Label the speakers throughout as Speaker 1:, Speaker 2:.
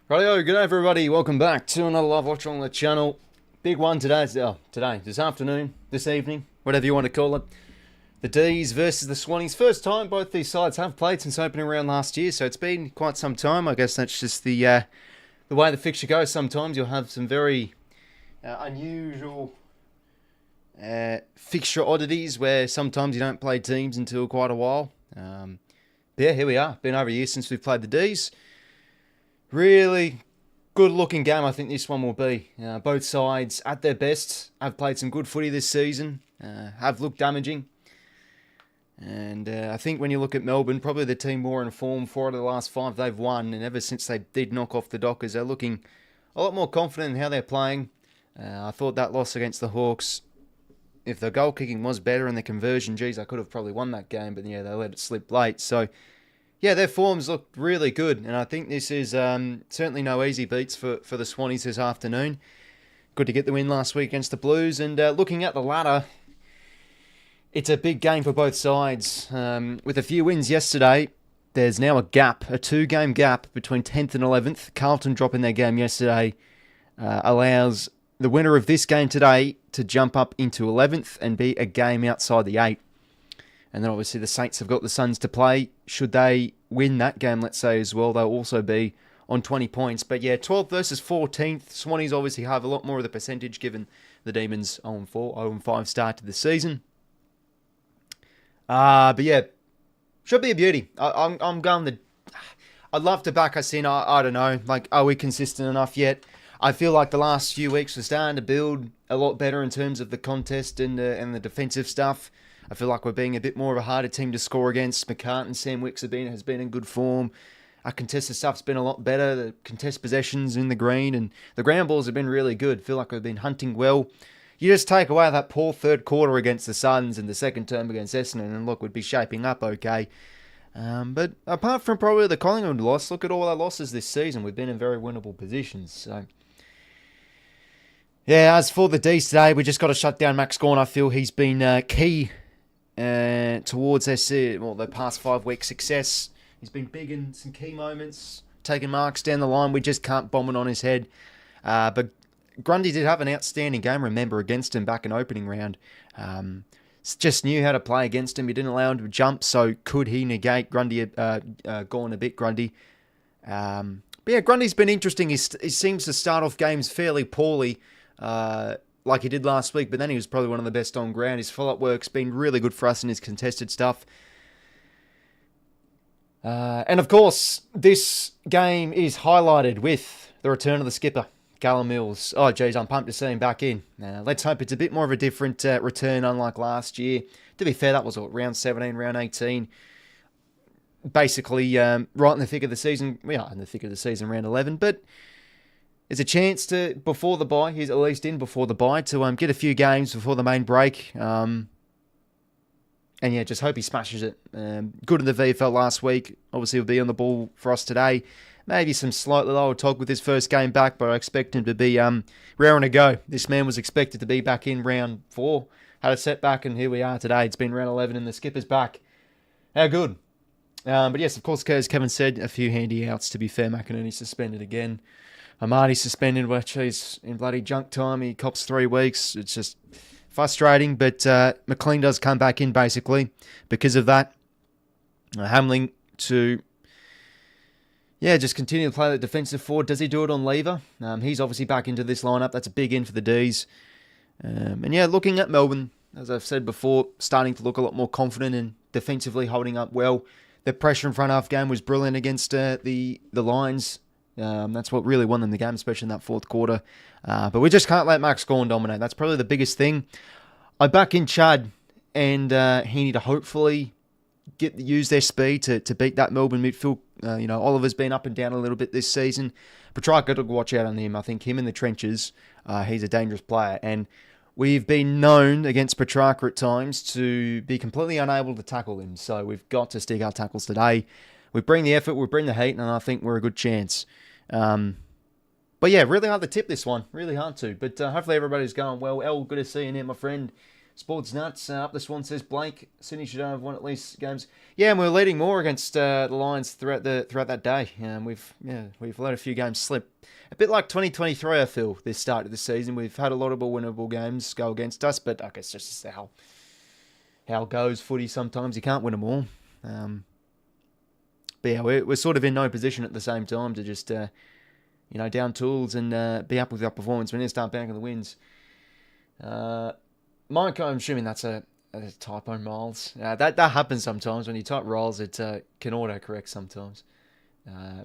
Speaker 1: Rightio, good day everybody, welcome back to another live watch on the channel. Big one today, this afternoon, this evening, whatever you want to call it. The D's versus the Swannies. First time both these sides have played since opening round last year, so it's been quite some time. I guess that's just the way the fixture goes. Sometimes you'll have some very unusual fixture oddities where sometimes you don't play teams until quite a while. But yeah, here we are. Been over a year since we've played the D's. Really good looking game, I think this one will be. Both sides at their best have played some good footy this season, have looked damaging. And I think when you look at Melbourne, probably the team more in form. 4 out of the last 5 they've won, and ever since they did knock off the Dockers, they're looking a lot more confident in how they're playing. I thought that loss against the Hawks, if the goal kicking was better and the conversion, geez, I could have probably won that game, but yeah, they let it slip late. So yeah, their forms look really good, and I think this is certainly no easy beats for the Swannies this afternoon. Good to get the win last week against the Blues, and looking at the ladder, it's a big game for both sides. With a few wins yesterday, there's now a gap, a 2-game gap between 10th and 11th. Carlton dropping their game yesterday allows the winner of this game today to jump up into 11th and be a game outside the 8. And then obviously the Saints have got the Suns to play. Should they win that game, let's say, as well, they'll also be on 20 points. But yeah, 12th versus 14th. Swannies obviously have a lot more of the percentage given the Demons 0-4, 0-5 start to the season. But yeah, should be a beauty. I'm going to... I'd love to back us in. I don't know. Like, are we consistent enough yet? I feel like the last few weeks we're starting to build a lot better in terms of the contest and the defensive stuff. I feel like we're being a bit more of a harder team to score against. 𝐓𝐡𝐞 𝐎𝐥𝐝 has been in good form. Our contested stuff's been a lot better. The contest possessions in the green and the ground balls have been really good. Feel like we've been hunting well. You just take away that poor third quarter against the Suns and the second term against Essendon, and look, we'd be shaping up okay. But apart from probably the Collingwood loss, look at all our losses this season. We've been in very winnable positions. So yeah, as for the D's today, we just got to shut down Max Gawn. I feel he's been key towards the past 5 weeks' success. He's been big in some key moments, taking marks down the line. We just can't bomb it on his head. But Grundy did have an outstanding game, remember, against him back in opening round. Just knew how to play against him. He didn't allow him to jump, so could he negate Grundy, Gawn a bit, Grundy? But yeah, Grundy's been interesting. He seems to start off games fairly poorly, like he did last week, but then he was probably one of the best on ground. His follow-up work's been really good for us in his contested stuff. And of course, this game is highlighted with the return of the skipper, Callum Mills. Oh, geez, I'm pumped to see him back in. Let's hope it's a bit more of a different return, unlike last year. To be fair, that was round 17, round 18. Basically, right in the thick of the season. We are in the thick of the season, round 11, but there's a chance to, before the bye, he's at least in before the bye, to get a few games before the main break. And yeah, just hope he smashes it. Good in the VFL last week. Obviously, he'll be on the ball for us today. Maybe some slightly lower talk with his first game back, but I expect him to be raring to go. This man was expected to be back in round 4. Had a setback, and here we are today. It's been round 11, and the skipper's back. How good. But yes, of course, as Kevin said, a few handy outs. To be fair, McInerney suspended again. Amadi suspended, which he's in bloody junk time. He cops 3 weeks. It's just frustrating, but McLean does come back in, basically, because of that. Hamling to, just continue to play the defensive forward. Does he do it on Lever? He's obviously back into this lineup. That's a big in for the D's. And yeah, looking at Melbourne, as I've said before, starting to look a lot more confident and defensively holding up well. Their pressure in front half game was brilliant against the Lions. That's what really won them the game, especially in that fourth quarter. But we just can't let Max Gawn dominate. That's probably the biggest thing. I back in Chad and Heaney to hopefully use their speed to beat that Melbourne midfield. Oliver's been up and down a little bit this season. Petrarca, got to watch out on him. I think him in the trenches, he's a dangerous player. And we've been known against Petrarca at times to be completely unable to tackle him. So we've got to stick our tackles today. We bring the effort, we bring the heat, and I think we're a good chance. But yeah, really hard to tip this one. Really hard to. But hopefully everybody's going well. El, good to see you here, my friend. Sports Nuts up the Swans says Blake. Sydney should have won at least games. Yeah, and we're leading more against the Lions throughout that day. We've let a few games slip. A bit like 2023, I feel, this start of the season. We've had a lot of winnable games go against us, but I guess just how it goes footy sometimes. You can't win them all. But yeah, we're sort of in no position at the same time to just, down tools and be happy with our performance. We need to start banking the wins. Mike, I'm assuming that's a typo, Miles. That happens sometimes. When you type Riles, it can auto-correct sometimes.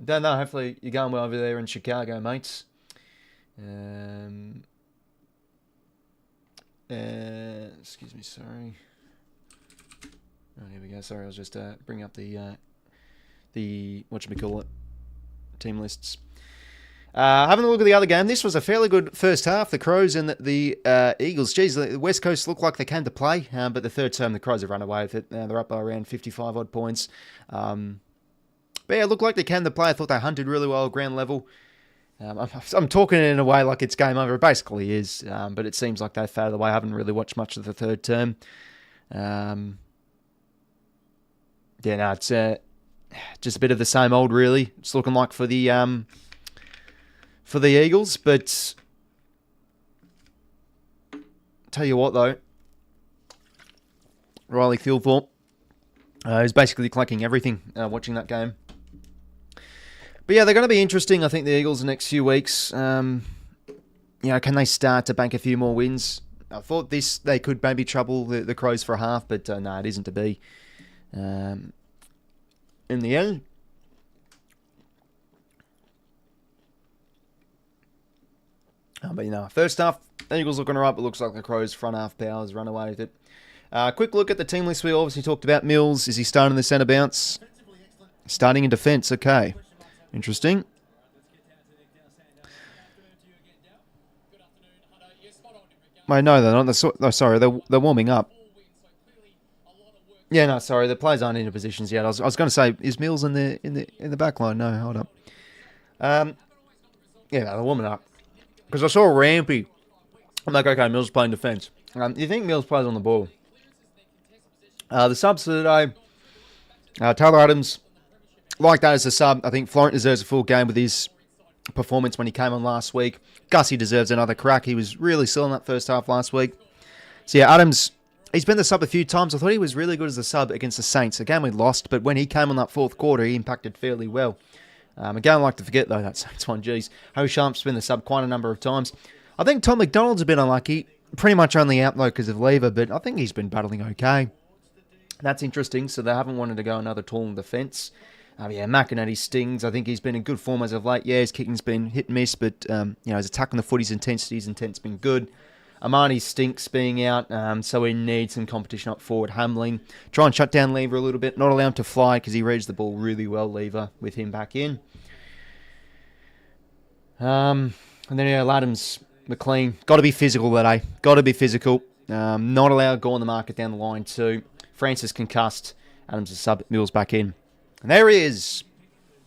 Speaker 1: Don't know, hopefully you're going well over there in Chicago, mates. Excuse me, sorry. Oh, here we go. Sorry, I was just bringing up the 𝐬𝐴 team lists. Having a look at the other game, this was a fairly good first half. The Crows and the Eagles. Geez, the West Coast look like they came to play, but the third term, the Crows have run away with it. They're up by around 55 odd points. But yeah, it looked like they came to play. I thought they hunted really well at ground level. I'm talking in a way like it's game over. It basically is, but it seems like they faded away. I haven't really watched much of the third term. It's just a bit of the same old, really. It's looking like for the Eagles, but tell you what though, 𝐼𝙗𝐿𝐴 is basically collecting everything watching that game. But yeah, they're going to be interesting, I think, the Eagles the next few weeks. Can they start to bank a few more wins? I thought they could maybe trouble the Crows for a half, but no, it isn't to be. In the end, first half, the Eagles looking alright, but looks like the Crows' front half powers run away with it. Quick look at the team list. We obviously talked about Mills. Is he starting the centre bounce? Starting in defence, okay. Interesting. Wait, no, they're not. Sorry, they're warming up. Yeah, no, sorry, the players aren't in the positions yet. I was going to say, is Mills in the back line? No, hold up. They're warming up. Because I saw Rampy. I'm like, okay, Mills playing defence. You think Mills plays on the ball? The subs for today, Taylor Adams, like that as a sub. I think Florent deserves a full game with his performance when he came on last week. Gussie deserves another crack. He was really still in that first half last week. So yeah, Adams, he's been the sub a few times. I thought he was really good as a sub against the Saints. A game we lost, but when he came on that fourth quarter, he impacted fairly well. Again, I like to forget, though, that Saints one. Geez, 𝐼𝐻𝐿𝐴's been the sub quite a number of times. I think Tom McDonald's a bit unlucky. Pretty much only out, though, because of Lever, but I think he's been battling okay. That's interesting, so they haven't wanted to go another tall in defence. McInerney stings. I think he's been in good form as of late. Yeah, his kicking's been hit and miss, but his attack on the foot, his intensity, has been good. Amani stinks being out, so we need some competition up forward. Hamling, try and shut down Lever a little bit. Not allow him to fly because he reads the ball really well, Lever, with him back in. And then Adams, McLean. Got to be physical today. Got to be physical. Not allowed to go on the market down the line too. Francis concussed. Adams is sub. Mills back in. And there he is.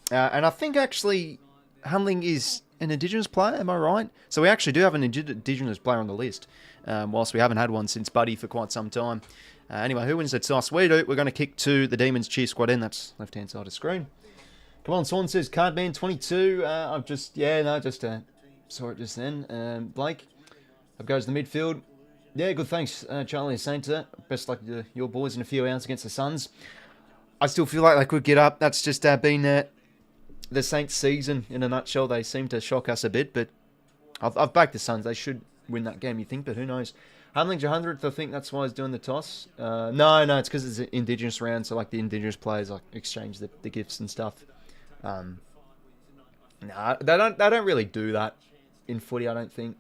Speaker 1: And I think actually Hamling is an Indigenous player, am I right? So we actually do have an Indigenous player on the list, whilst we haven't had one since Buddy for quite some time. Anyway, who wins the toss? We do. We're going to kick to the Demons 𝐶 squad in. That's left-hand side of the screen. Come on, Swans says Cardman 22. I've just saw it just then. Blake, up goes the midfield. Yeah, good thanks, Charlie Sainter. Best luck to your boys in a few hours against the Suns. I still feel like they could get up. That's just been the Saints season in a nutshell. They seem to shock us a bit, but I've backed the Suns. They should win that game, you think, but who knows? Hamling's 100th, I think that's why he's doing the toss. No, it's because it's an Indigenous round, so like the Indigenous players exchange the gifts and stuff. No, they don't really do that in footy, I don't think.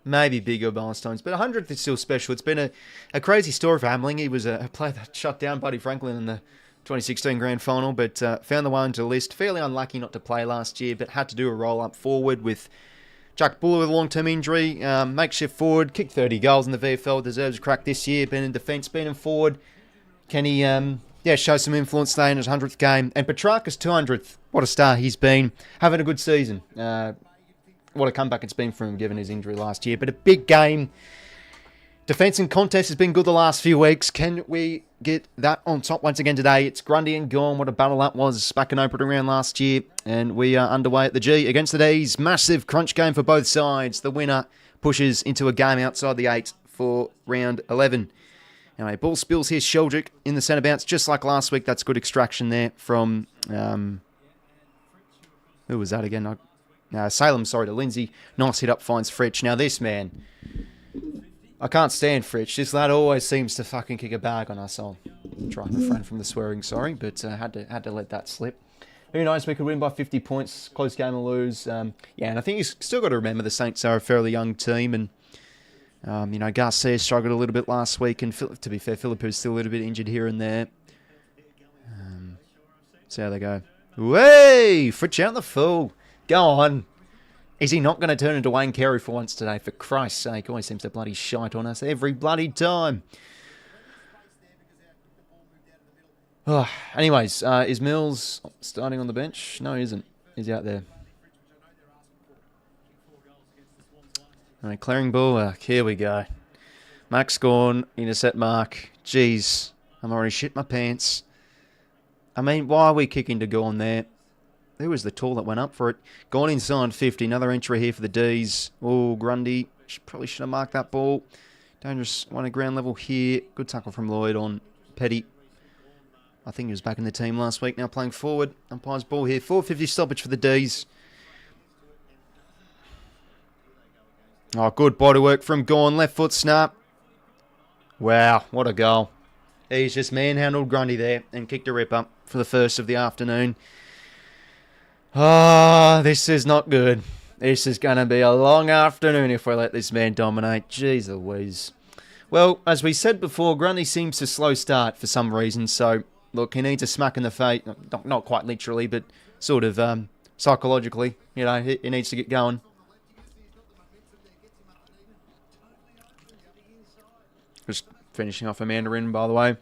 Speaker 1: Maybe bigger milestones, but 100th is still special. It's been a crazy story for Hamling. He was a player that shut down Buddy Franklin in the 2016 Grand Final, but found the way into the list. Fairly unlucky not to play last year, but had to do a roll-up forward with Jack Buller with a long-term injury. Makeshift forward, kicked 30 goals in the VFL, deserves a crack this year. Been in defence, been in forward. Can he show some influence today in his 100th game? And Petrarca's 200th. What a star he's been. Having a good season. What a comeback it's been for him given his injury last year. But a big game. Defence and contest has been good the last few weeks. Can we get that on top once again today? It's Grundy and Gawn. What a battle that was back in opening round last year. And we are underway at the G against the Ds. Massive crunch game for both sides. The winner pushes into a game outside the 8 for round 11. Anyway, ball spills here. 𝐓𝐿𝐴 in the centre bounce, just like last week. That's good extraction there from... who was that again? Salem, sorry, to Lindsay. Nice hit up, finds 𝐓𝐿𝐴. Now this man... I can't stand 𝐓𝐿𝐴. This lad always seems to fucking kick a bag on us. I'll try and refrain from the swearing, sorry, but had to let that slip. Who knows, we could win by 50 points. Close game or lose. Yeah, and I think you've still got to remember the Saints are a fairly young team, and you know, 𝐼𝐴 struggled a little bit last week, and to be fair, 𝐵𝐿𝐴's still a little bit injured here and there. See how they go. Way! 𝐓𝐿𝐴 out the full. Go on. Is he not going to turn into Wayne Carey for once today? For Christ's sake, always seems to bloody shite on us every bloody time. Oh, anyways, is Mills starting on the bench? No, he isn't. He's out there. All right, clearing ball. Here we go. Max Gawn, intercept mark. Jeez, I'm already shit my pants. I mean, why are we kicking to Gawn there? Who was the tall that went up for it? Gone inside 50. Another entry here for the Ds. Oh, Grundy. Probably should have marked that ball. Dangerous one at ground level here. Good tackle from Lloyd on Petty. I think he was back in the team last week. Now playing forward. Umpire's ball here. 4:50 stoppage for the Ds. Oh, good body work from Gawn. Left foot snap. Wow, what a goal. He's just manhandled Grundy there and kicked a rip up for the first of the afternoon. Ah, this is not good. This is going to be a long afternoon if we let this man dominate. Jeez Louise. Well, as we said before, Grundy seems to slow start for some reason. So, look, he needs a smack in the face. Not quite literally, but sort of psychologically. You know, he needs to get going. Just finishing off a mandarin, by the way.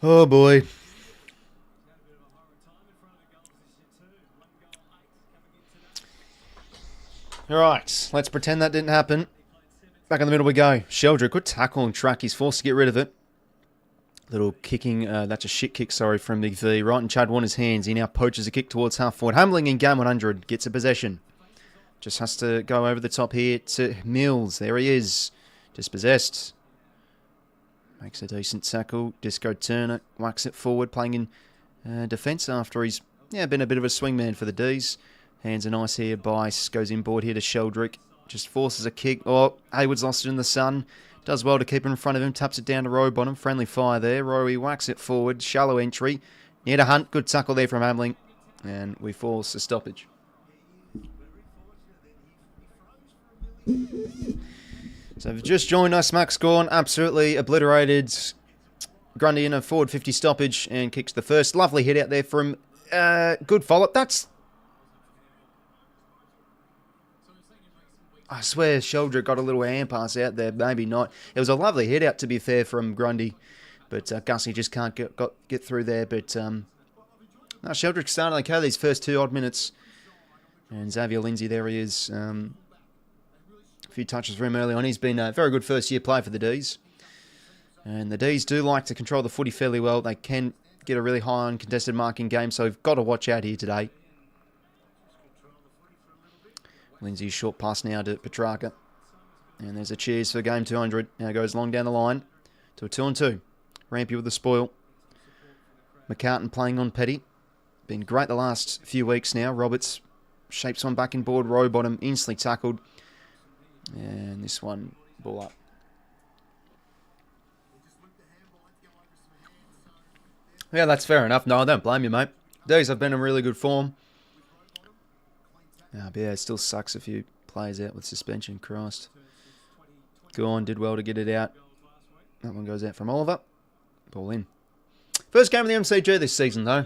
Speaker 1: Oh boy. Alright, let's pretend that didn't happen. Back in the middle we go. 𝐓𝐿𝐴, good tackle and track. He's forced to get rid of it. Little kicking, that's a shit kick, sorry, from the V. Right in Chad Warner's hands. He now poaches a kick towards half forward. 𝐿𝐴 in game 100, gets a possession. Just has to go over the top here to Mills. There he is. Dispossessed. Makes a decent tackle. Disco Turner whacks it forward, playing in defence after he's been a bit of a swingman for the Ds. Hands are nice here. 𝐼𝐵 goes inboard here to 𝐓𝐿𝐴. Just forces a kick. Oh, Hayward's lost it in the sun. Does well to keep it in front of him. Taps it down to Rowe bottom. Friendly fire there. Rowe whacks it forward. Shallow entry. Near to Hunt. Good tackle there from 𝐿𝐴. And we force a stoppage. So if you've just joined us, Max Gawn absolutely obliterated Grundy in a forward 50 stoppage and kicks the first. Lovely hit out there from good follow-up. That's... I swear 𝐓𝐿𝐴 got a little hand pass out there. Maybe not. It was a lovely hit out, to be fair, from Grundy. But 𝐼𝐴 just can't get through there. But no, 𝐓𝐿𝐴 started okay these first 2 odd minutes. And Xavier Lindsay, there he is. A few touches for him early on. He's been a very good first-year player for the Ds. And the Ds do like to control the footy fairly well. They can get a really high uncontested marking game, so we've got to watch out here today. Lindsay's short pass now to Petrarca. And there's a cheers for game 200. Now goes long down the line to a 2-on-2. Rampy with the spoil. McCartan playing on Petty. Been great the last few weeks now. Roberts shapes one back in board. Rowe bottom instantly tackled. And this one, ball up. Yeah, that's fair enough. No, I don't blame you, mate. Ds have been in really good form. But yeah, it still sucks a few players out with suspension. Christ. Gawn did well to get it out. That one goes out from Oliver. Ball in. First game of the MCG this season, though.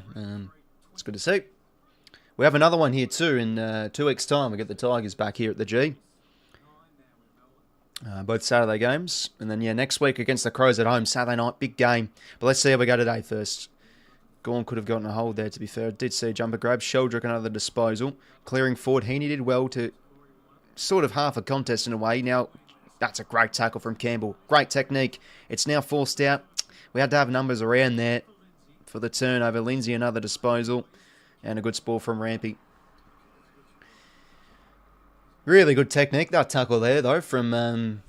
Speaker 1: It's good to see. We have another one here, too. In 2 weeks' time, we get the Tigers back here at the G. Both Saturday games. And then, next week against the Crows at home, Saturday night, big game. But let's see how we go today first. 𝐼𝐴 could have gotten a hold there, to be fair. I did see a jumper grab. 𝐸𝐿𝐷𝐿 another disposal. Clearing forward. Heaney did well to sort of half a contest in a way. Now, that's a great tackle from Campbell. Great technique. It's now forced out. We had to have numbers around there for the turnover. Lindsay, another disposal. And a good spoil from Rampy. Really good technique. That tackle there, though, from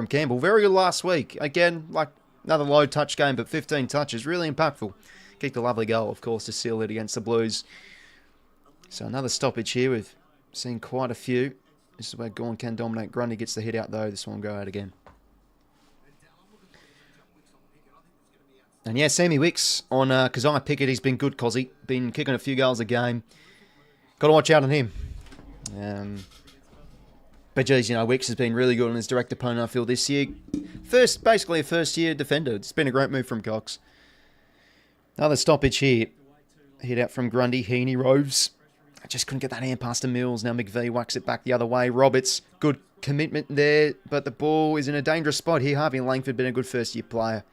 Speaker 1: Campbell. Very good last week. Again, like another low touch game, but 15 touches. Really impactful. Kicked a lovely goal, of course, to seal it against the Blues. So another stoppage here. We've seen quite a few. This is where 𝐼𝐴 can dominate. Grundy gets the hit out, though. This one will go out again. And yeah, Sammy Wicks on 𝐐�𝐴 𝐎𝐥𝐝. He's been good, 𝐸𝐴. Been kicking a few goals a game. Got to watch out on him. But geez, Wicks has been really good on his direct opponent, I feel, this year. Basically a first-year defender. It's been a great move from Cox. Another stoppage here. Hit out from Grundy. Heaney roves. I just couldn't get that hand past to Mills. Now McVeigh whacks it back the other way. Roberts, good commitment there, but the ball is in a dangerous spot here. Harvey Langford been a good first-year player.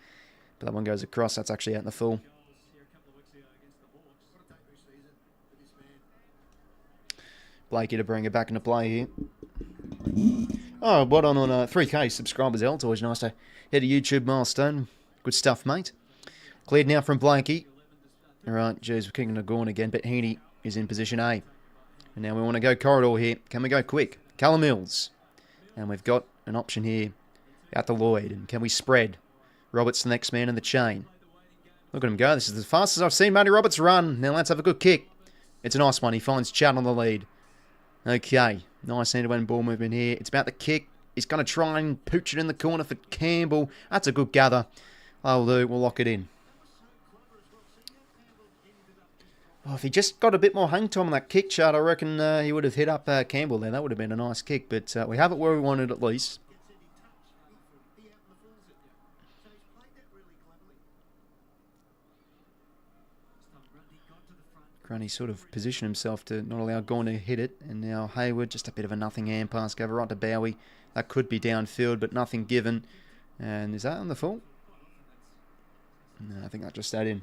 Speaker 1: But that one goes across. That's actually out in the full. Blakey to bring it back into play here. Oh, what on 3K subscribers, It's always nice to hit a YouTube milestone. Good stuff, mate. Cleared now from Blakey. All right, geez, we're kicking a 𝐼𝐴 again, but Heaney is in position A. And now we want to go corridor here. Can we go quick? Callum Mills. And we've got an option here out to Lloyd. And can we spread? Roberts the next man in the chain. Look at him go. This is the fastest I've seen Matty Roberts run. Now let's have a good kick. It's a nice one. He finds Chad on the lead. Okay, nice end-to-end ball movement here. It's about the kick. He's going to try and pooch it in the corner for Campbell. That's a good gather. That'll do. We'll lock it in. Oh, if he just got a bit more hang time on that kick chart, I reckon he would have hit up Campbell there. That would have been a nice kick, but we have it where we wanted at least. Grundy sort of positioned himself to not allow 𝐼𝐴 to hit it. And now Hayward, just a bit of a nothing hand pass. Go right to 𝐵𝐿𝐿𝐼. That could be downfield, but nothing given. And is that on the full? No, I think that just stayed in.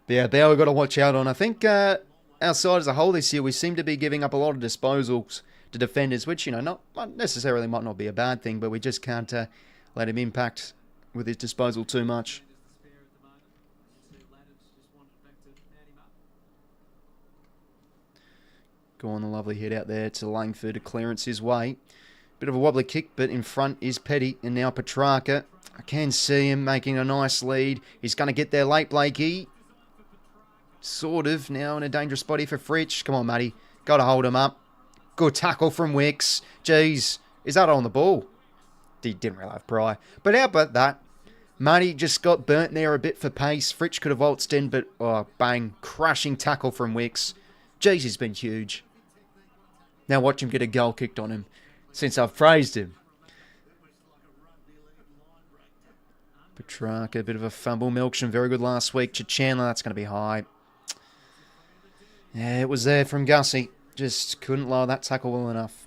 Speaker 1: But yeah, 𝐵𝐿𝐿𝐼 we've got to watch out on. I think our side as a whole this year, we seem to be giving up a lot of disposals to defenders, which, not necessarily might not be a bad thing, but we just can't let him impact with his disposal too much. Go on, the lovely hit out there to Langford, a clearance his way. Bit of a wobbly kick, but in front is Petty, and now Petrarca. I can see him making a nice lead. He's going to get there late, Blakey. Sort of, now in a dangerous spot here for 𝐓𝐻𝐿. Come on, Matty. Got to hold him up. Good tackle from Wicks. Jeez, is that on the ball? He didn't really have pry. But how about that? Matty just got burnt there a bit for pace. 𝐓𝐻𝐿 could have waltzed in, but oh, bang. Crashing tackle from Wicks. Jeez, he's been huge. Now watch him get a goal kicked on him since I've praised him. Petrarca, a bit of a fumble. 𝐓𝐿𝐿𝐼, very good last week. Chandler, that's going to be high. Yeah, it was there from 𝐵𝐿𝐼. Just couldn't lower that tackle well enough.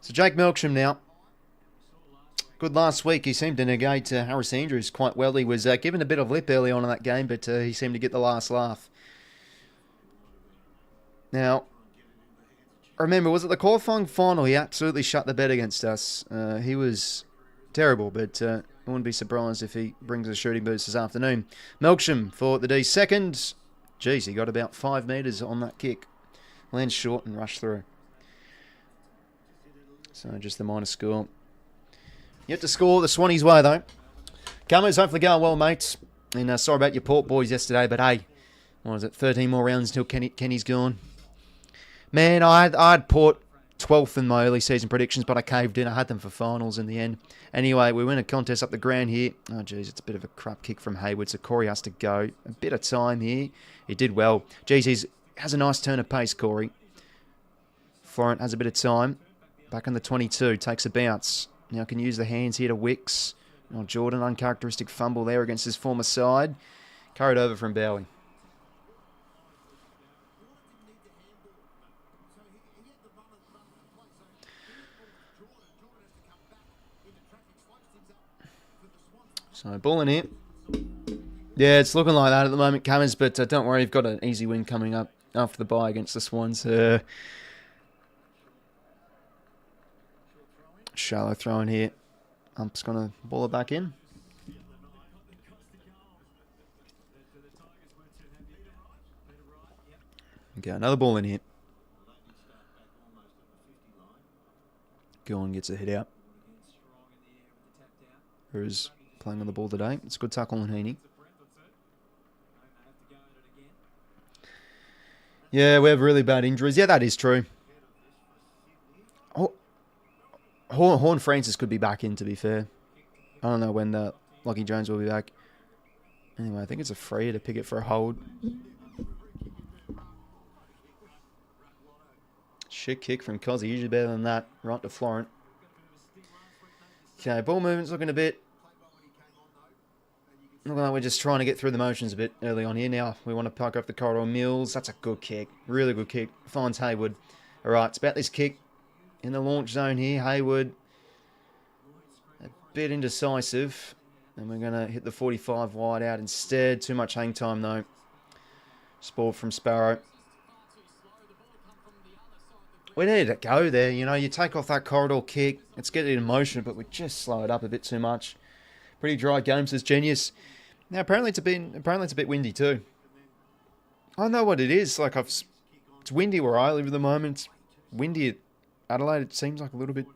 Speaker 1: So Jake 𝐓𝐿𝐼 now. Good last week. He seemed to negate Harris Andrews quite well. He was given a bit of lip early on in that game, but he seemed to get the last laugh. Now, remember, was it the qualifying final? He absolutely shut the bed against us. He was terrible, but I wouldn't be surprised if he brings a shooting boost this afternoon. 𝐓𝐿𝐼 for the D second. Jeez, he got about 5 metres on that kick. Lands short and rushed through. So just the minor score. Yet to score the Swannies' way, though. Camo's hopefully going well, mates. And sorry about your Port boys yesterday, but hey, what is it, 13 more rounds until Kenny's gone. Man, I had Port 12th in my early season predictions, but I caved in. I had them for finals in the end. Anyway, we win a contest up the ground here. Oh, geez, it's a bit of a crap kick from Hayward, so Corey has to go. A bit of time here. He did well. Geez, he has a nice turn of pace, Corey. Florent has a bit of time. Back on the 22, takes a bounce. Now can use the hands here to Wicks. Oh, Jordan, uncharacteristic fumble there against his former side. Carried over from Bowie. So, ball in here. Yeah, it's looking like that at the moment, Cummins, but don't worry, you've got an easy win coming up after the bye against the Swans. Shallow throw in here. Ump's going to ball it back in. Okay, another ball in here. Gillen gets a hit out. Who's playing on the ball today. It's a good tackle on Heaney. Yeah, we have really bad injuries. Yeah, that is true. Oh, Horn Francis could be back in, to be fair. I don't know when Lachie Jones will be back. Anyway, I think it's a free to pick it for a hold. Shit kick from 𝐴𝐥𝐝, usually better than that. Right to Florent. Okay, ball movement's looking a bit... Looking like we're just trying to get through the motions a bit early on here. Now we want to poke up the corridor. Mills, that's a good kick. Really good kick. Finds Hayward. All right, it's about this kick in the launch zone here. Hayward, a bit indecisive. And we're going to hit the 45 wide out instead. Too much hang time, though. Spoiled from Sparrow. We need to go there. You know, you take off that corridor kick. Let's get it in motion, but we just slow it up a bit too much. Pretty dry game, says Genius. Now, apparently it's a bit windy too. I don't know what it is. Like it's windy where I live at the moment. It's windy at Adelaide. It seems like a little bit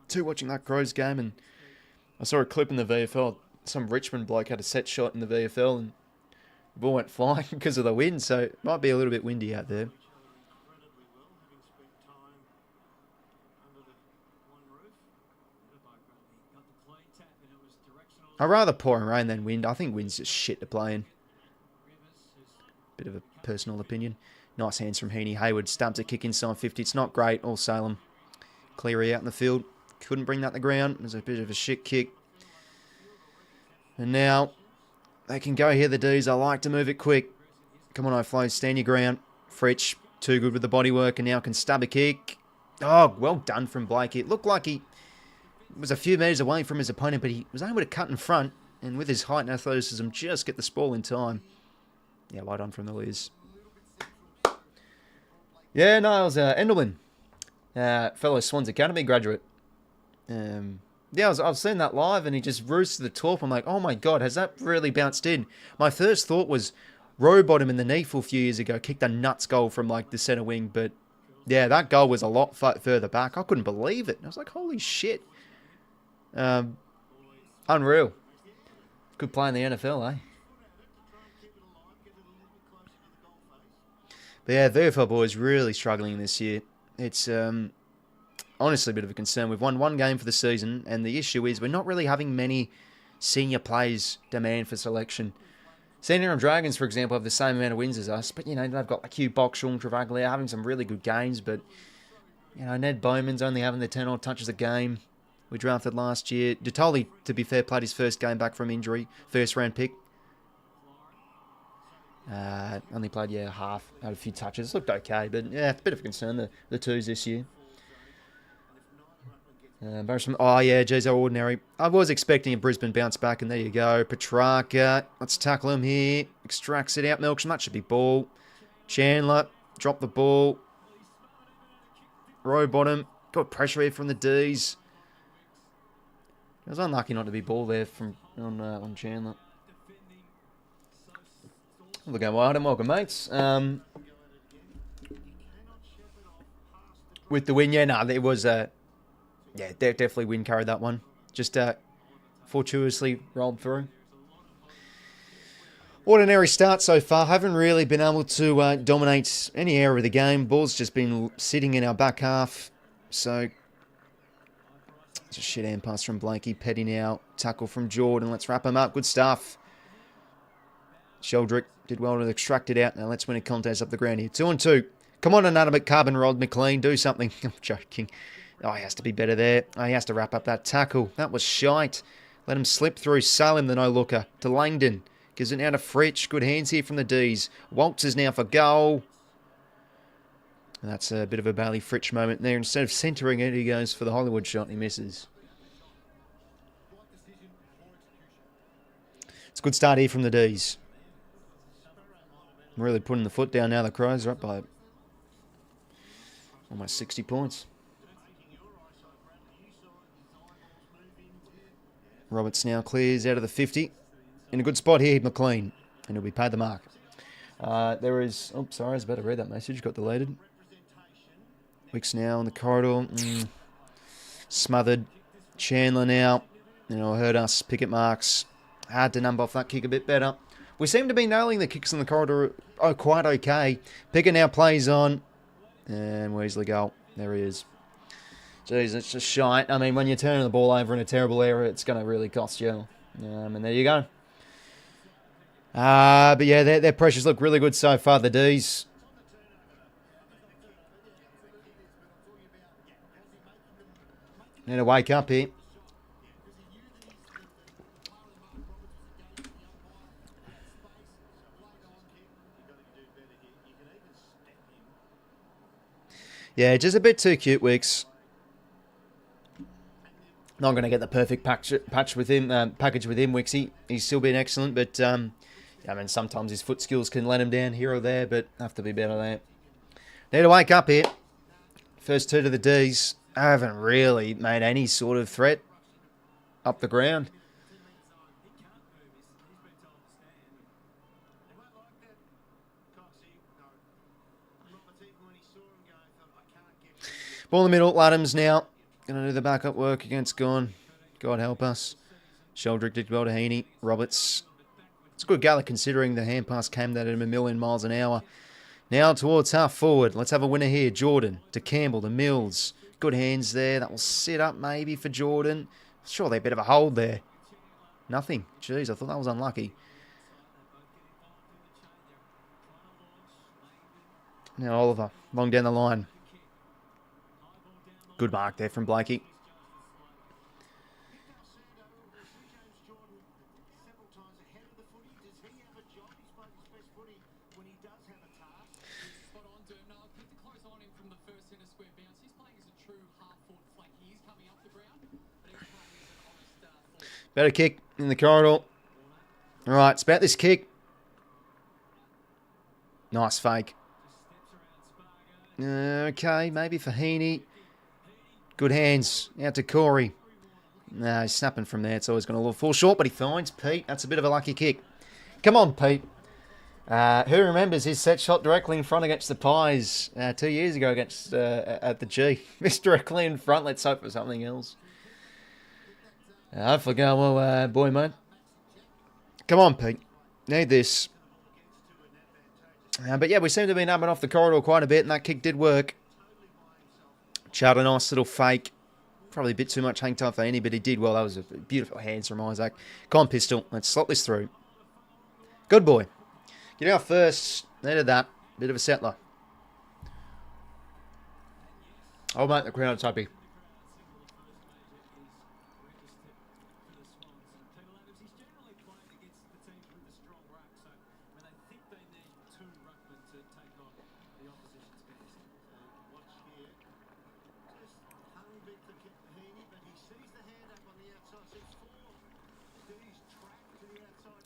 Speaker 1: too watching that Crows game. And I saw a clip in the VFL. Some Richmond bloke had a set shot in the VFL and the ball went flying because of the wind. So it might be a little bit windy out there. I'd rather pouring rain than wind. I think wind's just shit to play in. Bit of a personal opinion. Nice hands from Heaney. Hayward stumps a kick inside 50. It's not great. All Salem. Cleary out in the field. Couldn't bring that to the ground. It was a bit of a shit kick. And now they can go here, the D's. I like to move it quick. Come on, O'Flow. Stand your ground. Fritsch, too good with the bodywork and now can stab a kick. Oh, well done from Blake. It looked like he was a few metres away from his opponent, but he was able to cut in front and with his height and athleticism just get the ball in time. Yeah, well done from the Liz. Yeah, no, it was Endelman, fellow Swans Academy graduate. Yeah, I've seen that live and he just roosts to the top. I'm like, oh my God, has that really bounced in? My first thought was Rowbottom in the NEAFL a few years ago kicked a nuts goal from like the centre wing, but yeah, that goal was a lot further back. I couldn't believe it. I was like, holy shit. Unreal. Could play in the NFL, eh? But yeah, VFL boys really struggling this year. It's honestly a bit of a concern. We've won one game for the season, and the issue is we're not really having many senior players demand for selection. Senior Dragons, for example, have the same amount of wins as us, but you know they've got like 𝐓𝐴𝐥𝐿 Travaglia having some really good games, but you know Ned Bowman's only having the 10 odd touches a game. We drafted last year. Dutoli, to be fair, played his first game back from injury. First round pick. Only played, half. Had a few touches. Looked okay, but yeah, it's a bit of a concern, the twos this year. Oh yeah, geez, how ordinary. I was expecting a Brisbane bounce back, and there you go. Petrarca. Let's tackle him here. Extracts it out. Melksham. That should be ball. Chandler. Drop the ball. Rowbottom. Got pressure here from the D's. It was unlucky not to be ball there on Chandler. Look going wild and welcome, mates. With the win, it was definitely win carried that one. Just fortuitously rolled through. Ordinary start so far. Haven't really been able to dominate any area of the game. Ball's just been sitting in our back half. So it's a shit hand pass from Blakey. Petty now. Tackle from Jordan. Let's wrap him up. Good stuff. Sheldrick did well to extract it out. Now let's win a contest up the ground here. 2-2. Come on, another carbon rod, McLean. Do something. I'm joking. Oh, he has to be better there. Oh, he has to wrap up that tackle. That was shite. Let him slip through. Salim, the no-looker, to Langdon. Gives it now to Fritsch. Good hands here from the Ds. Waltz is now for goal. And that's a bit of a Bailey Fritsch moment there. Instead of centering it, he goes for the Hollywood shot. He misses. It's a good start here from the Ds. Really putting the foot down now. The Crows are up by almost 60 points. Roberts now clears out of the 50. In a good spot here, McLean. And he'll be paid the mark. There is... Oh, sorry, I was about to read that message. Got deleted. Wicks now in the corridor. Smothered. Chandler now. It'll hurt us. Picket marks. Hard to number off that kick a bit better. We seem to be nailing the kicks in the corridor quite okay. Pickett now plays on. And Weasley goal. There he is. Jeez, it's just shite. I mean, when you're turning the ball over in a terrible area, it's going to really cost you. And there you go. But yeah, their pressures look really good so far, the Ds. Need to wake up here. Yeah, just a bit too cute, Wicks. Not going to get the perfect package with him, Wixie. He's still been excellent, but I mean, sometimes his foot skills can let him down here or there, but have to be better there. Need to wake up here. First two to the Ds. I haven't really made any sort of threat up the ground. Ball in the middle, Laddams now. Going to do the backup work against Gone. God help us. Sheldrick did well to Heaney. Roberts. It's a good gallop considering the hand pass came at him a million miles an hour. Now towards half forward. Let's have a winner here. Jordan to Campbell to Mills. Good hands there. That will sit up maybe for Jordan. Surely a bit of a hold there. Nothing. Jeez, I thought that was unlucky. Now Oliver. Long down the line. Good mark there from Blakey. Better kick in the corridor. All right, it's about this kick. Nice fake. Okay, maybe for Heaney. Good hands. Out to Corey. No, he's snapping from there. It's always going to fall short, but he finds Pete. That's a bit of a lucky kick. Come on, Pete. Who remembers his set shot directly in front against the Pies 2 years ago against at the G? Missed directly in front. Let's hope for something else. Hopefully go well, boy, mate. Come on, Pete. Need this. But yeah, we seem to have been up and off the corridor quite a bit, and that kick did work. Chad, a nice little fake. Probably a bit too much hang time for any, but he did well. That was a beautiful hands from Isaac. Come on, Pistol. Let's slot this through. Good boy. Get out first. Needed that. Bit of a settler. I'll make the crowd happy.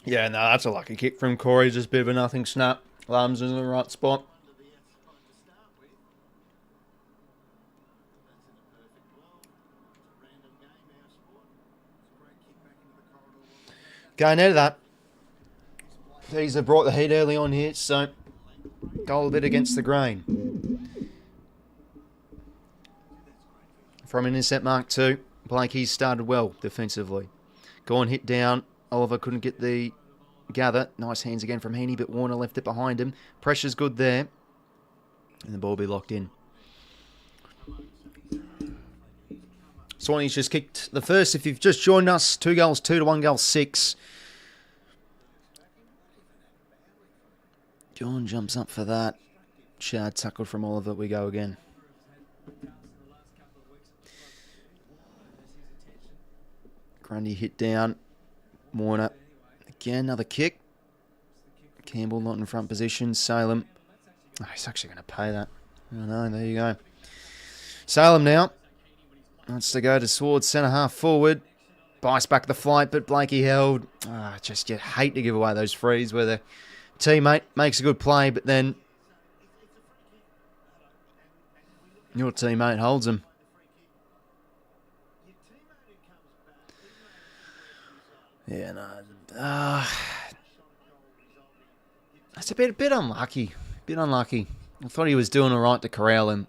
Speaker 1: Yeah, no, that's a lucky kick from Corey. Just a bit of a nothing snap. Lamb's in the right spot. Going out of that. These have brought the heat early on here, so goal a bit against the grain. From an intercept mark 2, Blakey started well defensively. Gone hit down. Oliver couldn't get the gather. Nice hands again from Heaney, but Warner left it behind him. Pressure's good there. And the ball will be locked in. Swannies just kicked the first. If you've just joined us, 2 goals, 2 to 1 goal, 6. John jumps up for that. Shard tackled from Oliver. We go again. Grundy hit down. Warner. Again, another kick. Campbell not in front position. Salem. Oh, he's actually going to pay that. Oh no, there you go. Salem now. Wants to go to Swans, centre half forward. Bites back the flight, but Blakey held. Just you hate to give away those frees where the teammate makes a good play, but then your teammate holds them. Yeah, no. That's a bit unlucky. Bit unlucky. I thought he was doing all right to corral him.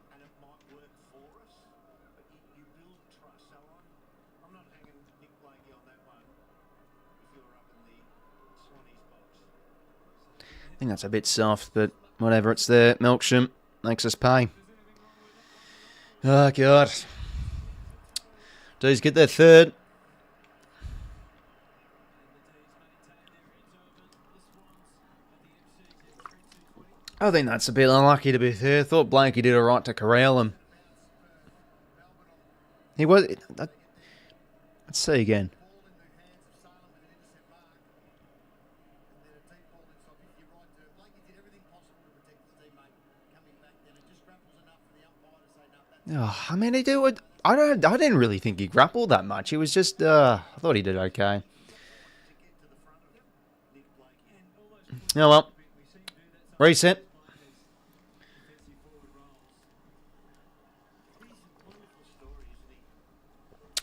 Speaker 1: I think that's a bit soft, but whatever, it's there. 𝐓𝐿𝐴 makes us pay. Oh, God. D's get their third. I think that's a bit unlucky, to be fair. Thought Blakey did all right to corral him. He was... Let's see again. Oh, I mean, he did. I didn't really think he grappled that much. It was just. I thought he did okay. Oh well. Reset.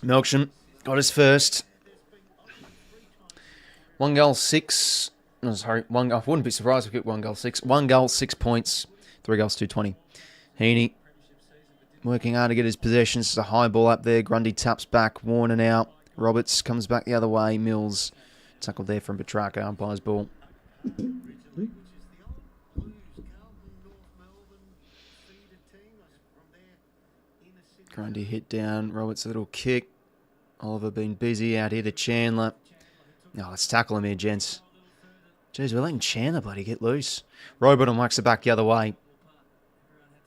Speaker 1: 𝐓𝐿𝐴 got his first. 1 goal, 6. No, sorry, one. I wouldn't be surprised if we get 1 goal, 6. 1 goal, 6 points. 3 goals, 220. 𝐴𝐴𝐛𝐾 working hard to get his possessions. It's a high ball up there. Grundy taps back. Warner now. Roberts comes back the other way. Mills tackled there from Petrarca. Umpire's ball. Grundy hit down. Roberts a little kick. Oliver been busy out here to Chandler. No, let's tackle him here, gents. Jeez, we're letting Chandler bloody get loose. Rowbottom whacks it back the other way.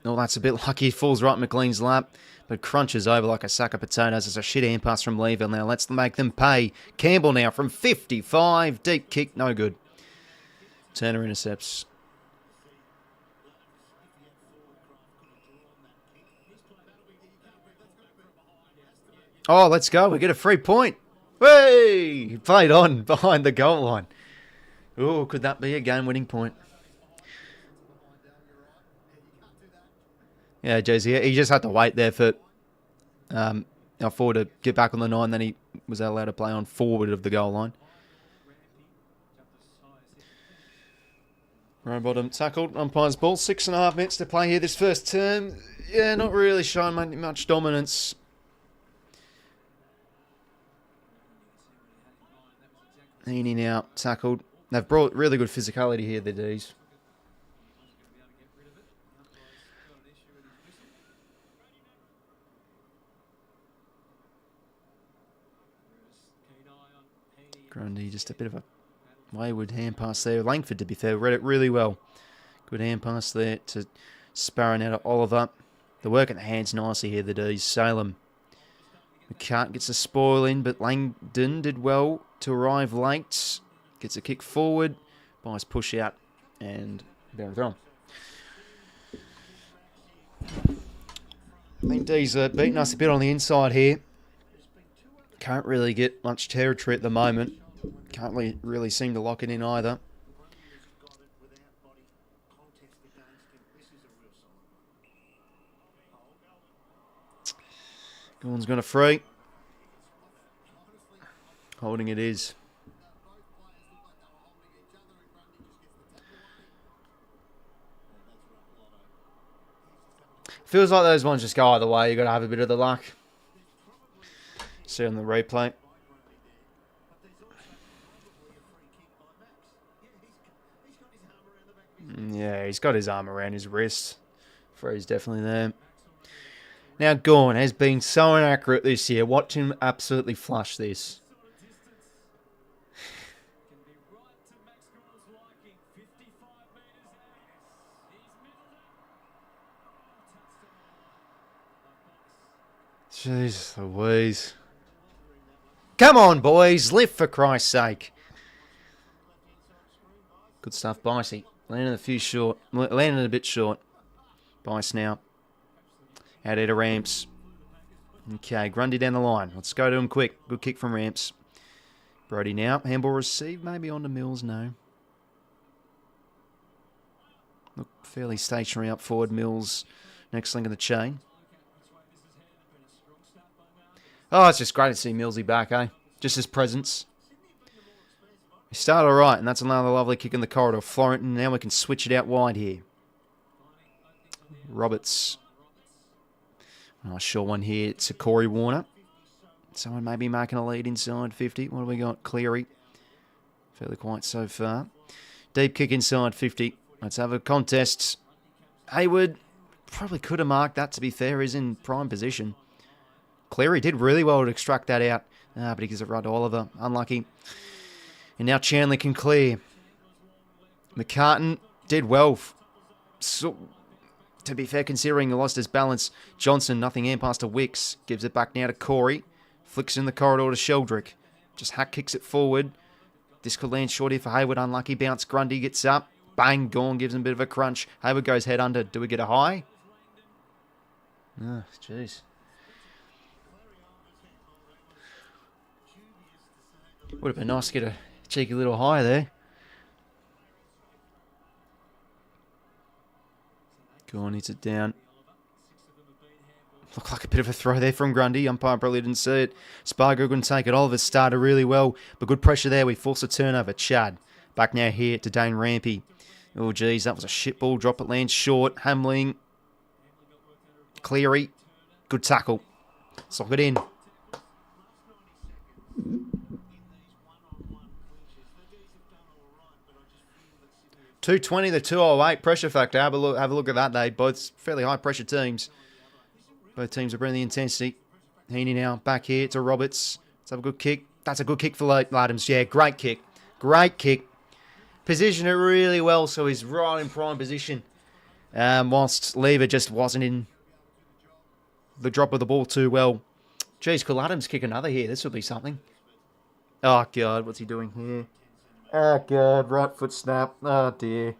Speaker 1: Oh, that's a bit lucky. He falls right in McLean's lap, but crunches over like a sack of potatoes. It's a shit hand pass from Leeville now. Let's make them pay. Campbell now from 55. Deep kick, no good. Turner intercepts. Oh, let's go. We get a free point. Hey! He played on behind the goal line. Oh, could that be a game-winning point? Yeah, Jay-Z, he just had to wait there for our forward to get back on the 9. Then he was allowed to play on forward of the goal line. Rowbottom tackled. Umpire's ball. 6.5 minutes to play here this first term. Yeah, not really showing much dominance. 𝐴𝐴𝐛𝐾 now tackled. They've brought really good physicality here, the D's. Grundy, just a bit of a wayward hand pass there. Langford, to be fair, read it really well. Good hand pass there to Sparrow out of Oliver. The work in the hands nicely here, the D's. Salem. McCart gets a spoil in, but Langdon did well to arrive late. Gets a kick forward. Buys push out and bear throw. I think D's beating us a bit on the inside here. Can't really get much territory at the moment. Can't really seem to lock it in either. Gorn's got a free. Holding it is. Feels like those ones just go either way. You've got to have a bit of the luck. See on the replay. Yeah, he's got his arm around his wrist. Free's definitely there. Now, Gawn has been so inaccurate this year. Watch him absolutely flush this. Jeez Louise. Come on, boys. Lift for Christ's sake. Good stuff, 𝐼𝐶𝐰. Landed a bit short. 𝐼𝐶 now. Out here to Ramps. Okay, Grundy down the line. Let's go to him quick. Good kick from Ramps. Brody now. Handball received. Maybe on to Mills. No. Look fairly stationary up forward. Mills. Next link in the chain. Oh, it's just great to see Millsy back, eh? Just his presence. He started all right, and that's another lovely kick in the corridor. Florentin, now we can switch it out wide here. Roberts. Nice short one here to Corey Warner. Someone maybe making a lead inside 50. What do we got? 𝐓𝐿𝐴. Fairly quiet so far. Deep kick inside 50. Let's have a contest. Hayward probably could have marked that, to be fair. He's in prime position. 𝐓𝐴 did really well to extract that out. But he gives it right to Oliver. Unlucky. And now Chandler can clear. McCartan did well. So, to be fair, considering he lost his balance. Johnson, nothing in past to 𝐓𝐡𝐞. Gives it back now to Corey. Flicks in the corridor to 𝐿𝐷RICK. Just hack kicks it forward. This could land short here for Hayward. Unlucky bounce. Grundy gets up. Bang, gone. Gives him a bit of a crunch. Hayward goes head under. Do we get a high? Oh, jeez. Would have been nice to get a cheeky little high there. Go on, hits it down. Looked like a bit of a throw there from Grundy. Umpire probably didn't see it. Spargo couldn't take it. Oliver started really well, but good pressure there. We force a turnover. Chad. Back now here to Dane Rampy. Oh, geez, that was a shit ball. Drop it, lands short. Hamling. 𝐓𝐴. Good tackle. Sock it in. 220 to 208 pressure factor. Have a look at that. They both fairly high pressure teams. Both teams are bringing the intensity. Heaney now back here to Roberts. Let's have a good kick. That's a good kick for 𝐼𝐷. Yeah, great kick. Great kick. Positioned it really well, so he's right in prime position. Whilst 𝐓𝐴 just wasn't in the drop of the ball too well. Geez, could 𝐼𝐷 kick another here? This would be something. Oh, God, what's he doing here? Oh, God, right foot snap. Oh, dear.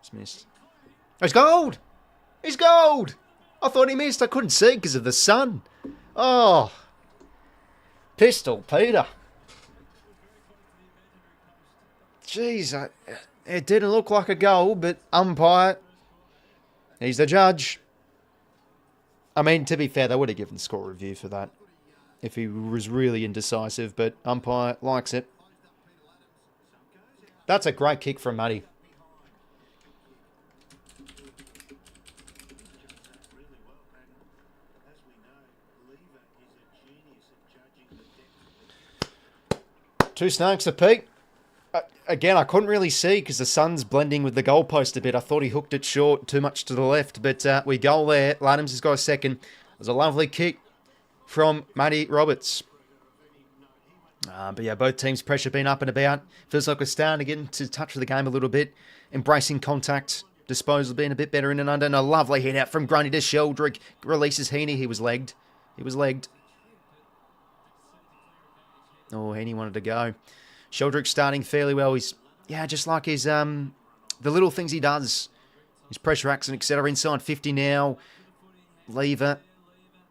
Speaker 1: It's missed. Oh, he's gold! He's gold! I thought he missed. I couldn't see because of the sun. Oh. Pistol Peter. Jeez, it didn't look like a goal, but umpire, he's the judge. I mean, to be fair, they would have given score review for that if he was really indecisive, but umpire likes it. That's a great kick from Muddy. Two snakes a peak. Again, I couldn't really see because the sun's blending with the goalpost a bit. I thought he hooked it short, too much to the left. But we goal there. 𝐼𝐷 has got a second. It was a lovely kick from Matty Roberts. But yeah, both teams' pressure been up and about. Feels like we're starting to get into touch with the game a little bit. Embracing contact. Disposal being a bit better in and under. And a lovely hit out from Grundy to 𝐿𝐷RICK. Releases Heaney. He was legged. Oh, Heaney wanted to go. 𝐿𝐷RICK starting fairly well. He's, yeah, just like his, the little things he does. His pressure accent, etc. Inside 50 now. 𝐓𝐴.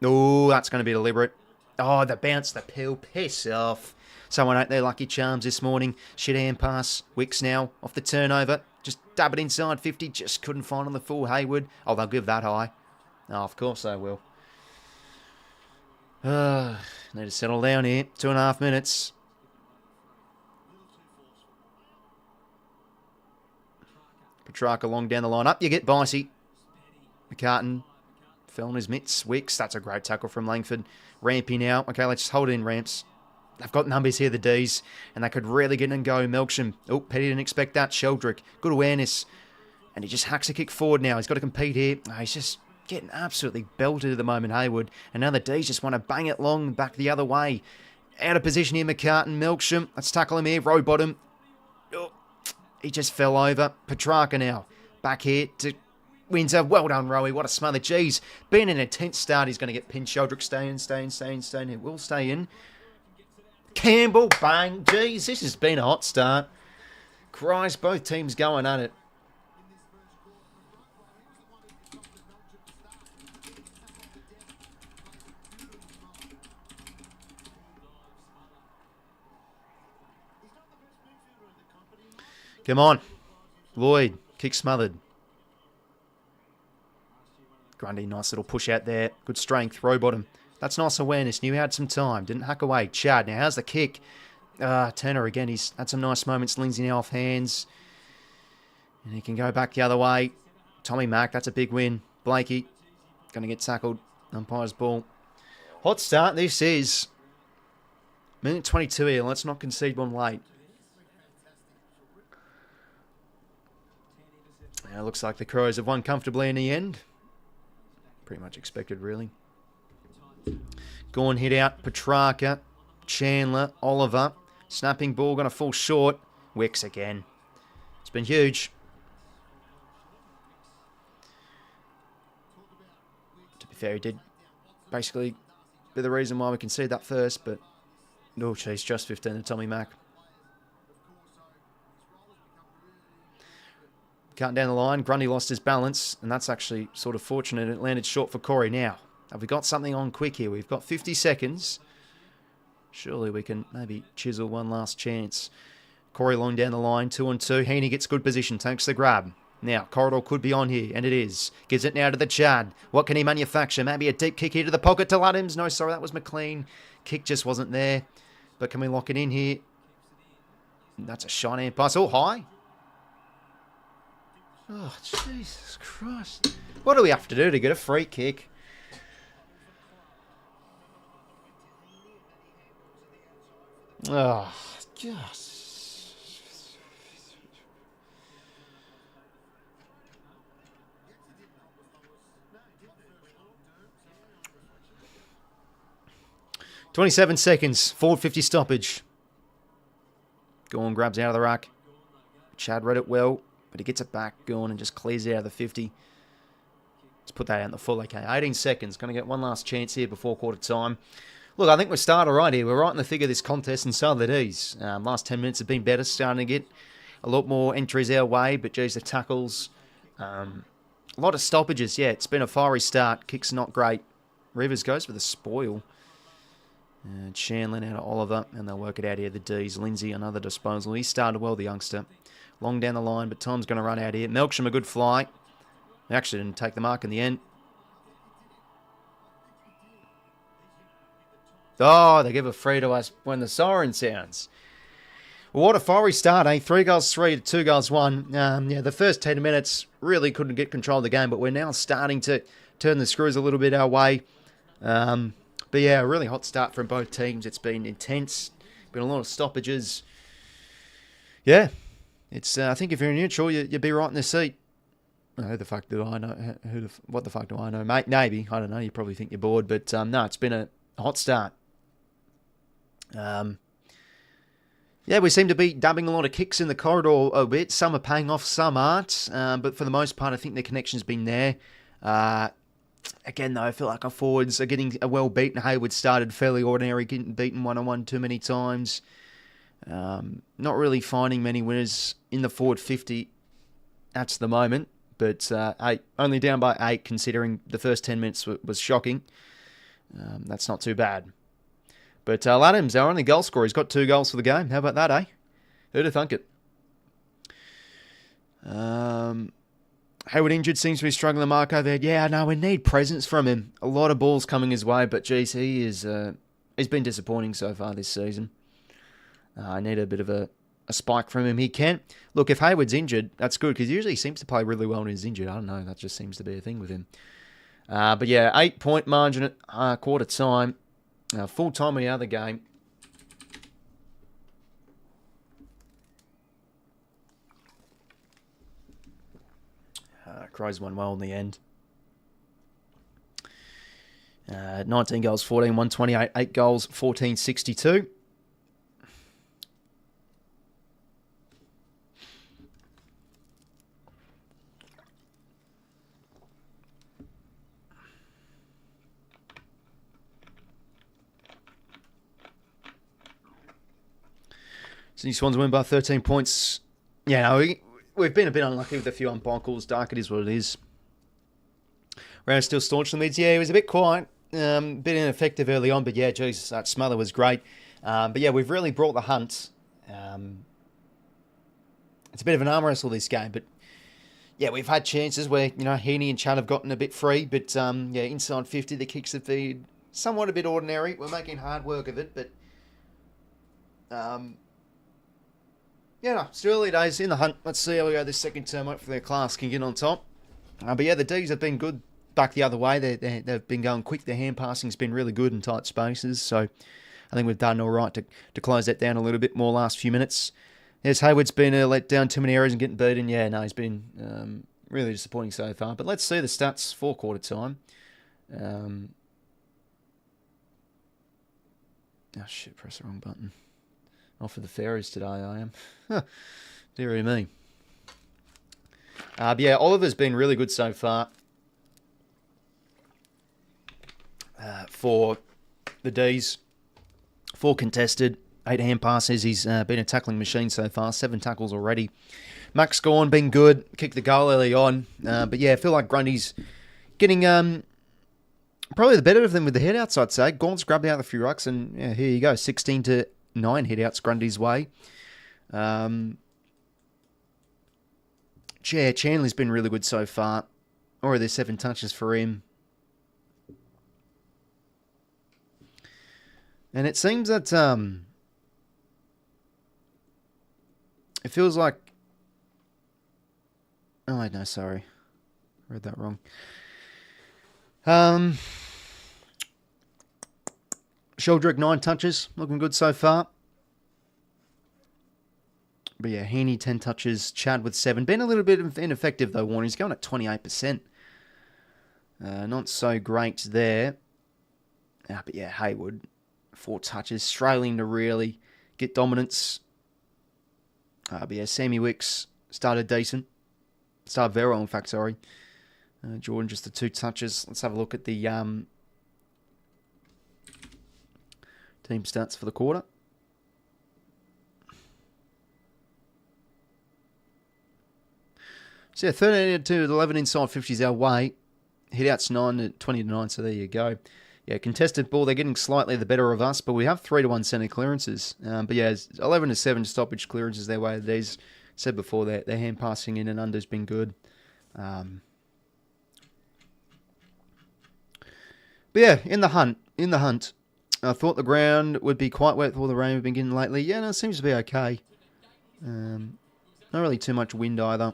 Speaker 1: Oh, that's going to be deliberate. Oh, the bounce, the peel. Piss off. Someone ain't their lucky charms this morning. Shit hand pass. 𝐼𝐴 now off the turnover. Just dab it inside 50. Just couldn't find on the full Hayward. Oh, they'll give that high. Oh, of course they will. Need to settle down here. 2.5 minutes. Petrarca long down the line. Up you get 𝐼𝐶𝐰. McCartan fell on his mitts. 𝐼𝐴. That's a great tackle from Langford. Rampy now. Okay, let's just hold it in, Ramps. They've got numbers here, the Ds, and they could really get in and go. 𝐿𝐷RICK. Oh, Petty didn't expect that. 𝐿𝐷RICK. Good awareness. And he just hacks a kick forward now. He's got to compete here. Oh, he's just getting absolutely belted at the moment, Hayward. And now the Ds just want to bang it long back the other way. Out of position here, McCartan. 𝐿𝐷RICK. Let's tackle him here. Row bottom. Oh, he just fell over. Petrarca now. Back here to Windsor. Well done, Rowie. What a smother. Jeez. Being an intense start, he's going to get pinched. Sheldrick, stay in. It will stay in. Campbell, bang. Jeez, this has been a hot start. Christ, both teams going at it. Come on. Lloyd, kick smothered. Grundy, nice little push out there. Good strength. Row bottom. That's nice awareness. Knew he had some time. Didn't hack away. Chad. Now, how's the kick? Turner again. He's had some nice moments. Lindsay now off hands. And he can go back the other way. Tommy Mack. That's a big win. Blakey. Going to get tackled. Umpire's ball. Hot start. This is. Minute 22 here. Let's not concede one late. Now, looks like the Crows have won comfortably in the end. Pretty much expected, really. Gawn hit out. Petrarca. Chandler. Oliver. Snapping ball. Going to fall short. Wicks again. It's been huge. To be fair, he did basically be the reason why we conceded that first, but no, geez, just 15 to Tommy Mack. Cutting down the line, Grundy lost his balance, and that's actually sort of fortunate. It landed short for Corey. Now, have we got something on quick here? We've got 50 seconds. Surely we can maybe chisel one last chance. Corey long down the line, 2-on-2. Heaney gets good position, takes the grab. Now, Corridor could be on here, and it is. Gives it now to the Chad. What can he manufacture? Maybe a deep kick here to the pocket to Luddins. No, sorry, that was McLean. Kick just wasn't there. But can we lock it in here? That's a shiny pass. Oh, high. Oh, Jesus Christ. What do we have to do to get a free kick? Oh, just... 27 seconds. Forward 50 stoppage. Gawn grabs out of the ruck. Chad read it well, but he gets it back. Gawn and just clears it out of the 50. Let's put that out in the full. Okay, 18 seconds. Going to get one last chance here before quarter time. Look, I think we're starting right here. We're right in the thick of this contest, and so are the D's. Last 10 minutes have been better. Starting to get a lot more entries our way, but geez, the tackles. A lot of stoppages. Yeah, it's been a fiery start. Kicks not great. Rivers goes for the spoil. Chandler now to Oliver, and they'll work it out here. The D's. Lindsay, another disposal. He started well, the youngster. Long down the line, but time's going to run out here. 𝐓𝐿𝐴𝐿, a good fly. They actually didn't take the mark in the end. Oh, they give a free to us when the siren sounds. Well, what a fiery start, eh? 3 goals 3 to 2 goals 1. Yeah, the first 10 minutes really couldn't get control of the game, but we're now starting to turn the screws a little bit our way. But yeah, a really hot start from both teams. It's been intense. Been a lot of stoppages. Yeah, it's. I think if you're neutral, you'd be right in the seat. Who the fuck do I know? What the fuck do I know, mate? Maybe. I don't know. You probably think you're bored, but no, it's been a hot start. Yeah, we seem to be dubbing a lot of kicks in the corridor a bit. Some are paying off, some aren't. But for the most part, I think the connection's been there. Again, though, I feel like our forwards are getting well beaten. Hayward started fairly ordinary, getting beaten one-on-one too many times. Not really finding many winners in the forward 50 at the moment. But only down by 8, considering the first 10 minutes was shocking. That's not too bad. But Luddins, our only goal scorer, he's got 2 goals for the game. How about that, eh? Who'd have thunk it? Hayward injured, seems to be struggling. Marco there. Yeah, no, we need presence from him. A lot of balls coming his way, but geez, he's been disappointing so far this season. I need a bit of a spike from him. He can. Look, if Hayward's injured, that's good, because he usually seems to play really well when he's injured. I don't know, that just seems to be a thing with him. But yeah, 8-point margin at quarter time. Full time in the other game. Crows won well in the end. 19 goals, 14, 128. 8 goals, 14, 62. Sydney Swans win by 13 points. Yeah, no, we've been a bit unlucky with a few umpire calls. Dark, it is what it is. Round still staunch in the mids. Yeah, he was a bit quiet. Bit ineffective early on, but yeah, geez, that smother was great. But yeah, we've really brought the hunt. It's a bit of an arm wrestle this game, but yeah, we've had chances where, you know, Heaney and Chad have gotten a bit free, but yeah, inside 50, the kicks have been somewhat a bit ordinary. We're making hard work of it, but yeah, no, still early days in the hunt. Let's see how we go this second term. Hopefully their class can get on top. But yeah, the Ds have been good back the other way. They've been going quick. Their hand passing's been really good in tight spaces, so I think we've done all right to close that down a little bit more last few minutes. Yes, Hayward's been let down too many areas and getting beaten. Yeah, no, he's been really disappointing so far. But let's see the stats for quarter time. Oh, shit, press the wrong button. Off for the fairies today, I am. Deary me. But yeah, Oliver's been really good so far. For the Ds. 4 contested. 8 hand passes. He's been a tackling machine so far. 7 tackles already. Max Gorn been good. Kicked the goal early on. But yeah, I feel like Grundy's getting probably the better of them with the headouts, I'd say. Gorn's grabbed out a few rucks, and yeah, here you go. 16-9 headouts Grundy's way. Chandler's been really good so far. Already 7 touches for him. And it seems that it feels like... Oh, no, sorry. Read that wrong. Sheldrick, 9 touches. Looking good so far. But yeah, Heaney, 10 touches. Chad with 7. Been a little bit ineffective, though, Warren. He's going at 28%. Not so great there. But yeah, Hayward, 4 touches. Struggling to really get dominance. But yeah, Sammy Wicks started decent. Started very well, in fact, sorry. Jordan, just the 2 touches. Let's have a look at the team stats for the quarter. So yeah, 13 to 11 inside 50 is our way. Hitouts 20-9, so there you go. Yeah, contested ball, they're getting slightly the better of us, but we have 3-1 centre clearances. But yeah, 11-7 stoppage clearances their way. These said before, their hand passing in and under's been good. But yeah, in the hunt, I thought the ground would be quite wet with all the rain we've been getting lately. Yeah, no, it seems to be okay. Not really too much wind either.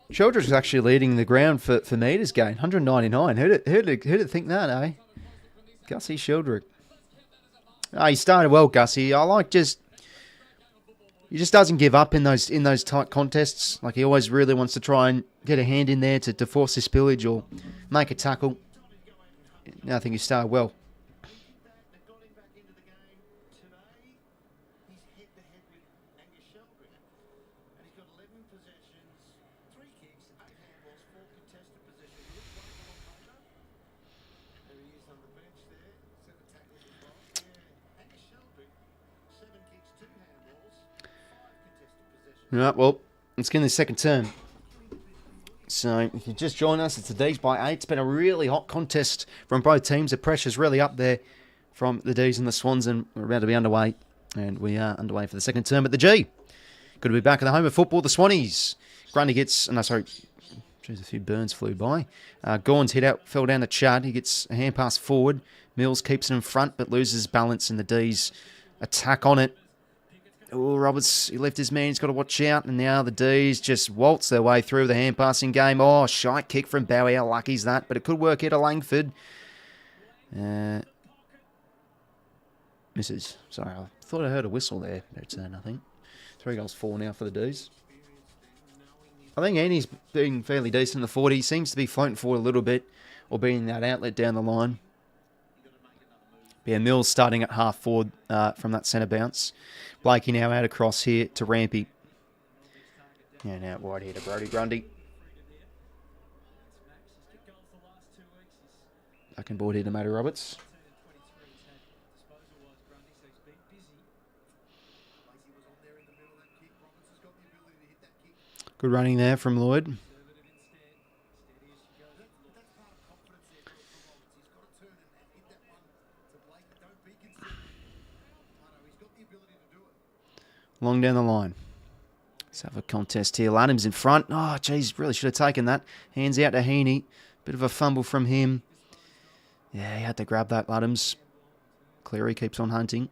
Speaker 1: Sheldrick is actually leading the ground for metres gain, 199. Who'd think that, eh? Gussie Sheldrick. Oh, he started well, Gussie. I like he just doesn't give up in those tight contests. Like, he always really wants to try and get a hand in there to force this pillage or make a tackle. I think he started well. Right, well, let's get in the second term. So, if you just join us, it's the Ds by 8. It's been a really hot contest from both teams. The pressure's really up there from the Ds and the Swans, and we're about to be underway. And we are underway for the second term at the G. Good to be back at the home of football, the Swannies. Grundy gets... No, sorry. Jeez, a few burns flew by. Gorn's hit out, fell down to Chad. He gets a hand pass forward. Mills keeps it in front, but loses balance, and the Ds attack on it. Oh, Roberts, he left his man. He's got to watch out. And now the Ds just waltz their way through the hand-passing game. Oh, shite kick from Bowie. How lucky's that? But it could work out of Langford. Misses. Sorry, I thought I heard a whistle there. But nothing. 3 goals 4 now for the Ds. I think Annie's been fairly decent in the 40. He seems to be floating forward a little bit or being that outlet down the line. Yeah, Mills starting at half forward from that centre bounce. Blakey now out across here to Rampy. And out wide here to Brody Grundy. Back on board here to Matty Roberts. Good running there from Lloyd. Long down the line. Let's have a contest here. Ladham's in front. Oh, geez, really should have taken that. Hands out to Heaney. Bit of a fumble from him. Yeah, he had to grab that, Ladham's. Cleary keeps on hunting.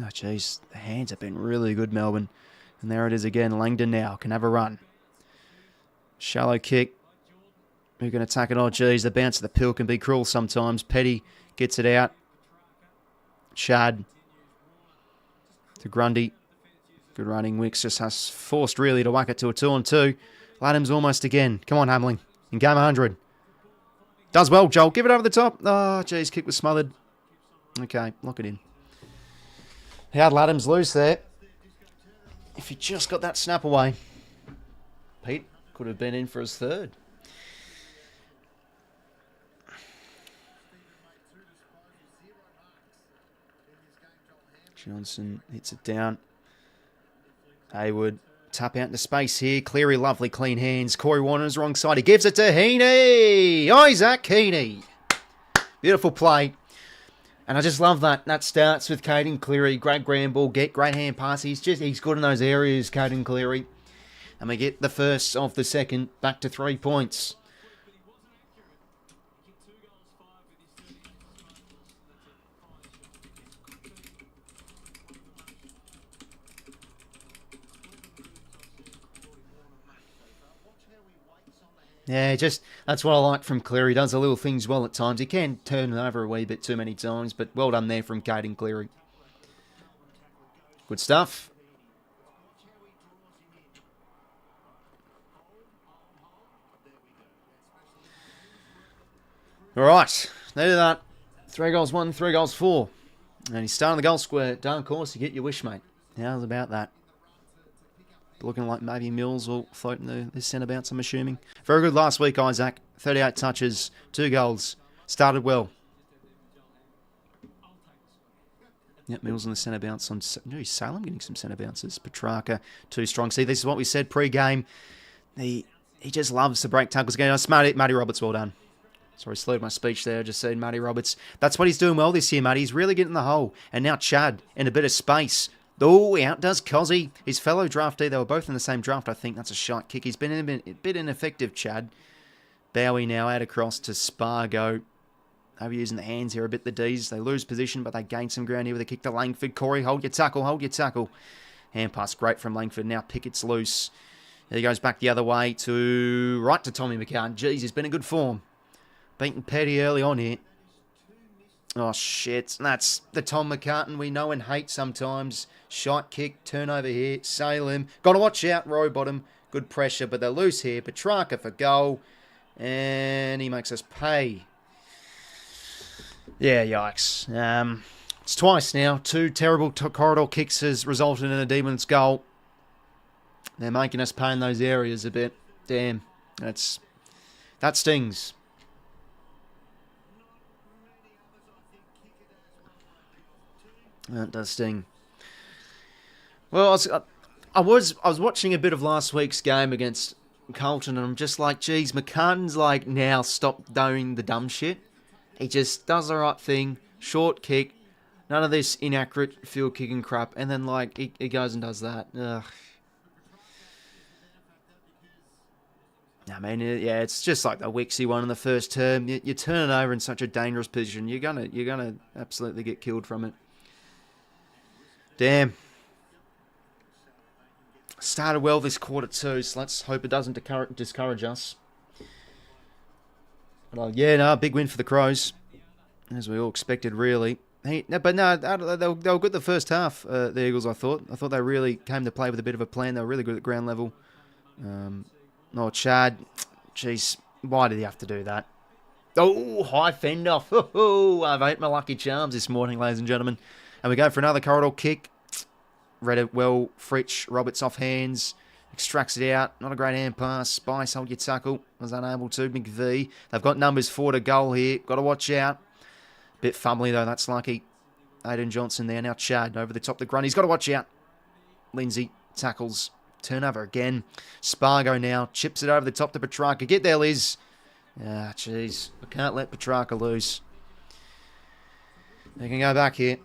Speaker 1: Oh, geez, the hands have been really good, Melbourne. And there it is again. Langdon now can have a run. Shallow kick. Who can attack it? Oh, geez, the bounce of the pill can be cruel sometimes. Petty gets it out. Chad to Grundy. Good running. Wicks just has forced really to whack it to a 2-on-2. Ladham's almost again. Come on, Hamling. In game 100. Does well, Joel. Give it over the top. Oh, geez, kick was smothered. Okay, lock it in. How'd Ladham's loose there? If he just got that snap away, Pete could have been in for his third. Johnson hits it down. Haywood, tap out into space here. Cleary, lovely clean hands. Corey Warner's wrong side. He gives it to Heaney. 𝐼𝐴𝐴𝐸. Beautiful play. And I just love that. That starts with Caden Cleary. Great ground ball, great hand pass. He's good in those areas, Caden Cleary. And we get the first of the second, back to 3 points. Yeah, that's what I like from Cleary. He does the little things well at times. He can turn it over a wee bit too many times, but well done there from Caden Cleary. Good stuff. All right, there that. 3 goals 1, 3 goals 4. And he's starting the goal square. Dark horse, you get your wish, mate. How's about that? Looking like maybe Mills will float in the centre bounce, I'm assuming. Very good last week, 𝐼𝐴𝐴𝐸. 38 touches, 2 goals. Started well. Yep, Mills in the centre bounce. Salem getting some centre bounces. Petrarca, too strong. See, this is what we said pre-game. He just loves to break tackles again. Matty Roberts, well done. Sorry, slowed my speech there. I just said Matty Roberts. That's what he's doing well this year, Matty. He's really getting the hole. And now Chad in a bit of space. Oh, he outdoes 𝐼𝐴𝐸. His fellow draftee, they were both in the same draft, I think. That's a shot kick. He's been a bit ineffective, Chad. Bowie now out across to Spargo. Overusing the hands here a bit, the Ds. They lose position, but they gain some ground here with a kick to Langford. Corey, hold your tackle, hold your tackle. Hand pass, great from Langford. Now Pickett's loose. He goes back the other way right to Tommy McCann. Jeez, he's been in good form. Beaten Petty early on here. Oh, shit. That's the Tom McCartan we know and hate sometimes. Shot kick, turnover here. Salem. Got to watch out, row bottom. Good pressure, but they're loose here. Petrarca for goal. And he makes us pay. Yeah, yikes. It's twice now. 2 terrible corridor kicks has resulted in a Demons goal. They're making us pay in those areas a bit. Damn. That stings. That does sting. Well, I was watching a bit of last week's game against Carlton, and I'm just like, geez, McCartan's like, now stop doing the dumb shit. He just does the right thing, short kick, none of this inaccurate field kicking crap, and then like he goes and does that. Ugh. I mean, yeah, it's just like the 𝐓𝐡𝐞 one in the first term. You turn it over in such a dangerous position, you're gonna absolutely get killed from it. Damn. Started well this quarter too, so let's hope it doesn't discourage us. But yeah, no, big win for the Crows, as we all expected, really. They were good the first half, the Eagles, I thought. I thought they really came to play with a bit of a plan. They were really good at ground level. Chad, jeez, why did he have to do that? Oh, high fend off. I've ate my lucky charms this morning, ladies and gentlemen. And we go for another corridor kick. Read it well. Fritsch, Roberts off hands. Extracts it out. Not a great hand pass. Spice, hold your tackle. Was unable to. 𝐓𝐴. They've got numbers 4 to goal here. Got to watch out. Bit fumbly though. That's lucky. Aidan Johnson there. Now Chad over the top of the grunt. He's got to watch out. Lindsay tackles. Turnover again. Spargo now. Chips it over the top to Petrarca. Get there, Liz. Ah, jeez. I can't let Petrarca lose. They can go back here.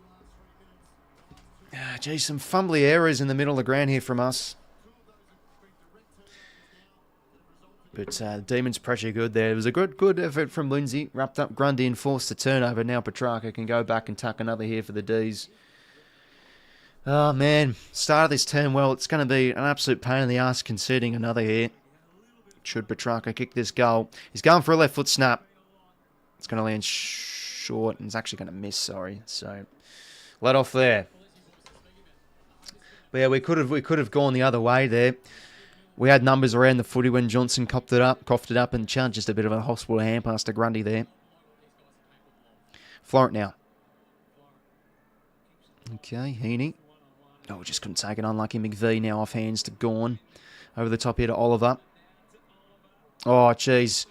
Speaker 1: Ah, geez, some fumbly errors in the middle of the ground here from us. But Demons pressure good there. It was a good effort from Lindsay. Wrapped up Grundy and forced the turnover. Now Petrarca can go back and tuck another here for the Ds. Oh, man. Started this term well. It's going to be an absolute pain in the ass conceding another here. Should Petrarca kick this goal. He's going for a left foot snap. It's going to land short. And it's actually going to miss, sorry. So, let off there. But yeah, we could have gone the other way there. We had numbers around the footy when Johnson coughed it up and challenged just a bit of a hospital hand pass to Grundy there. Florent now. Okay, Heaney. Oh, just couldn't take it. Unlucky 𝐕𝐵 now off hands to Gawn. Over the top here to Oliver. Oh, jeez.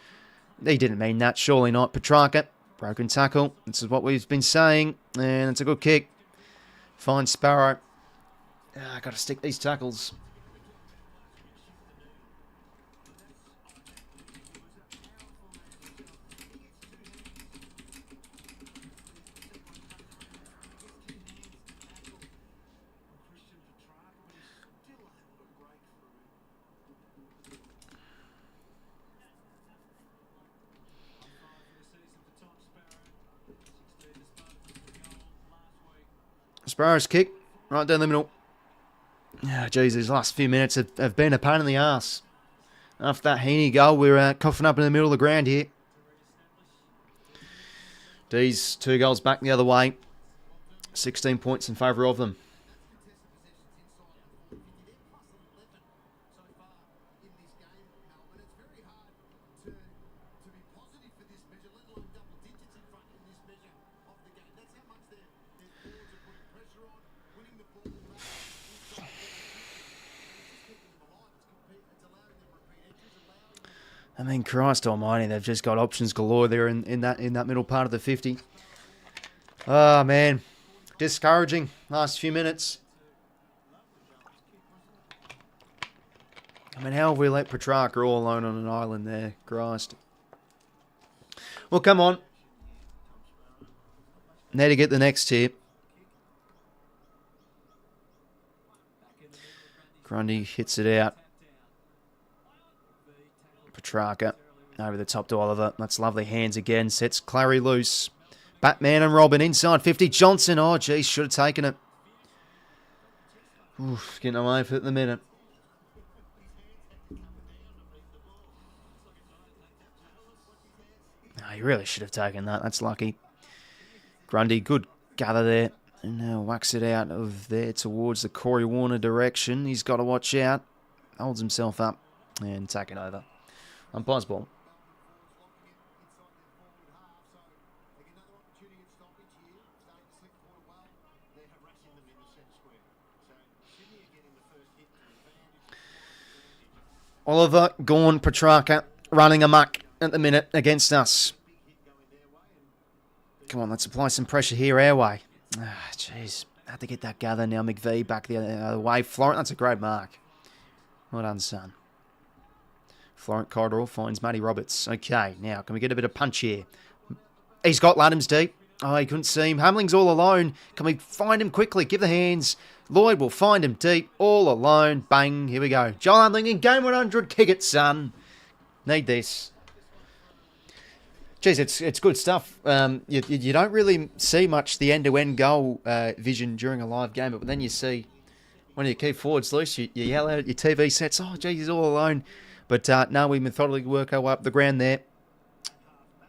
Speaker 1: He didn't mean that. Surely not. Petrarca. Broken tackle. This is what we've been saying. And it's a good kick. Fine Sparrow. Got to stick these tackles. Sparrow's kick. Right down the middle. Oh, geez, these last few minutes have been a pain in the arse. After that Heaney goal, we're coughing up in the middle of the ground here. D's 2 goals back the other way. 16 points in favour of them. I mean, Christ almighty, they've just got options galore there in that middle part of the 50. Oh, man. Discouraging. Last few minutes. I mean, how have we let Petrarca all alone on an island there? Christ. Well, come on. Need to get the next tip. Grundy hits it out. Petrarca over the top to Oliver. That's lovely hands again. Sets Clary loose. Batman and Robin inside 50. Johnson. Oh, geez, should have taken it. Oof, getting away for it at the minute. Oh, he really should have taken that. That's lucky. Grundy, good gather there. And now whacks it out of there towards the Corey Warner direction. He's got to watch out. Holds himself up and taking over. Umpire's ball. Oliver, Gawn, Petrarca running amok at the minute against us. Come on, let's apply some pressure here our way. Ah, jeez. Had to get that gather now. 𝐕𝐵 back the other way. Florent, that's a great mark. Well done, son. Florent corridor finds Matty Roberts. Okay, now can we get a bit of punch here? He's got Laddams deep. Oh, he couldn't see him. Hamling's all alone. Can we find him quickly? Give the hands. Lloyd will find him deep. All alone. Bang. Here we go. Joel Hamling in game 100. Kick it, son. Need this. Jeez, it's good stuff. You don't really see much the end-to-end goal vision during a live game, but then you see one of your key forwards loose. You yell out at your TV sets, oh, geez, he's all alone. But no, we methodically work our way up the ground there.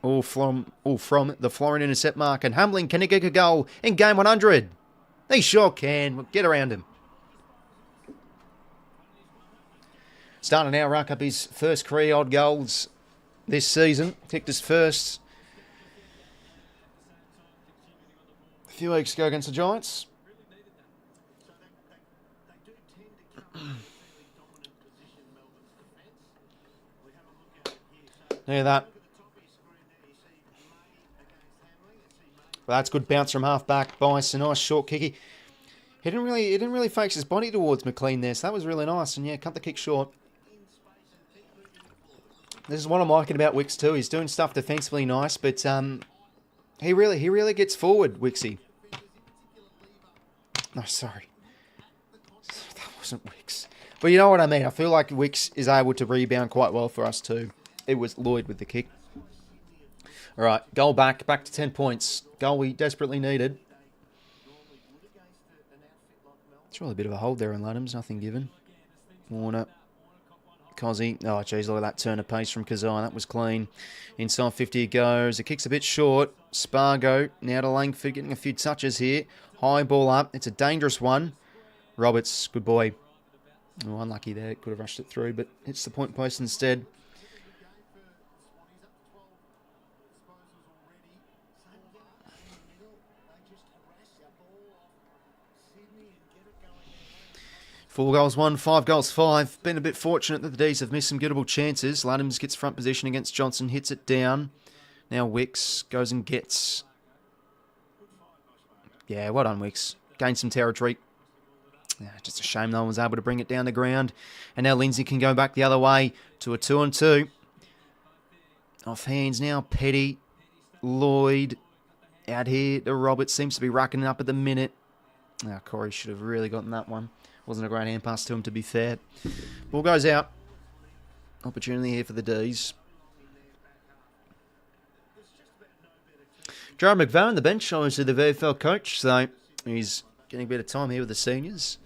Speaker 1: All from the Florent intercept mark. And Hamling, can he kick a goal in game 100? He sure can. We'll get around him. Starting to now rack up his first career odd goals this season. Kicked his first a few weeks ago against the Giants. Look at that. Well, that's good bounce from half back by a nice short kicky. He didn't really focus his body towards McLean there, so that was really nice. And yeah, cut the kick short. This is what I'm liking about Wicks too. He's doing stuff defensively nice, but he really gets forward, 𝐓𝐿𝐴. No, sorry. That wasn't Wicks. But you know what I mean. I feel like Wicks is able to rebound quite well for us too. It was Lloyd with the kick. All right, goal back to 10 points. Goal we desperately needed. It's really a bit of a hold there on Ladhams. Nothing given. Warner. 𝐓𝐡𝐞. Oh, geez, look at that turn of pace from 𝐸. That was clean. Inside 50 it goes. The kick's a bit short. 𝐸𝐴 now to Langford, getting a few touches here. High ball up. It's a dangerous one. Roberts, good boy. Oh, unlucky there. Could have rushed it through, but hits the point post instead. Four goals, 1, 5 goals, 5. Been a bit fortunate that the D's have missed some gettable chances. Ladhams gets front position against Johnson, hits it down. Now Wicks goes and gets. Yeah, well done, Wicks. Gained some territory. Yeah, just a shame no one was able to bring it down the ground. And now Lindsay can go back the other way to a 2-on-2. Off hands now, Petty, Lloyd. Out here, the Roberts seems to be racking it up at the minute. Now, Corey should have really gotten that one. Wasn't a great hand pass to him, to be fair. Ball goes out. Opportunity here for the D's. Jared McVeigh on the bench, obviously the VFL coach, so he's getting a bit of time here with the seniors.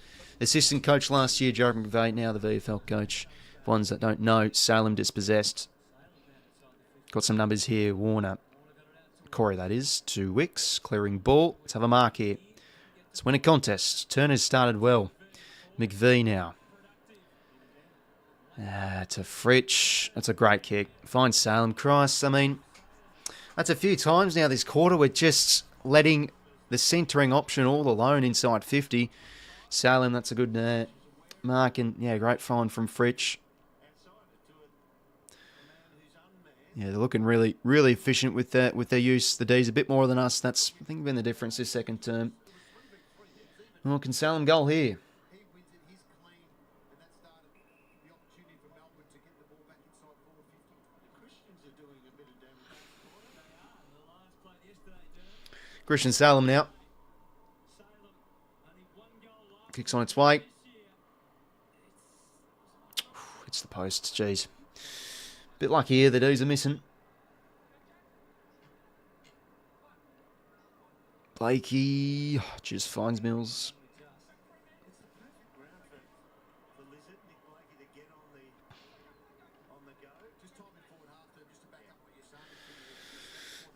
Speaker 1: Assistant coach last year, Jared McVeigh, now the VFL coach. For ones that don't know, Salem dispossessed. Got some numbers here. Warner. Corey, that is, to Wicks. Clearing ball. Let's have a mark here. Let's win a contest. Turner's started well. McVeigh now. To 𝐓𝐿𝐴. That's a great kick. Finds Salem. Christ, I mean, that's a few times now this quarter we're just letting the centering option all alone inside 50. Salem, that's a good mark. And yeah, great find from 𝐓𝐿𝐴. Yeah, they're looking really efficient with their use. The D's a bit more than us. That's, I think, been the difference this second term. Well, can Salem goal here? Christian Salem now. Kicks on its way. It's the post. Jeez. Bit lucky here, the D's are missing. 𝐵𝐴𝐾𝐻𝐿𝐴 just finds Mills.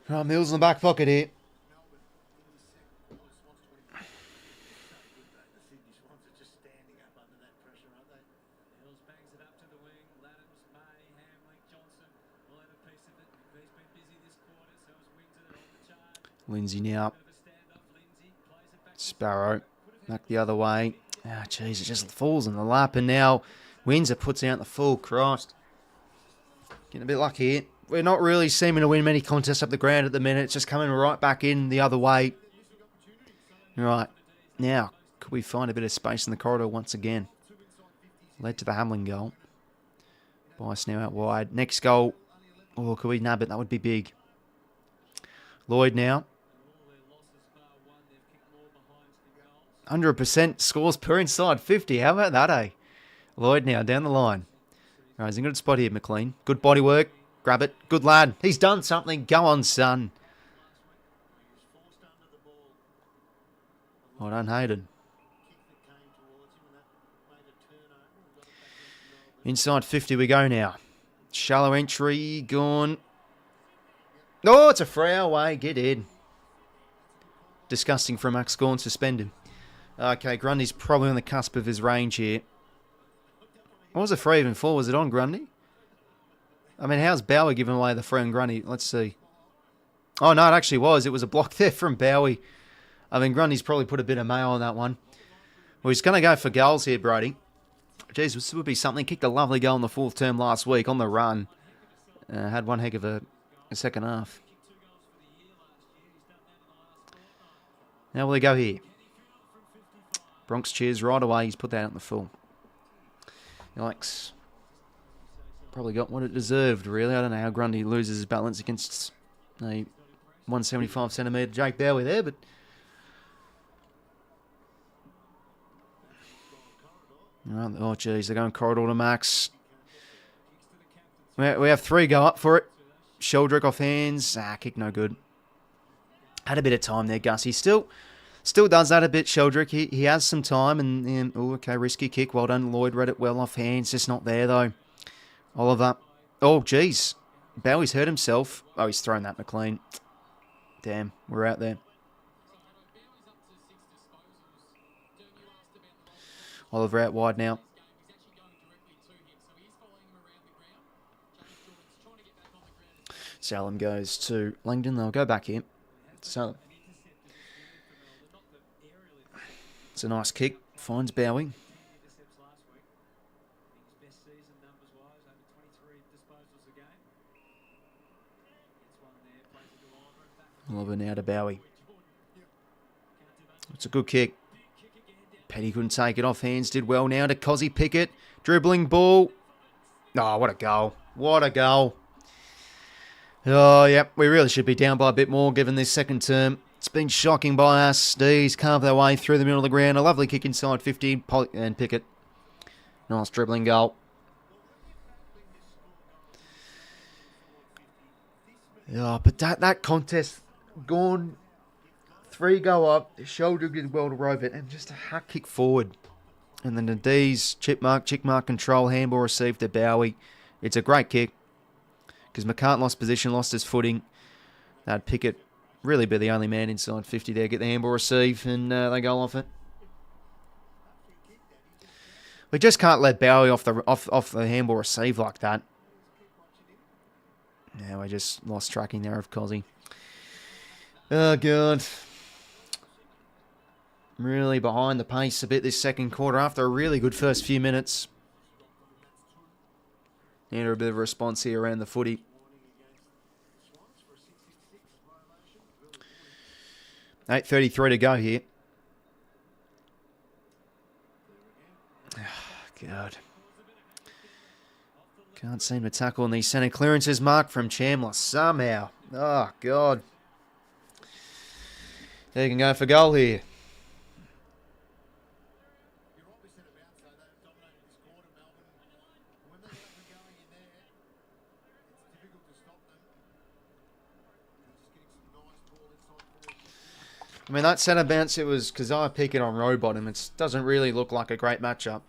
Speaker 1: Right, Mills in the back pocket here. Lindsay now. Sparrow. Back the other way. Ah, jeez, it just falls in the lap. And now Windsor puts out the full. Christ. Getting a bit lucky here. We're not really seeming to win many contests up the ground at the minute. It's just coming right back in the other way. Right. Now, could we find a bit of space in the corridor once again? Led to the Hamlin goal. Bice now out wide. Next goal. Oh, could we nab it? That would be big. Lloyd now. 100% scores per inside 50. How about that, eh? Lloyd now down the line. All right, he's in a good spot here, McLean. Good body work. Grab it. Good lad. He's done something. Go on, son. Well done, Hayden. Inside 50 we go now. Shallow entry. Gone. Oh, it's a free away. Get in. Disgusting from Max Gorn. Suspended. Okay, Grundy's probably on the cusp of his range here. What was the free even for? Was it on Grundy? I mean, how's Bowie giving away the free on Grundy? Let's see. Oh, no, it actually was. It was a block there from Bowie. I mean, Grundy's probably put a bit of mayo on that one. Well, he's going to go for goals here, Brody. Jeez, this would be something. Kicked a lovely goal in the fourth term last week on the run. Had one heck of a second half. Now will he go here? Bronx cheers right away. He's put that out in the full. Alex probably got what it deserved, really. I don't know how Grundy loses his balance against a 175cm Jake Bowie there, but oh, geez, they're going corridor to Max. We have 3 go up for it. 𝐴𝐿𝐷𝐪 off hands. Kick no good. Had a bit of time there, Gus. He still does that a bit, 𝐴𝐿𝐷𝐪. He has some time, and oh, okay, risky kick. Well done, Lloyd. Read it well off hands. Just not there, though. Oliver. Oh, geez. Bowie's hurt himself. Oh, he's thrown that, McLean. Damn, we're out there. Oliver out wide now. Salem goes to Langdon. They'll go back here. So it's a nice kick. Finds Bowie. Oliver now to Bowie. It's a good kick. Petty couldn't take it off hands. Did well now to 𝐼𝐿𝐷𝐿. Dribbling ball. Oh, what a goal. What a goal. Oh, yep. We really should be down by a bit more given this second term. It's been shocking by us. D's carved their way through the middle of the ground. A lovely kick inside 50 and Pickett. Nice dribbling goal. Oh, but that contest gone. 3 go up. 𝐴𝐿𝐷𝐿 did well to rove it. And just a hack kick forward. And then the D's chick mark control. Handball received to Bowie. It's a great kick. Because McCart lost position, lost his footing. That'd Pickett really be the only man inside 50 there. Get the handball receive and they go off it. We just can't let Bowie off the handball receive like that. Now we just lost tracking there of 𝐼𝐿𝐷𝐿. Oh, God. Really behind the pace a bit this second quarter after a really good first few minutes. Need a bit of a response here around the footy. $8:33 to go here. Oh, God. Can't seem to tackle in these centre clearances. Mark from Chandler somehow. Oh, God. They can go for goal here. I mean, that centre bounce, it was 𝐼𝐿𝐷𝐿 on row bottom. It doesn't really look like a great matchup.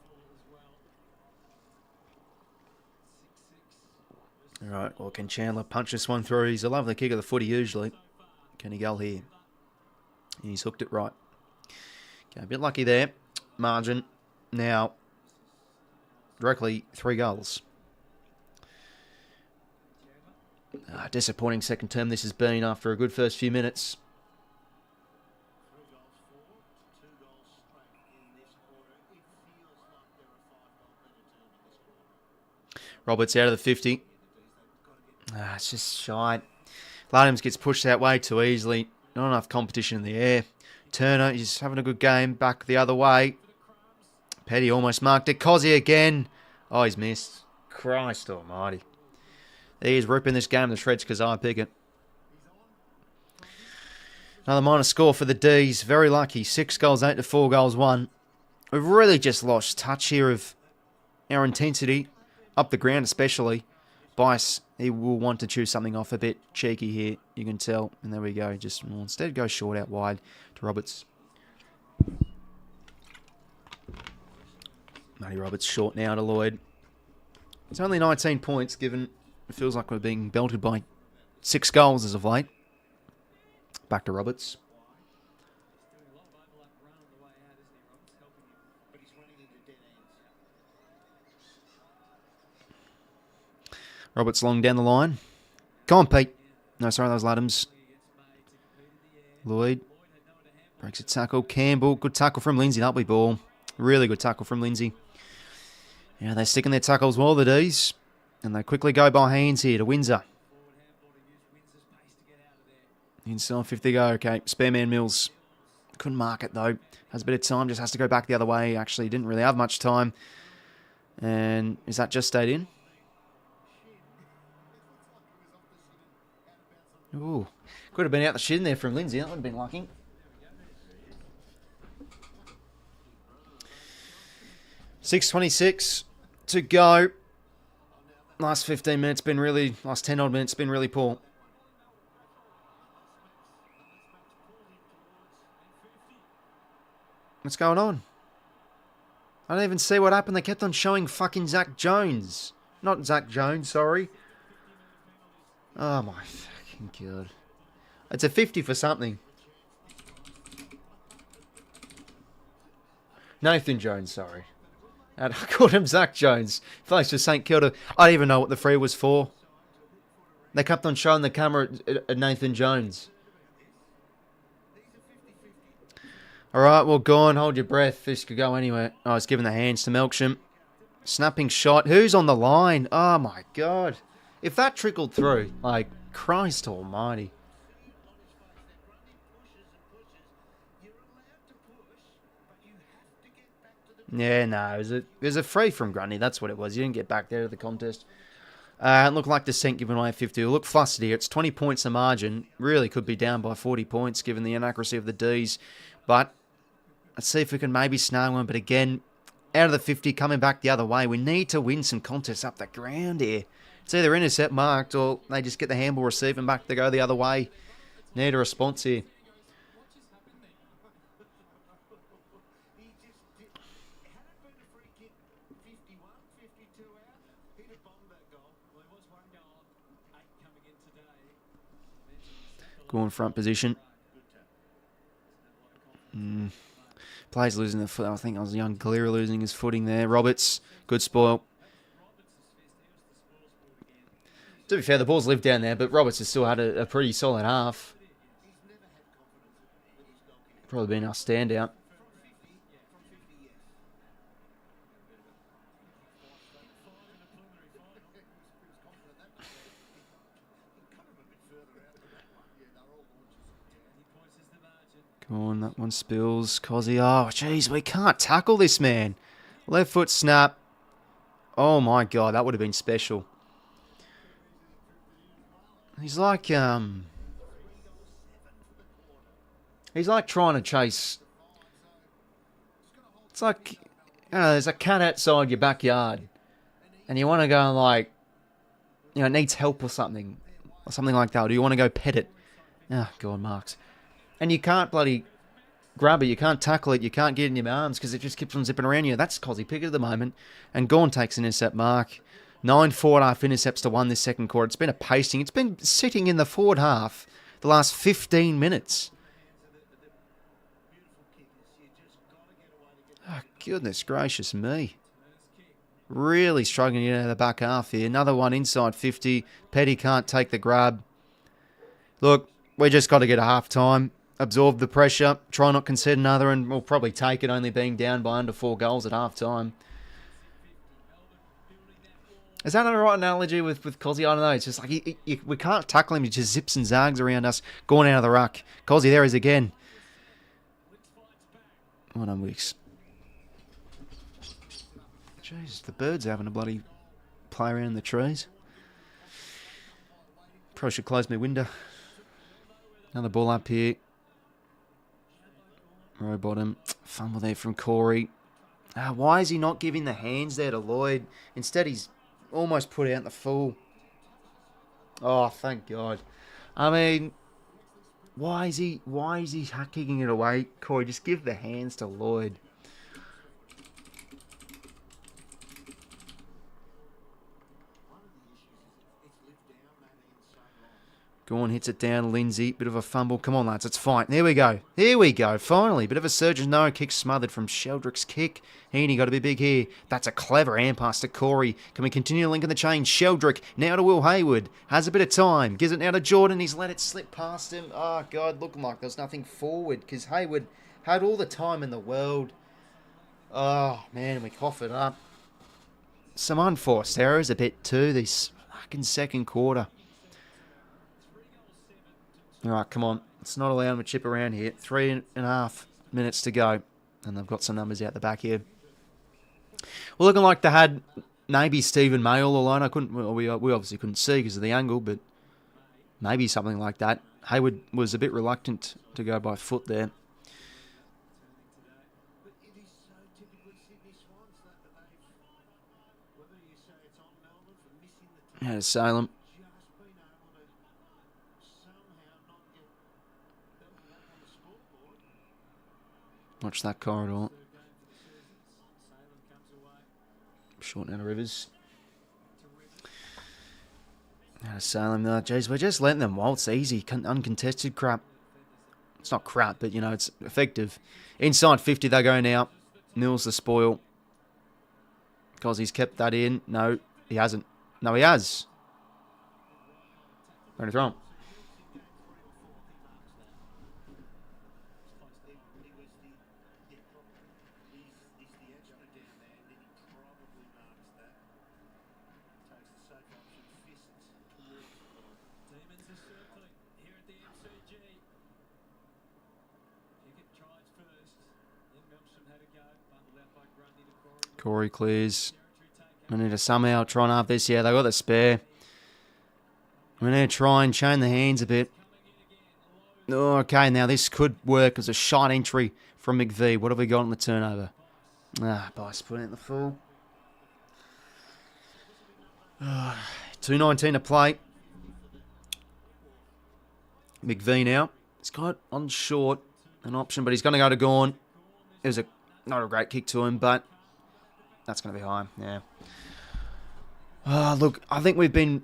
Speaker 1: All right, well, can Chandler punch this one through? He's a lovely kick of the footy usually. Can he go here? He's hooked it right. Okay, a bit lucky there. Margin. Now, directly 3 goals. Disappointing second term this has been after a good first few minutes. Roberts out of the 50. It's just shy. 𝐼𝐷𝐿 gets pushed that way too easily. Not enough competition in the air. Turner, he's having a good game. Back the other way. Petty almost marked it. 𝐼𝐿𝐷𝐿 again. Oh, he's missed. Christ almighty. He is ripping this game to shreds because I pick it. Another minor score for the D's. Very lucky. 6 goals, 8 to 4 goals, 1. We've really just lost touch here of our intensity. Up the ground especially. 𝐵𝐼𝐷𝐿, he will want to choose something off a bit cheeky here. You can tell. And there we go. Just instead go short out wide to Roberts. Matty Roberts short now to Lloyd. It's only 19 points given it feels like we're being belted by 6 goals as of late. Back to Roberts. Roberts long down the line. Come on, Pete. No, sorry, that was 𝐼𝐷𝐿𝐷𝐿. Lloyd breaks a tackle. Campbell, good tackle from Lindsay. That'll be ball. Really good tackle from Lindsay. Yeah, they're sticking their tackles well, the D's. And they quickly go by hands here to Windsor. Inside 50 go. Okay, spare man Mills. Couldn't mark it though. Has a bit of time, just has to go back the other way. Actually, didn't really have much time. And is that just stayed in? Ooh, could have been out the shin there from Lindsay. That would have been lucky. $6.26 to go. Last 15 minutes been really, last 10 odd minutes been really poor. What's going on? I don't even see what happened. They kept on showing fucking Zach Jones. Not Zach Jones, sorry. Oh my fucking God. It's a 50 for something. Nathan Jones, sorry. And I called him Zach Jones. Thanks to St Kilda. I don't even know what the free was for. They kept on showing the camera at Nathan Jones. Alright, well, go on. Hold your breath. This could go anywhere. Oh, it's giving the hands to 𝐓𝐿𝐴. Snapping shot. Who's on the line? Oh, my God. If that trickled through, like, Christ almighty. Yeah, no, it was a free from Grundy. That's what it was. You didn't get back there to the contest. It looked like the 𝐓𝐡𝐞 giving away 50. Look flustered here. It's 20 points a margin. Really could be down by 40 points given the inaccuracy of the Ds. But let's see if we can maybe snag one. But again, out of the 50, coming back the other way. We need to win some contests up the ground here. It's either intercept marked or they just get the handball receiving back to go the other way. Need a response here. Go in front position. Players losing the foot. I think I was young Clear losing his footing there. Roberts, good spoil. To be fair, the ball's lived down there, but Roberts has still had a pretty solid half. Probably been our standout. Come on, that one spills. �絵𝐿𝐴. Oh, jeez, we can't tackle this man. Left foot snap. Oh, my God, that would have been special. He's like trying to chase. It's like, there's a cat outside your backyard. And you want to go like, it needs help or something. Or something like that. Or do you want to go pet it? Oh, God, Marks. And you can't bloody grab it, you can't tackle it, you can't get it in your arms because it just keeps on zipping around you. That's 𝐼𝐿𝐴 Pickett at the moment. And 𝐿𝐴 takes an intercept mark. 9 forward-half intercepts to 1 this second quarter. It's been a pasting. It's been sitting in the forward half the last 15 minutes. Oh, goodness gracious me. Really struggling to get out of the back half here. Another one inside 50. Petty can't take the grab. Look, we just got to get a half-time. Absorb the pressure, try not concede another, and we'll probably take it, only being down by under 4 goals at half-time. Is that a right analogy with 𝐼𝐿𝐴? I don't know. It's just like we can't tackle him. He just zips and zags around us, going out of the ruck. 𝐼𝐿𝐴, there he is again. Well done, Wicks. Jeez, the birds having a bloody play around in the trees. Probably should close my window. Another ball up here. Row bottom. Fumble there from Corey. Why is he not giving the hands there to Lloyd? Instead, he's almost put out the full. Oh, thank God. I mean, why is he kicking it away? Corey, just give the hands to Lloyd. Gawn hits it down. Lindsay, bit of a fumble. Come on, lads, it's fine. There we go. Here we go. Finally, bit of a surgeon. No kick smothered from Sheldrick's kick. Heaney got to be big here. That's a clever hand pass to Corey. Can we continue linking the chain? Sheldrick now to Will Hayward. Has a bit of time. Gives it now to Jordan. He's let it slip past him. Oh, God, looking like there's nothing forward because Hayward had all the time in the world. Oh, man, we cough it up. some unforced errors a bit too this fucking second quarter. All right, come on. Let's not allow them to chip around here. 3.5 minutes to go. And they've got some numbers out the back here. Well, looking like they had maybe Stephen May all alone. We obviously couldn't see because of the angle, but maybe something like that. Hayward was a bit reluctant to go by foot there. Here's Salem. Watch that corridor. Short out of Rivers. Out of Salem. Jeez, we're just letting them waltz easy. Uncontested crap. It's not crap, but, you know, it's effective. Inside 50, they go now. Mills the spoil. Because he's kept that in. No, he hasn't. No, he has. Going to throw him. Corey clears. We need to somehow try and half this. Yeah, they got the spare. We need to try and chain the hands a bit. Oh, okay, now this could work as a shot entry from 𝐓𝐴. What have we got on the turnover? Bice put it in the full. 2:19 to play. 𝐓𝐴 now. He's got on short an option, but he's going to go to Gawn. It was not a great kick to him, but that's going to be high, yeah. Look, I think we've been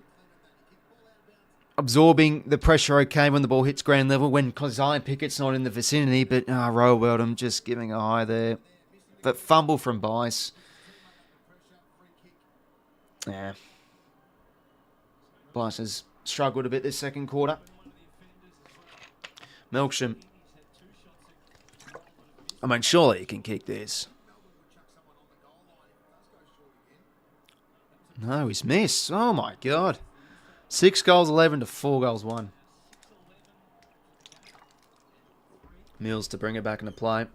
Speaker 1: absorbing the pressure okay when the ball hits ground level, when Kezia Pickett's not in the vicinity, but Royal Weldon just giving a high there. But fumble from Bice. Yeah. Bice has struggled a bit this second quarter. 𝐓𝐴. I mean, surely he can kick this. No, he's missed. Oh, my God. 6 goals, 11 to 4 goals, 1. Mills to bring it back into play.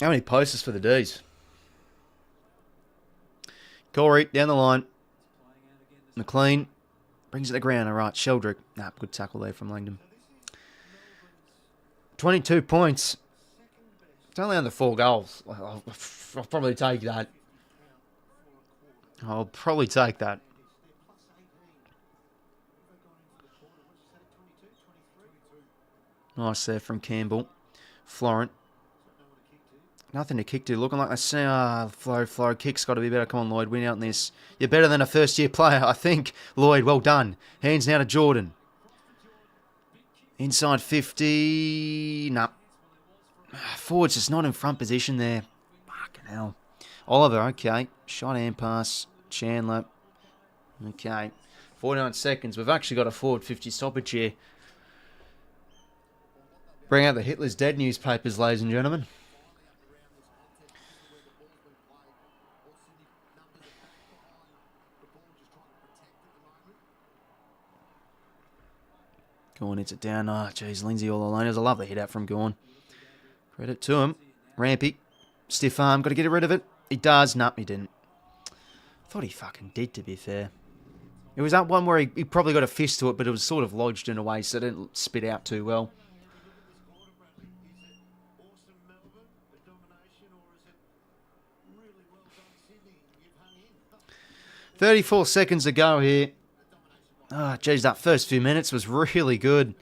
Speaker 1: How many posters for the D's? Corey down the line. McLean brings it to the ground. All right, 𝐓𝐿𝐷𝐪. Good tackle there from Langdon. 22 points. It's only under 4 goals. I'll probably take that. I'll probably take that. Nice there from Campbell. Florent. Nothing to kick to. Looking like they say, Flo, kick's got to be better. Come on, Lloyd, win out in this. You're better than a first-year player, I think. Lloyd, well done. Hands now to Jordan. Inside 50. Nah. Forward's just not in front position there. Fucking hell. Oliver, okay. Shot and pass. Chandler. Okay. 49 seconds. We've actually got a forward 50 stoppage here. Bring out the Hitler's Dead newspapers, ladies and gentlemen. Gawn hits it down. Oh, jeez, Lindsay all alone. It was a lovely hit out from Gawn. Credit to him. Rampy. Stiff arm. Got to get rid of it. He does. Nope, he didn't. Thought he fucking did, to be fair. It was that one where he probably got a fist to it, but it was sort of lodged in a way, so it didn't spit out too well. 34 seconds to go here. Ah, geez, that first few minutes was really good.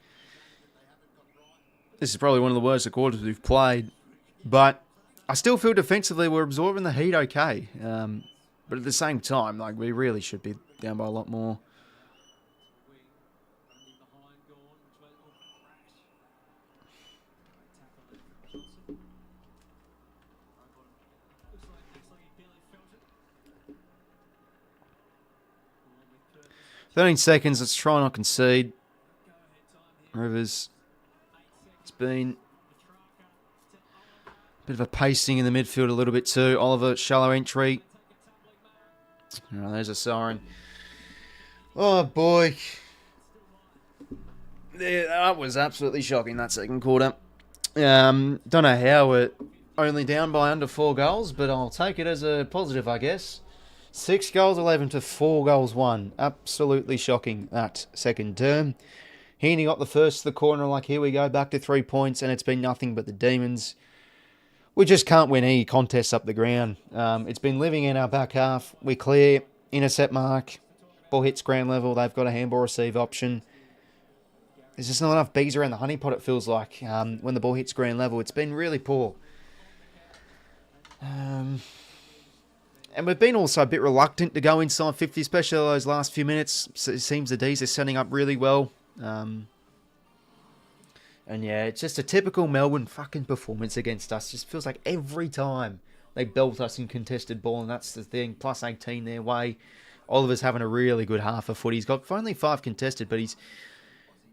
Speaker 1: This is probably one of the worst quarters we've played. But I still feel defensively we're absorbing the heat okay. But at the same time, like, we really should be down by a lot more. $13 seconds. Let's try and not concede. Rivers. It's been a bit of a pacing in the midfield a little bit too. Oliver, shallow entry. Oh, there's a siren. Oh, boy. Yeah, that was absolutely shocking, that second quarter. Don't know how we're only down by under 4 goals, but I'll take it as a positive, I guess. 6 goals 11 to 4 goals 1. Absolutely shocking, that second term. Heaney got the first to the corner, like, here we go, back to 3 points, and it's been nothing but the Demons. We just can't win any contests up the ground. It's been living in our back half. We clear, intercept mark, ball hits ground level, they've got a handball receive option. There's just not enough bees around the honeypot, it feels like, when the ball hits ground level. It's been really poor. And we've been also a bit reluctant to go inside 50, especially those last few minutes. So it seems the D's are setting up really well. And yeah, it's just a typical Melbourne fucking performance against us. Just feels like every time they belt us in contested ball, and that's the thing. Plus 18 their way. Oliver's having a really good half of foot. He's got only 5 contested, but he's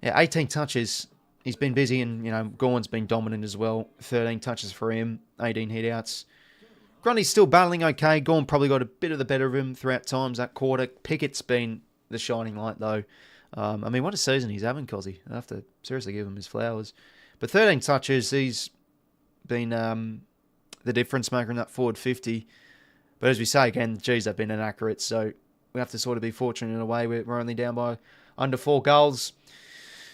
Speaker 1: 18 touches. He's been busy, and Gawn's been dominant as well. 13 touches for him, 18 hit-outs. Grundy's still battling okay. Gawn probably got a bit of the better of him throughout times that quarter. Pickett's been the shining light, though. What a season he's having, 𝐼𝐶. I have to seriously give him his flowers. But 13 touches, he's been the difference maker in that forward 50. But as we say, again, G's have been inaccurate, so we have to sort of be fortunate in a way. We're only down by under 4 goals.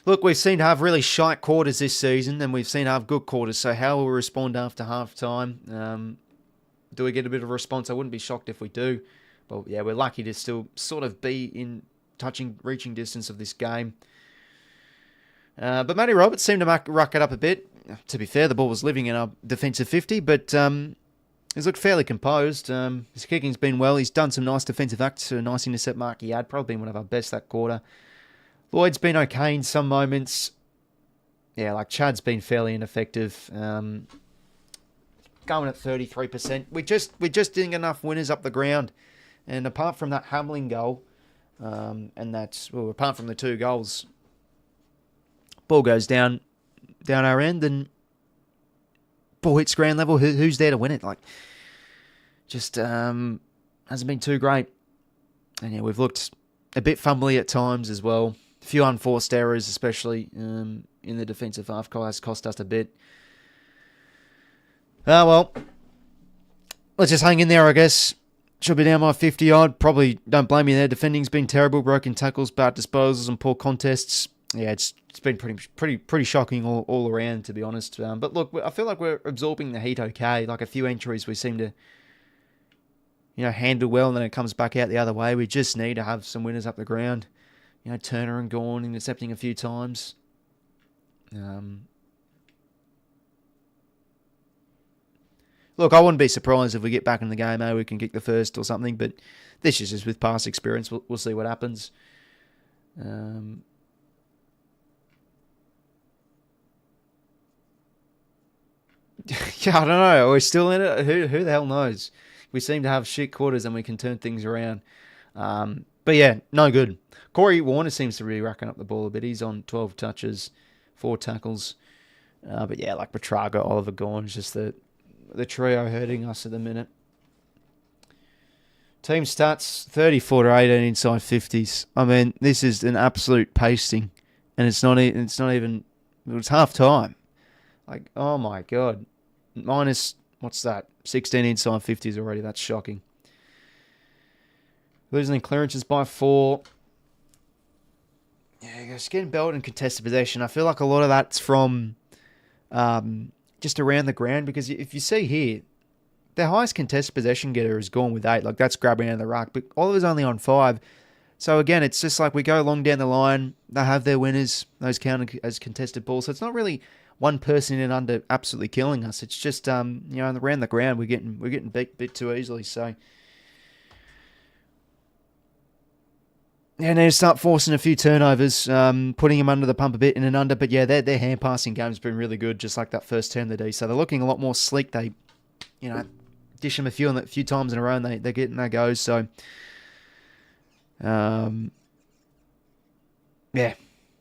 Speaker 1: Look, we've seen to have really shite quarters this season, and we've seen to have good quarters, so how will we respond after half-time? Do we get a bit of a response? I wouldn't be shocked if we do. But yeah, we're lucky to still sort of be in reaching distance of this game. But Matty Roberts seemed to ruck it up a bit. To be fair, the ball was living in our defensive 50, but he's looked fairly composed. His kicking's been well. He's done some nice defensive acts, a nice intercept mark he had. Probably been one of our best that quarter. Lloyd's been okay in some moments. Yeah, like Chad's been fairly ineffective. Going at 33%. We just didn't get enough winners up the ground. And apart from that Hamlin goal, apart from the 2 goals, ball goes down our end and ball hits ground level. Who's there to win it? Hasn't been too great. And yeah, we've looked a bit fumbly at times as well. A few unforced errors, especially in the defensive half, has cost us a bit. Well, let's just hang in there, I guess. Should be down by 50-odd. Probably don't blame me there. Defending's been terrible. Broken tackles, bad disposals, and poor contests. Yeah, it's been pretty shocking all around, to be honest. But look, I feel like we're absorbing the heat okay. Like a few entries we seem to, handle well, and then it comes back out the other way. We just need to have some winners up the ground. Turner and Gawn intercepting a few times. Look, I wouldn't be surprised if we get back in the game, we can kick the first or something, but this is just with past experience. We'll see what happens. Yeah, I don't know. Are we still in it? Who the hell knows? We seem to have shit quarters and we can turn things around. But yeah, no good. Corey Warner seems to be racking up the ball a bit. He's on 12 touches, 4 tackles. But yeah, like Petraga, Oliver Gawn, is just the trio hurting us at the minute. Team stats, 34 to 18 inside 50s. I mean, this is an absolute pasting. And it's not even, it was half time. Like, oh my God. Minus, what's that? 16 inside 50s already. That's shocking. Losing in clearances by 4. Yeah, just getting belted and contested possession. I feel like a lot of that's from just around the ground, because if you see here, their highest contested possession getter is Gawn with 8. Like, that's grabbing out of the ruck. But Oliver's only on 5. So again, it's just like we go along down the line. They have their winners. Those count as contested balls. So it's not really one person in and under absolutely killing us. It's just around the ground we're getting beat a bit too easily. So yeah, need to start forcing a few turnovers, putting them under the pump a bit in and under. But yeah, their hand passing game's been really good, just like that first term of the D. So they're looking a lot more sleek. They, dish them a few times in a row, and they're getting their goes. So, yeah,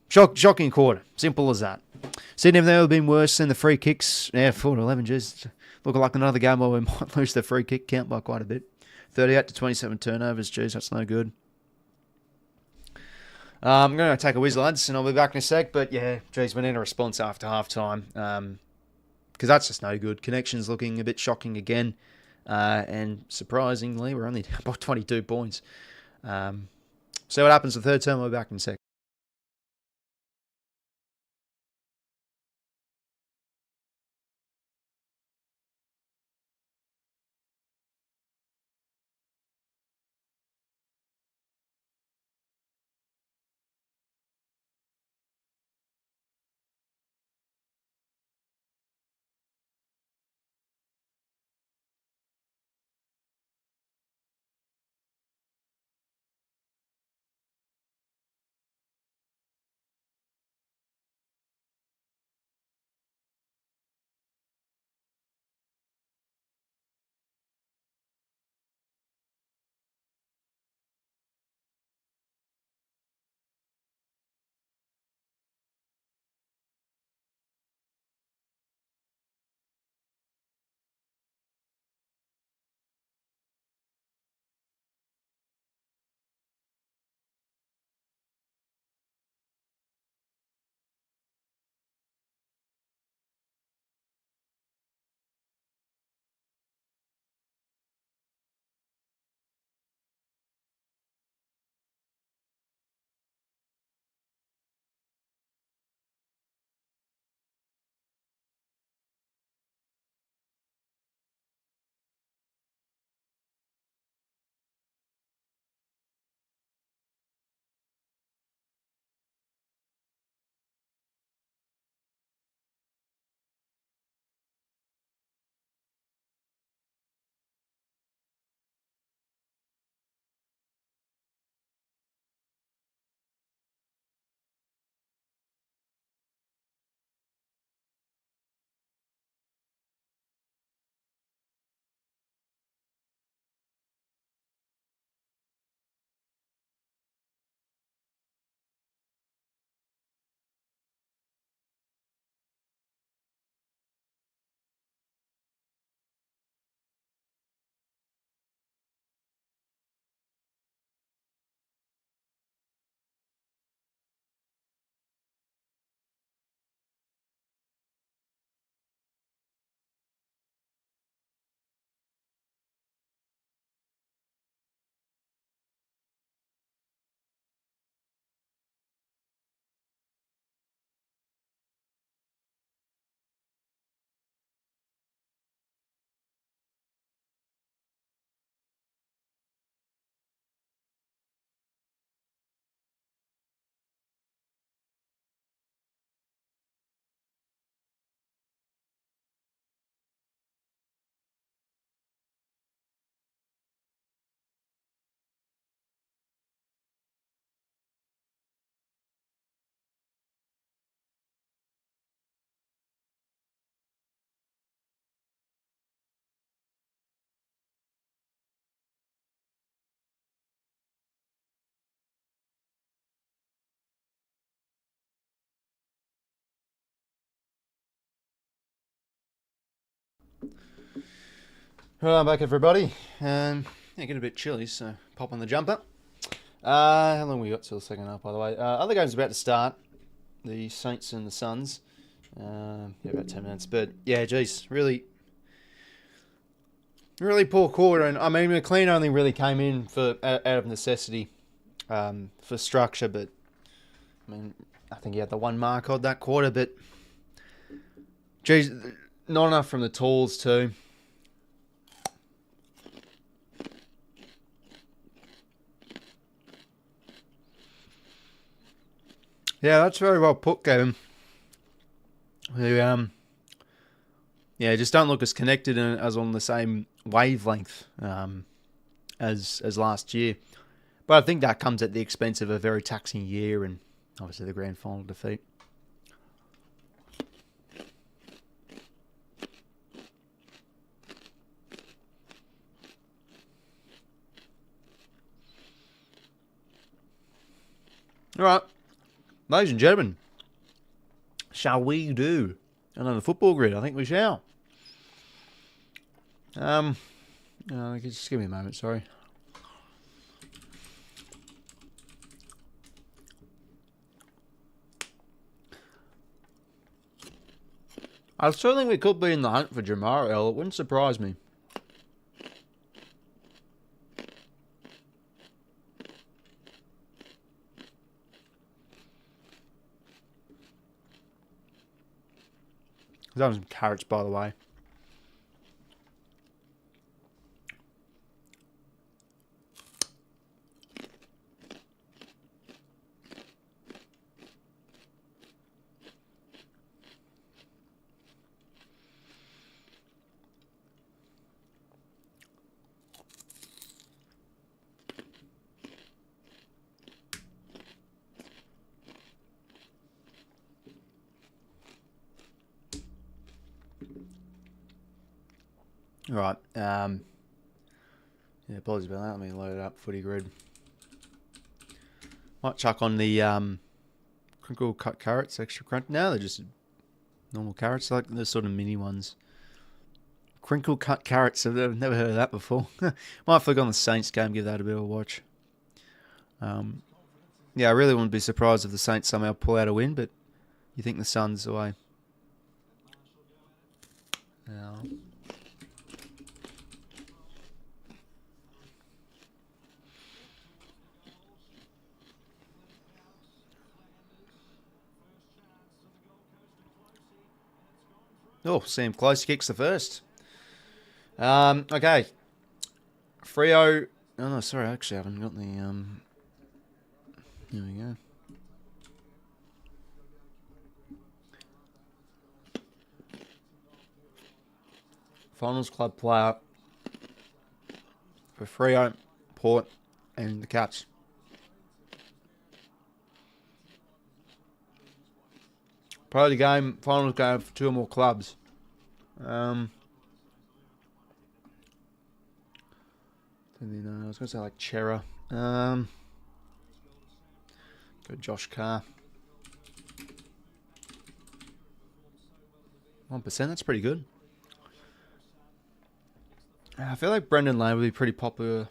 Speaker 1: Shocking quarter. Simple as that. Sydney have never been worse than the free kicks. Yeah, 4-11, just looking like another game where we might lose the free kick count by quite a bit. 38 to 27 turnovers. Geez, that's no good. I'm going to take a whiz, lads, and I'll be back in a sec. But yeah, geez, we need a response after half-time. Because that's just no good. Connection's looking a bit shocking again. And surprisingly, we're only down by 22 points. See what happens the third term. We'll be back in a sec. All right, I'm back, everybody. Yeah, getting a bit chilly, so pop on the jumper. How long we got till the second half, by the way? Other game's about to start. The Saints and the Suns. Yeah, about 10 minutes. But yeah, geez, really poor quarter. And I mean, McLean only really came in for out of necessity for structure. But I mean, I think he had the one mark on that quarter. But geez, not enough from the tools too. Yeah, that's very well put, Kevin. Who, just don't look as connected and as on the same wavelength as last year. But I think that comes at the expense of a very taxing year and obviously the grand final defeat. All right. Ladies and gentlemen, shall we do another football grid? I think we shall. Just give me a moment, sorry. I still think we could be in the hunt for 𝐴𝐵. It wouldn't surprise me. There's some carrots, by the way. All right. Yeah, apologies about that. Let me load it up. Footy grid. Might chuck on the crinkle cut carrots, extra crunch. No, they're just normal carrots, like the sort of mini ones. Crinkle cut carrots. I've never heard of that before. Might flick on the Saints game, give that a bit of a watch. Yeah, I really wouldn't be surprised if the Saints somehow pull out a win, but you think the Suns away. Oh, Sam Close kicks the first. Okay. Freo. Oh, no, sorry. I actually haven't got the... Here we go. Finals club player for Freo, Port, and the Cats. Probably the game, finals game for 2 or more clubs. I was going to say like Chera. Go Josh Carr. 1%, that's pretty good. I feel like Brendan Lane would be pretty popular.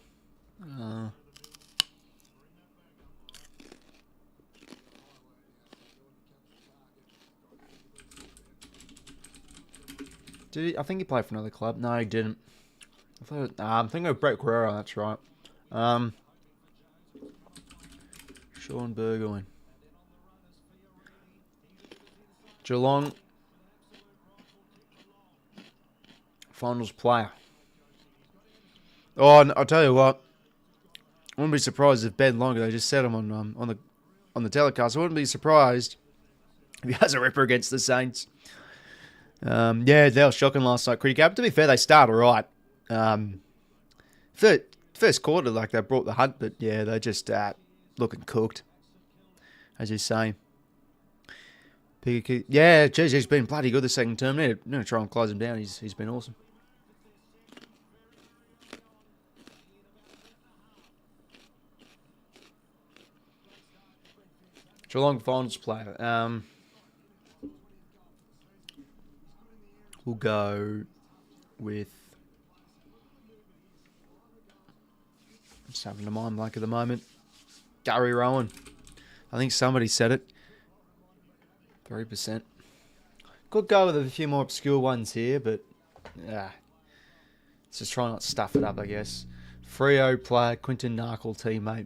Speaker 1: Did he? I think he played for another club. No, he didn't. I'm thinking of Brett Guerrero, that's right. Sean Burgoyne. Geelong. Finals player. Oh, I'll tell you what. I wouldn't be surprised if Ben Longer, they just said him on the telecast. I wouldn't be surprised if he has a ripper against the Saints. Yeah, they were shocking last night. Critic Cap. To be fair, they started right. First quarter, like they brought the hunt, but yeah, they're just looking cooked, as you say. Yeah, geez, he's been bloody good the second term. Need to try and close him down. He's been awesome. Geelong finals player. We'll go with... I'm just having a mind blank at the moment. Gary Rowan. I think somebody said it. 3%. Could go with a few more obscure ones here, but let's just try not to stuff it up, I guess. Freo player, Quinton Narkle teammate.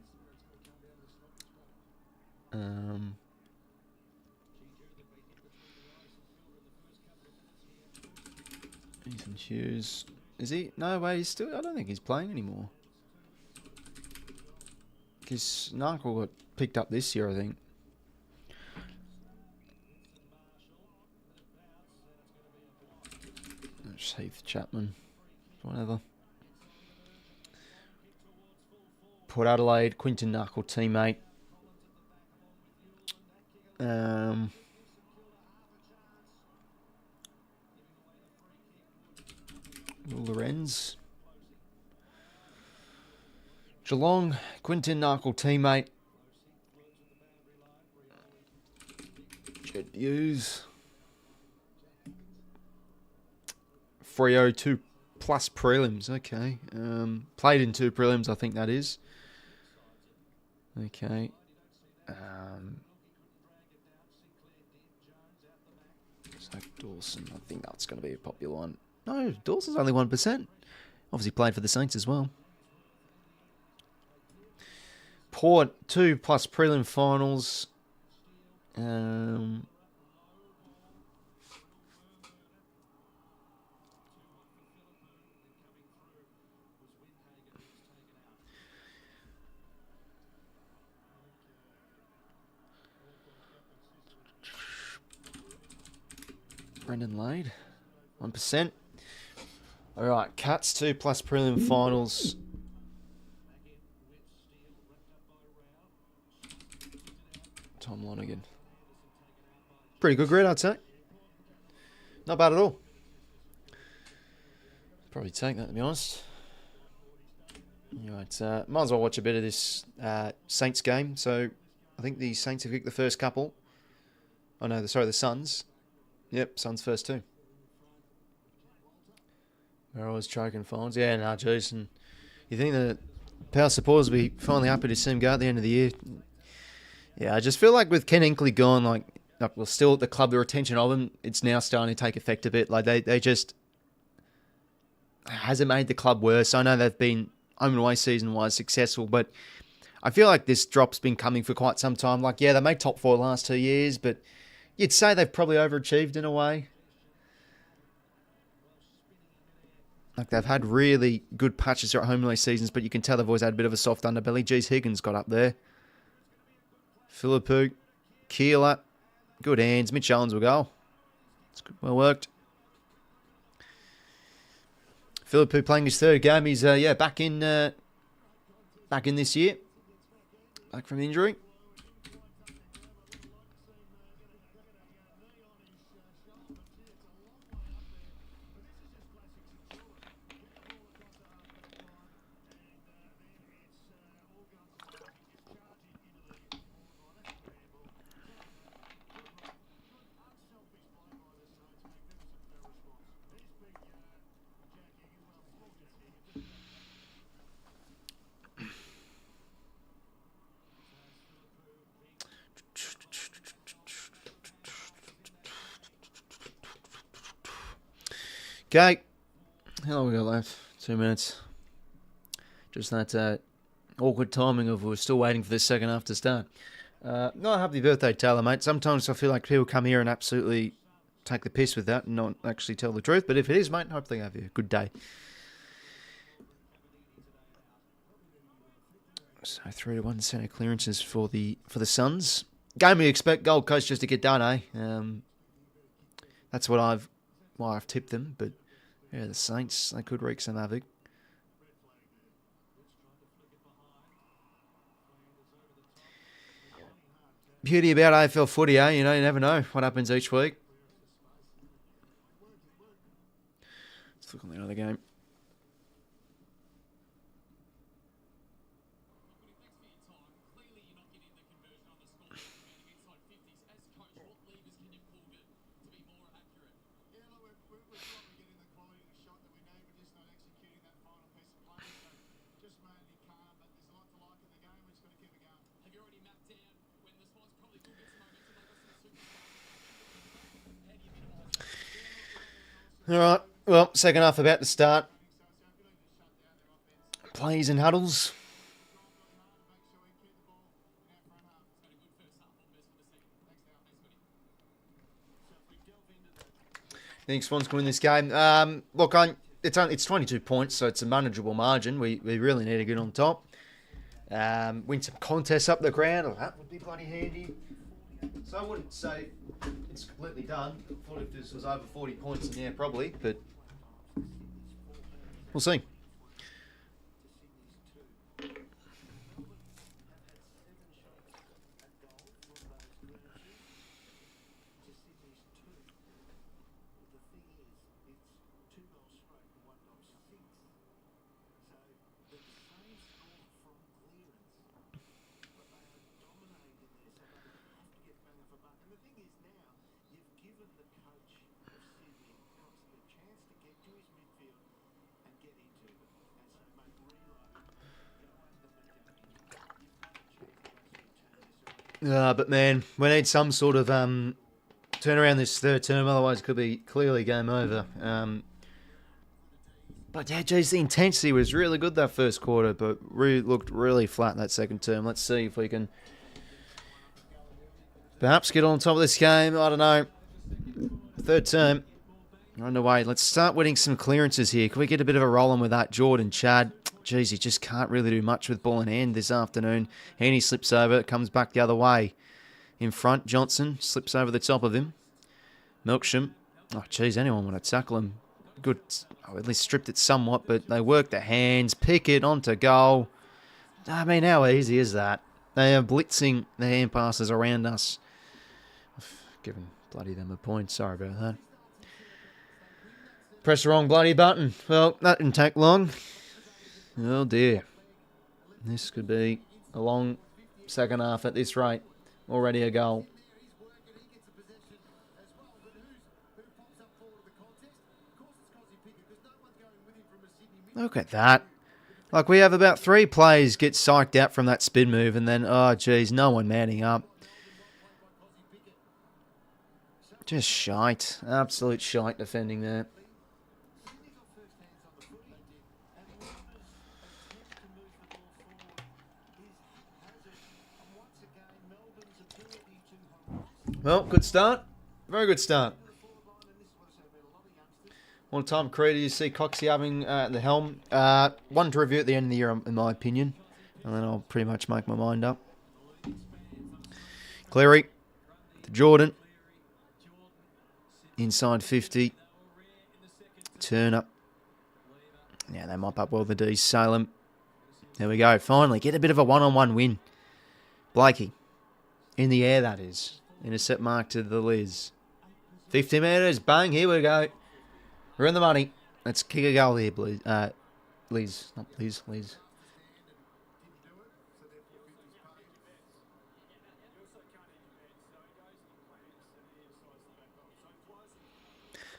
Speaker 1: Ethan Hughes. Is he? No, wait, he's still... I don't think he's playing anymore. Because Narkle got picked up this year, I think. That's Heath Chapman. Whatever. Port Adelaide, Quinton Narkle teammate. Lorenz. Geelong, Quinton Narkle teammate. Jet News. Freo 2 plus prelims. Okay. Played in 2 prelims, I think that is. Okay. So Dawson, I think that's going to be a popular one. No, Dawson's only 1%. Obviously played for the Saints as well. Port 2 plus prelim finals. Brendan Lade, 1%. All right, Cats 2 plus prelim finals. Tom Lonergan. Pretty good grid, I'd say. Not bad at all. Probably take that, to be honest. Right, might as well watch a bit of this Saints game. So, I think the Saints have kicked the first couple. Oh no, sorry, the Suns. Yep, Suns first 2. They're always choking finals. Yeah, nah, jeez. And you think the Power supporters will be finally happy to see him go at the end of the year? Yeah, I just feel like with Ken Inkley gone, like well, still at the club, the retention of him, it's now starting to take effect a bit. Like they just hasn't made the club worse. I know they've been home and away season-wise successful, but I feel like this drop's been coming for quite some time. Like, yeah, they made top 4 the last 2 years, but you'd say they've probably overachieved in a way. Like, they've had really good patches throughout home and away seasons, but you can tell they've always had a bit of a soft underbelly. Geez, Higgins got up there. 𝐓𝐴𝐿 Keeler. Good hands. Mitch Owens will go. It's good. Well worked. 𝐓𝐴𝐿 playing his 3rd game. He's back in this year. Back from injury. Okay. How long we got left? 2 minutes. Just that awkward timing of we're still waiting for this second half to start. No, happy birthday, Taylor, mate. Sometimes I feel like people come here and absolutely take the piss with that and not actually tell the truth. But if it is, mate, hopefully you have a good day. So 3-1 centre clearances for the Suns. Game we expect Gold Coast just to get done, eh? That's why I've tipped them, but yeah, the Saints, they could wreak some havoc. Beauty about AFL footy, eh? You know, you never know what happens each week. Let's look on the other game. All right, well, second half about to start. Plays and huddles. I think Swans can win this game. Look, it's 22 points, so it's a manageable margin. We really need to get on top. Win some contests up the ground. Oh, that would be bloody handy. So I wouldn't say it's completely done. I thought if this was over 40 points in there, probably, but we'll see. But man, we need some sort of turn around this third term, otherwise it could be clearly game over. But yeah, geez, the intensity was really good that first quarter, but looked really flat that second term. Let's see if we can perhaps get on top of this game. I don't know. Third term, underway. Let's start winning some clearances here. Can we get a bit of a roll on with that? Jordan, Chad. Geez, he just can't really do much with ball in hand this afternoon. Heaney slips over, comes back the other way. In front, Johnson slips over the top of him. 𝐓𝐿𝐴. Oh, geez, anyone want to tackle him? Good. Oh, at least stripped it somewhat, but they work the hands. Pick it onto goal. I mean, how easy is that? They are blitzing the hand passes around us. I've given bloody them a point. Sorry about that. Press the wrong bloody button. Well, that didn't take long. Oh dear. This could be a long second half at this rate. Already a goal. Look at that. Like, we have about 3 players get psyched out from that spin move, and then, oh geez, no one manning up. Just shite. Absolute shite defending there. Well, good start. Very good start. What time career do you see 𝐓𝐿𝐴 having at the helm? One to review at the end of the year, in my opinion. And then I'll pretty much make my mind up. Cleary to Jordan. Inside 50. Turner. Yeah, they mop up well the D's. Salem. There we go. Finally, get a bit of a one-on-one win. Blakey. In the air, that is. Intercept mark to the Liz. 50 metres. Bang. Here we go. We're in the money. Let's kick a goal here, please. Liz. Not Liz. Liz.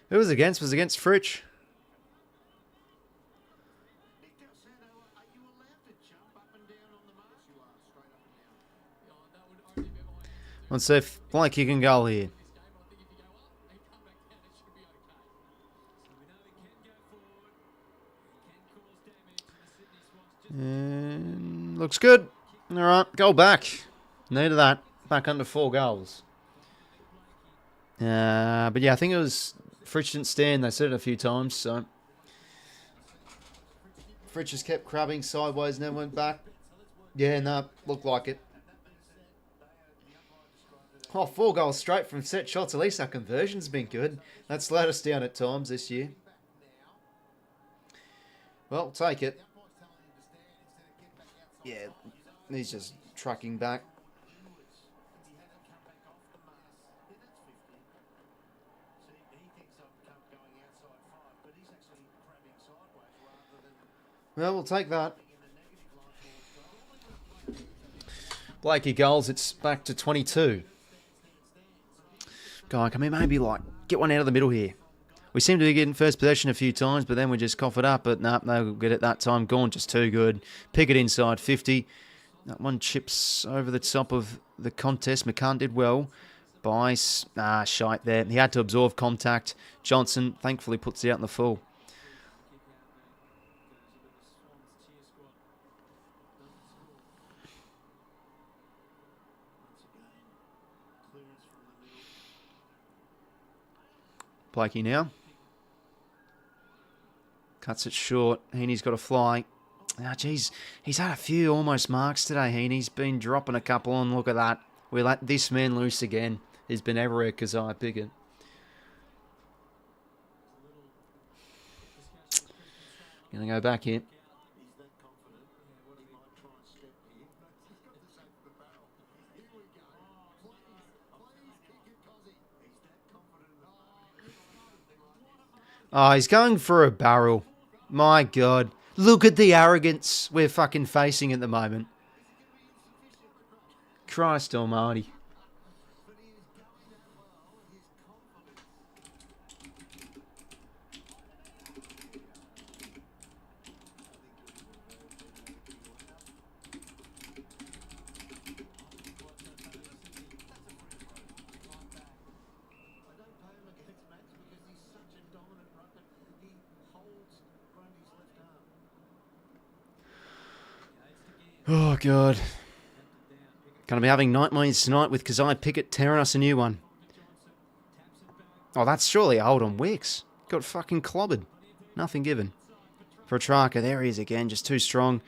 Speaker 1: Who was against? Was against 𝐓𝐿𝐴. Let's see if Blakey can goal here. And looks good. All right, goal back. Needed that. Back under 4 goals. But yeah, I think it was 𝐓𝐿𝐴 didn't stand. They said it a few times, so 𝐓𝐿𝐴 just kept crabbing sideways and then went back. Yeah, no, looked like it. Oh, 4 goals straight from set shots. At least our conversion's been good. That's let us down at times this year. Well, take it. Yeah, he's just trucking back. Well, we'll take that. Blakey goals, it's back to 22. God, can we maybe, like, get one out of the middle here? We seem to be getting first possession a few times, but then we just cough it up. But nah, they'll get it that time. Gone just too good. Pick it inside 50. That one chips over the top of the contest. 𝐸𝐿𝐴 did well. Bice, shite there. He had to absorb contact. Johnson thankfully puts it out in the full. Blakey now. Cuts it short. Heaney's got a fly. Geez, he's had a few almost marks today, Heaney's been dropping a couple on. Look at that. We let this man loose again. He's been everywhere, 𝐸𝐴. Gonna go back here. Oh, he's going for a barrel. My God. Look at the arrogance we're fucking facing at the moment. Christ almighty. Oh, God. Going to be having nightmares tonight with 𝐓𝐡𝐞 𝐎𝐥𝐝 tearing us a new one. Oh, that's surely a hold on 𝐼𝐶. Got fucking clobbered. Nothing given. For 𝐼𝐶𝐞, there he is again, just too strong.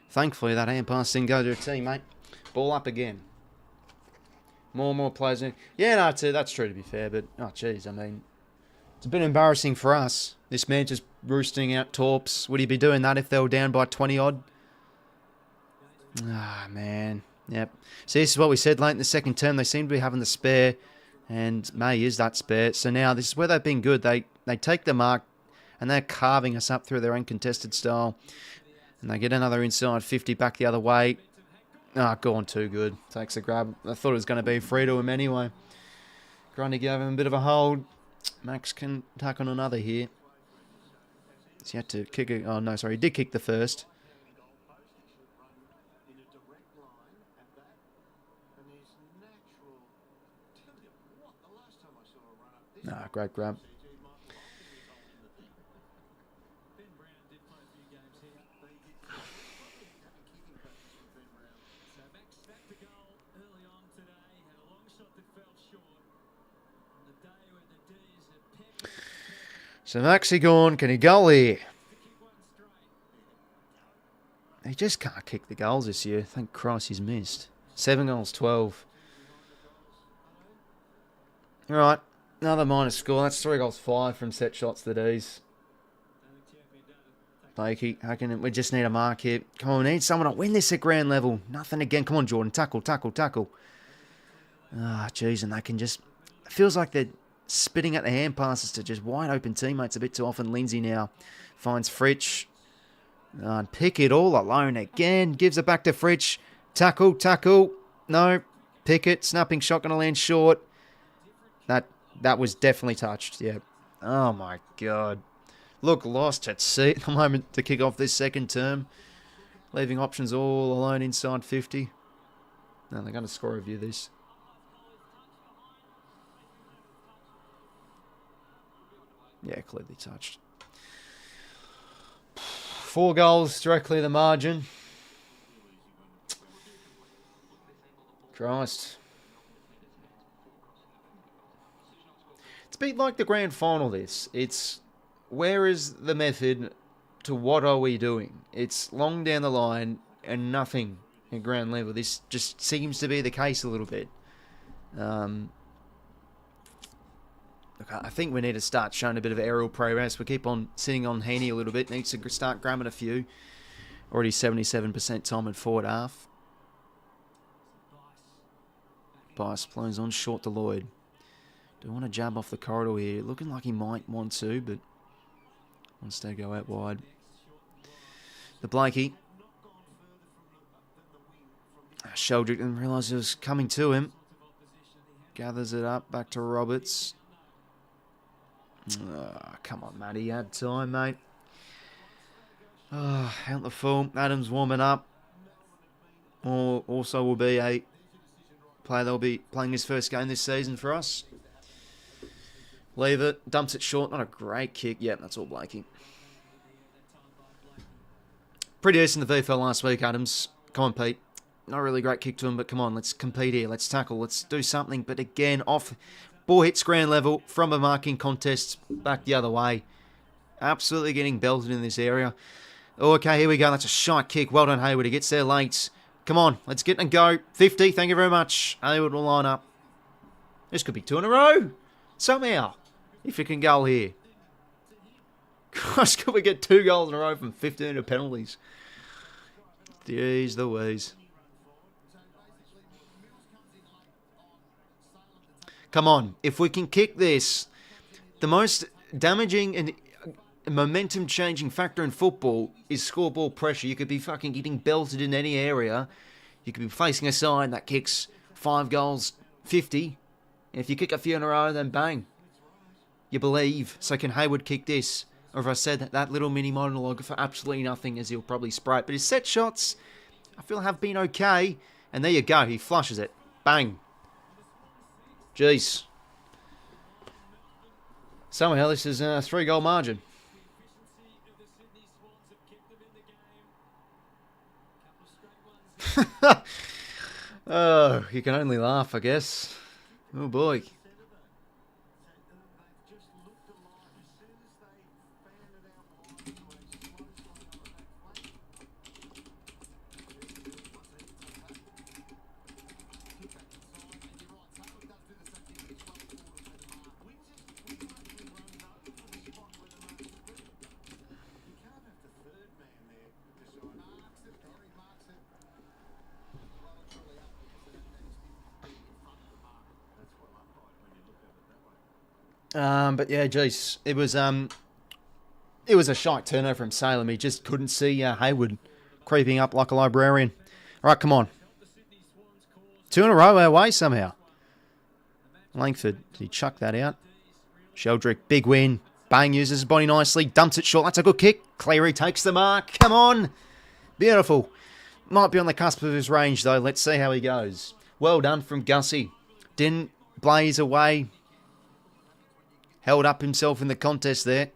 Speaker 1: Thankfully, that hand pass didn't go to a teammate. Ball up again. More and more players. Yeah, no, that's true to be fair, but, oh, jeez, I mean, it's a bit embarrassing for us. This man just roosting out torps. Would he be doing that if they were down by 20-odd? Ah, man. Yep. See, this is what we said late in the second term. They seem to be having the spare, and May is that spare. So now this is where they've been good. They take the mark, and they're carving us up through their uncontested style. And they get another inside 50 back the other way. Ah, gone too good. Takes a grab. I thought it was going to be free to him anyway. Grundy gave him a bit of a hold. Max can tack on another here. He had to kick it. Oh, no, sorry. He did kick the first. Ah, great grab. So 𝐓𝐶𝐞 𝐎𝐥𝐝 𝐿𝐴. He just can't kick the goals this year. Thank Christ he's missed. 7 goals, 12. All right, another minus score. That's 3 goals, 5 from set shots to D's. 𝐓𝐴, we just need a mark here. Come on, we need someone to win this at ground level. Nothing again. Come on, Jordan. Tackle, tackle, tackle. Ah, jeez, and they can just... It feels like they're spitting at the hand passes to just wide open teammates a bit too often. Lindsay now finds 𝐓𝐶𝐞. And Pickett all alone again. Gives it back to 𝐓𝐶𝐞. Tackle, tackle. No. Pickett, snapping shot, going to land short. That was definitely touched, yeah. Oh, my God. Look lost at sea at the moment to kick off this second term. Leaving options all alone inside 50. No, they're going to score review this. Yeah, clearly touched. 4 goals, directly the margin. Christ. It's a bit like the grand final, this. It's, where is the method to what are we doing? It's long down the line and nothing at ground level. This just seems to be the case a little bit. Look, I think we need to start showing a bit of aerial progress. We keep on sitting on Heaney a little bit. Needs to start grabbing a few. Already 77% time at forward half. Bias plays on short to Lloyd. Do want to jab off the corridor here. Looking like he might want to, but wants to go out wide. The 𝐵LAKE. 𝐿𝐴𝐥𝐝 didn't realise it was coming to him. Gathers it up, back to Roberts. Oh, come on, Matty. You had time, mate. Oh, out the full. Adams warming up. Also will be a player that will be playing his first game this season for us. Leave it. Dumps it short. Not a great kick. Yep, that's all 𝐵LAKE. Pretty decent the VFL last week, Adams. Come on, Pete. Not a really great kick to him, but come on, let's compete here. Let's tackle. Let's do something. But again, off. Ball hits ground level from a marking contest back the other way. Absolutely getting belted in this area. Oh, okay, here we go. That's a shite kick. Well done, Hayward. He gets there late. Come on, let's get and go. 50, thank you very much. Hayward will line up. This could be 2 in a row. Somehow, if you can goal here. Gosh, could we get 2 goals in a row from 15 to penalties? Jeez Louise. Come on, if we can kick this, the most damaging and momentum-changing factor in football is scoreboard pressure. You could be fucking getting belted in any area. You could be facing a side that kicks 5 goals, 50. And if you kick a few in a row, then bang. You believe. So can Hayward kick this? Or if I said that little mini monologue for absolutely nothing, as he'll probably spray it. But his set shots, I feel, have been okay. And there you go. He flushes it. Bang. Jeez. Somehow this is a 3-goal margin. Oh, you can only laugh, I guess. Oh, boy. But yeah, geez, it was a shite turnover from Salem. He just couldn't see Hayward creeping up like a librarian. All right, come on. 2 in a row our way somehow. Langford, did he chuck that out? 𝐓𝐴𝐥𝐿, big win. Bang uses his body nicely, dumps it short. That's a good kick. Cleary takes the mark. Come on. Beautiful. Might be on the cusp of his range, though. Let's see how he goes. Well done from 𝐵𝐵𝐶𝐵. Didn't blaze away. Held up himself in the contest there.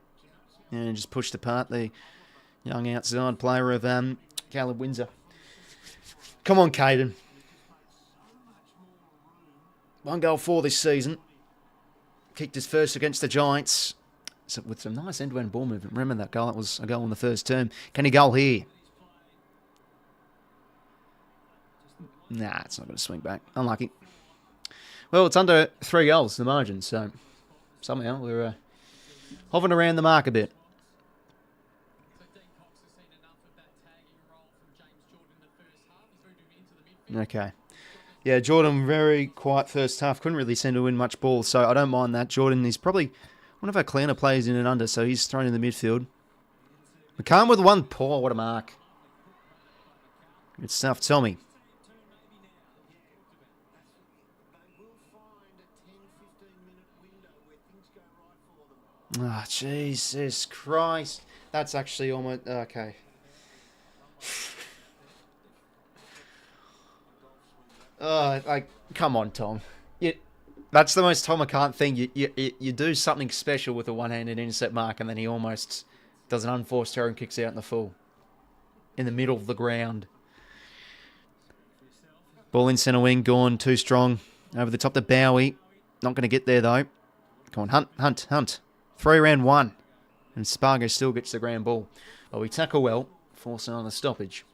Speaker 1: And just pushed apart the young outside player of Caleb Windsor. Come on, Caden. 1 goal for this season. Kicked his first against the Giants. So with some nice end-to-end ball movement. Remember that goal? That was a goal in the first term. Can he goal here? Nah, it's not going to swing back. Unlucky. Well, it's under 3 goals, the margin, so somehow we're hovering around the mark a bit. Okay. Yeah, Jordan, very quiet first half. Couldn't really seem to win much ball, so I don't mind that. Jordan is probably one of our cleaner players in and under, so he's thrown in the midfield. McCann with 1 paw. What a mark. Good stuff, Tommy. Ah, Jesus Christ. That's actually almost... Okay. Like, come on, Tom. That's the most Tom McCann thing. You do something special with a one-handed intercept mark, and then he almost does an unforced error and kicks out in the full. In the middle of the ground. Ball in centre wing, gone too strong. Over the top to 𝐵𝐵𝐿. Not going to get there, though. Come on, Hunt. 3 round 1. And 𝐵𝐵𝐿 still gets the ground ball. But we tackle well, forcing on the stoppage.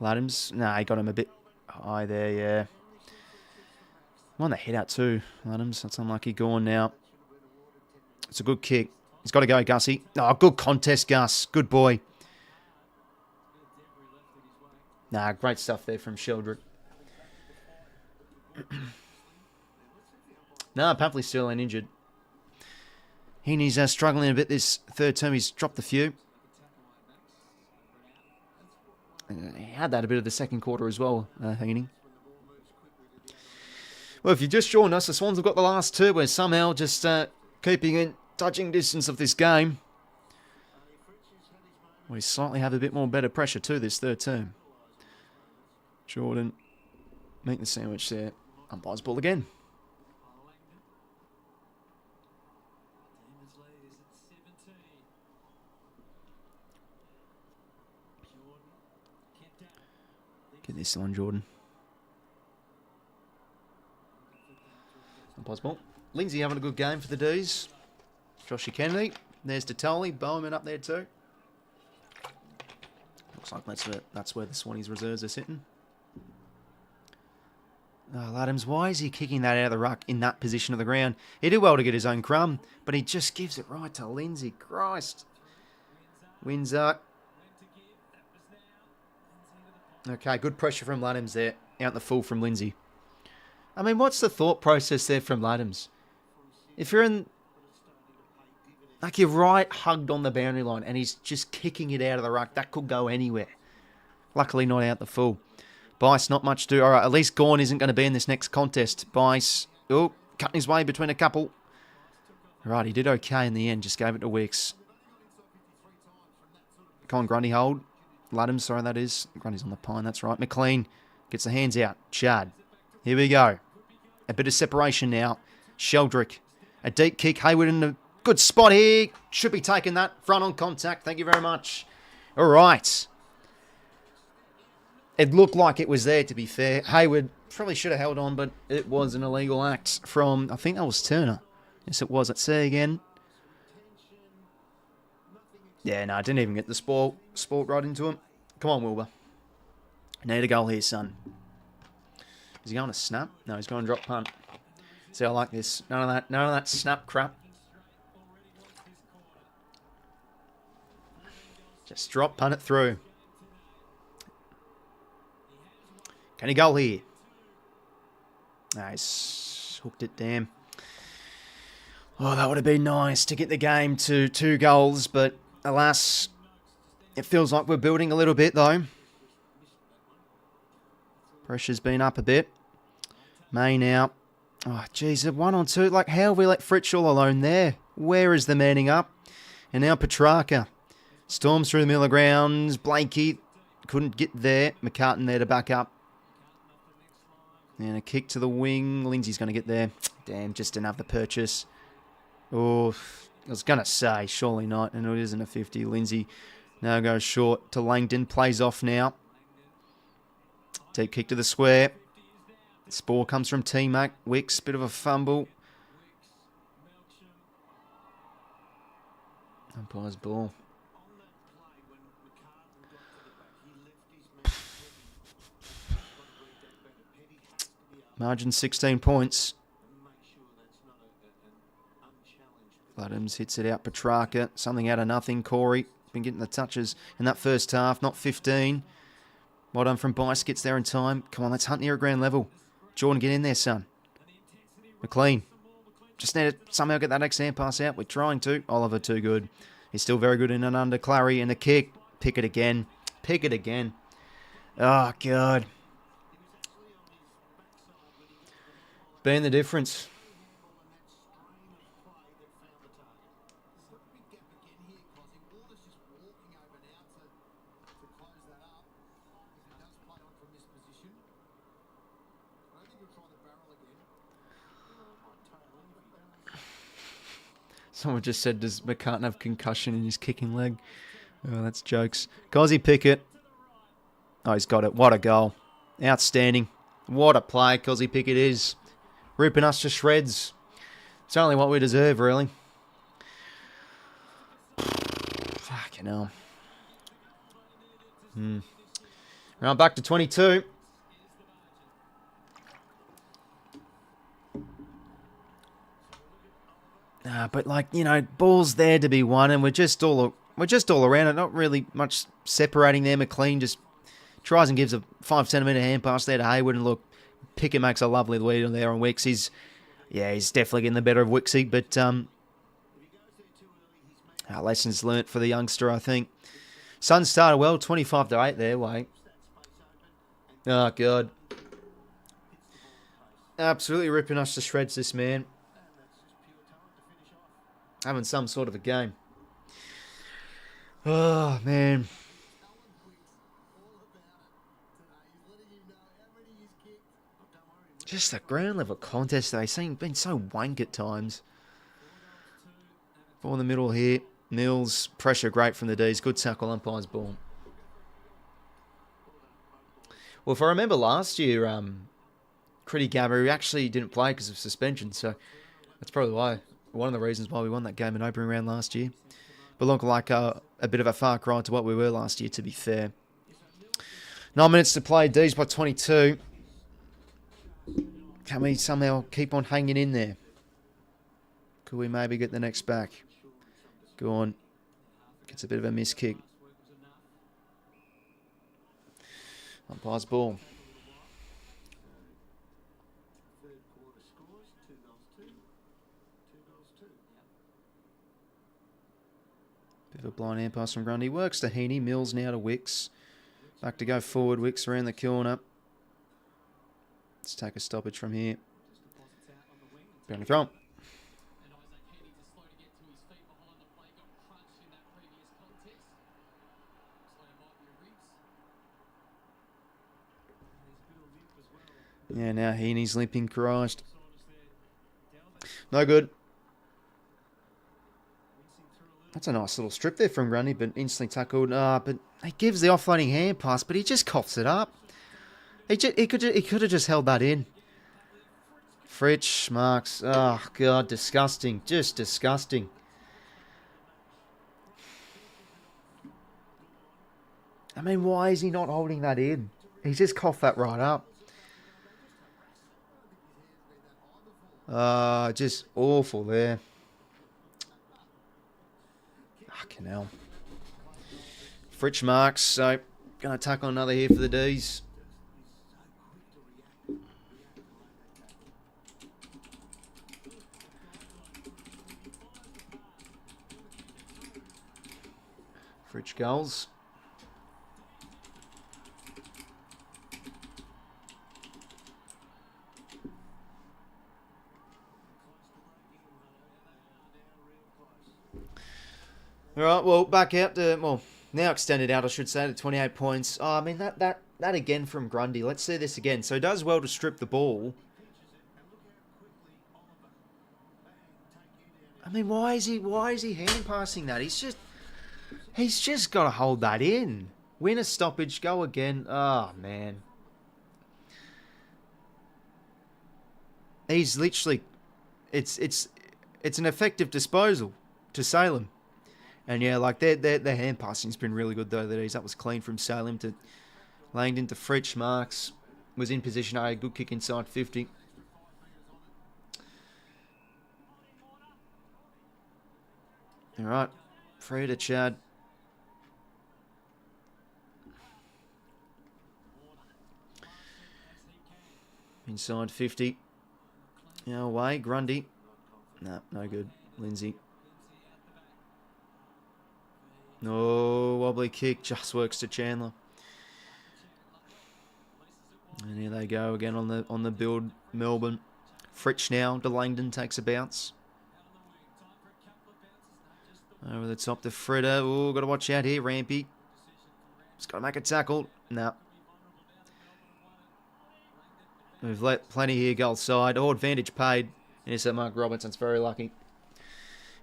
Speaker 1: Ladhams, nah, he got him a bit high there, yeah. On the head out too, Ladhams. That's unlucky. Gone now. It's a good kick. He's got to go, 𝐵𝐵𝐿. Oh, good contest, Gus. Good boy. Nah, great stuff there from 𝐓𝐿𝐷. Nah, Papley's still injured. Heaney's struggling a bit this third term. He's dropped a few. He had that a bit of the second quarter as well, Heaney. Well, if you just joined us, the Swans have got the last 2. We're somehow just keeping in touching distance of this game. We slightly have a bit more better pressure too this third term. Jordan, make the sandwich there. Umpire's ball again. Get this one, Jordan. Impossible. Lindsay having a good game for the D's. 𝐓𝐿𝐷 Kennedy. There's 𝗏𝗏𝗏. Bowman up there too. Looks like that's where the Swannies reserves are sitting. Oh, Ladhams, why is he kicking that out of the ruck in that position of the ground? He did well to get his own crumb, but he just gives it right to Lindsay. Christ. Windsor. Okay, good pressure from Ladhams there. Out the full from Lindsay. I mean, what's the thought process there from Ladhams? If you're in... Like, you're right hugged on the boundary line and he's just kicking it out of the ruck. That could go anywhere. Luckily not out the full. 𝐵𝐵𝐿, not much to do. All right, at least Gawn isn't going to be in this next contest. 𝐵𝐵𝐿, oh, cutting his way between a couple. All right, he did okay in the end. Just gave it to 𝐓𝐿𝐷. Come on, Grundy, hold. Ladhams, sorry, that is. Grundy's on the pine, that's right. McLean gets the hands out. Chad. Here we go. A bit of separation now. 𝐓𝐿𝐷. A deep kick. Hayward in a Good spot here. Should be taking that. Front on contact. Thank you very much. All right. It looked like it was there, to be fair. Hayward probably should have held on, but it was an illegal act from, I think that was Turner. Yes, it was. Let's see again. Yeah, no, I didn't even get the sport right into him. Come on, Wilbur. Need a goal here, son. Is he going to snap? No, he's going to drop punt. See, I like this. None of that snap crap. Just drop punt it through. Can he goal here? Nice. Hooked it, damn. Oh, that would have been nice to get the game to 2 goals, but alas, it feels like we're building a little bit, though. Pressure's been up a bit. May now. Oh, geez, a 1 on 2. Like, how have we let Fritsch all alone there? Where is the manning up? And now Petrarca. Storms through the middle of grounds. Blakey couldn't get there. McCartan there to back up. And a kick to the wing. Lindsay's going to get there. Damn, just another purchase. Oh, I was going to say, surely not. And it isn't a 50. Lindsay now goes short to Langdon. Plays off now. Deep kick to the square. Spore comes from teammate. Wicks, bit of a fumble. Umpire's ball. Margin 16 points. Adams hits it out. Petrarca, something out of nothing. Corey been getting the touches in that first half. Not 15. Well done from Bice. Gets there in time. Come on, let's hunt near a ground level. Jordan, get in there, son. McLean. Just need to somehow get that next hand pass out. We're trying to. Oliver, too good. He's still very good in and under. Clary and the kick. Pick it again. Pick it again. Oh, God. Being the difference. Someone just said, does McCartan have concussion in his kicking leg? Oh, that's jokes. 𝐓𝐡𝐞. Oh, he's got it. What a goal. Outstanding. What a play 𝐓𝐡𝐞 is. Ripping us to shreds. It's only what we deserve, really. Fucking hell. Round back to 22. But like, you know, ball's there to be won, and we're just all around it. Not really much separating there. McLean just tries and gives a 5 centimetre hand pass there to Hayward, and look, Pickett makes a lovely lead on there on Wicks. He's definitely getting the better of 𝐓𝐡𝐞, but lessons learnt for the youngster, I think. Suns started well, 25-8 there, Wayne. Oh, God. Absolutely ripping us to shreds, this man. Having some sort of a game. Oh, man. Just the ground level contest, they seem been so wank at times. Ball in the middle here. Mills, pressure great from the D's. Good tackle, umpire's ball. Well, if I remember last year, 𝐷𝐿𝐴 actually didn't play because of suspension, so that's probably why. One of the reasons why we won that game in opening round last year. But look like a bit of a far cry to what we were last year, to be fair. 9 minutes to play. D's by 22. Can we somehow keep on hanging in there? Could we maybe get the next back? Go on. Gets a bit of a miss kick. Umpire's ball. Bit of a blind hand pass from Grundy. Works to Heaney. Mills now to Wicks. Back to go forward. Wicks around the corner. Let's take a stoppage from here. Boundary throw. Yeah, now Heaney's limping, Christ. No good. That's a nice little strip there from Grundy, but instantly tackled. But he gives the offloading hand pass, but he just coughs it up. He could have just held that in. Fritsch marks. Oh, God, disgusting. Just disgusting. I mean, why is he not holding that in? He just coughed that right up. Just awful there. Fucking hell. Fritsch marks, so going to tackle another here for the D's. Fritsch goals. All right, well, back out to, well, now extended out, I should say, to 28 points. Oh, I mean, that again from Grundy. Let's see this again. So he does well to strip the ball. I mean, why is he hand passing that? He's just got to hold that in. Win a stoppage, go again. Oh, man. He's literally, it's an effective disposal to Salem. And yeah, like their hand passing's been really good though. That was clean from Salem to Langdon to Fritsch. Marks was in position A, good kick inside 50. All right, free to Chad. Inside 50. Now away, Grundy. Nah, no good. Lindsay. No, wobbly kick, just works to Chandler. And here they go again on the build, Melbourne. Fritsch now, to Langdon, takes a bounce. Over the top to Freda. Oh, got to watch out here, Rampy. Just got to make a tackle. No. We've let plenty here, goal side. Oh, advantage paid. Intercept Mark Robertson's very lucky.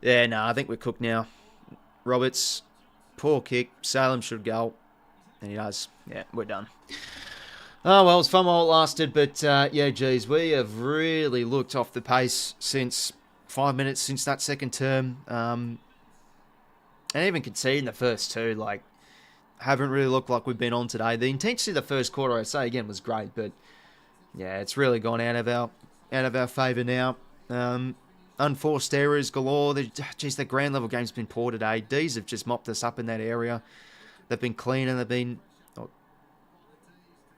Speaker 1: Yeah, no, I think we're cooked now. Roberts. Poor kick. Salem should go. And he does. Yeah, we're done. Oh, well, it was fun while it lasted. But, yeah, geez, we have really looked off the pace since 5 minutes since that second term. And even conceding the first two, like, haven't really looked like we've been on today. The intensity of the first quarter, I say again, was great. But, yeah, it's really gone out of our favour now. Unforced errors galore. Geez, the ground level game's been poor today. D's have just mopped us up in that area. They've been clean and they've been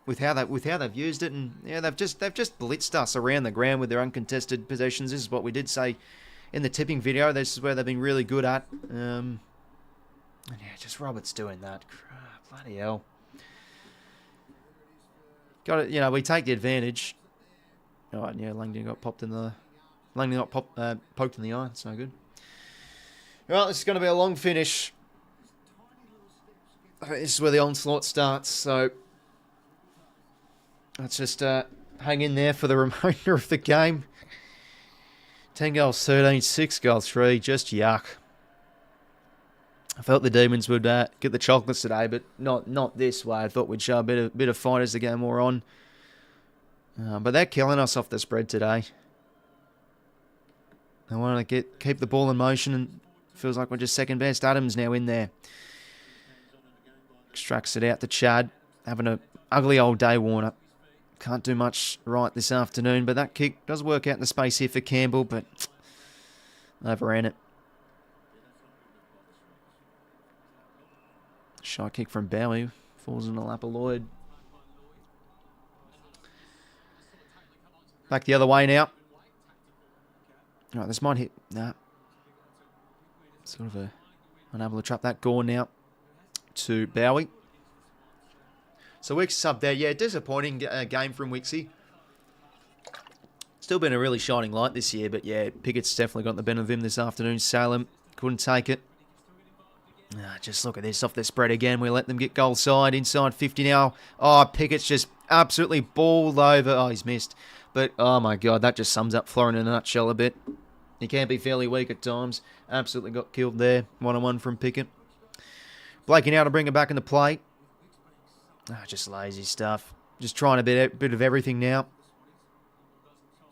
Speaker 1: with how they've used it, and yeah, they've just blitzed us around the ground with their uncontested possessions. This is what we did say in the tipping video. This is where they've been really good at. And yeah, just Roberts doing that. Bloody hell. Got it. You know, we take the advantage. All right, yeah, Langdon got poked in the eye. It's no good. Well, this is going to be a long finish. This is where the onslaught starts, so let's just hang in there for the remainder of the game. 10 goals 13, 6 goals 3, just yuck. I felt the Demons would get the chocolates today, but not this way. I thought we'd show a bit of fight as the game wore on. But they're killing us off the spread today. They want to keep the ball in motion, and feels like we're just second best. Adams now in there. Extracts it out to Chad. Having an ugly old day, Warner. Can't do much right this afternoon, but that kick does work out in the space here for Campbell, but overran it. Shy kick from Bowie. Falls in the lap of Lloyd. Back the other way now. All right, this might hit. Nah. Sort of unable to trap that. Gore now to Bowie. So 𝐓𝐡𝐞 sub there. Yeah, disappointing game from 𝐓𝐡𝐞. Still been a really shining light this year, but yeah, Pickett's definitely got the better of him this afternoon. Salem couldn't take it. Just look at this off the spread again. We let them get goal side, inside 50 now. Oh, Pickett's just absolutely balled over. Oh, he's missed. But, oh my God, that just sums up Florida in a nutshell a bit. He can be fairly weak at times. Absolutely got killed there. 1-on-1 from Pickett. Blakey now to bring it back into play. Just lazy stuff. Just trying a bit of everything now.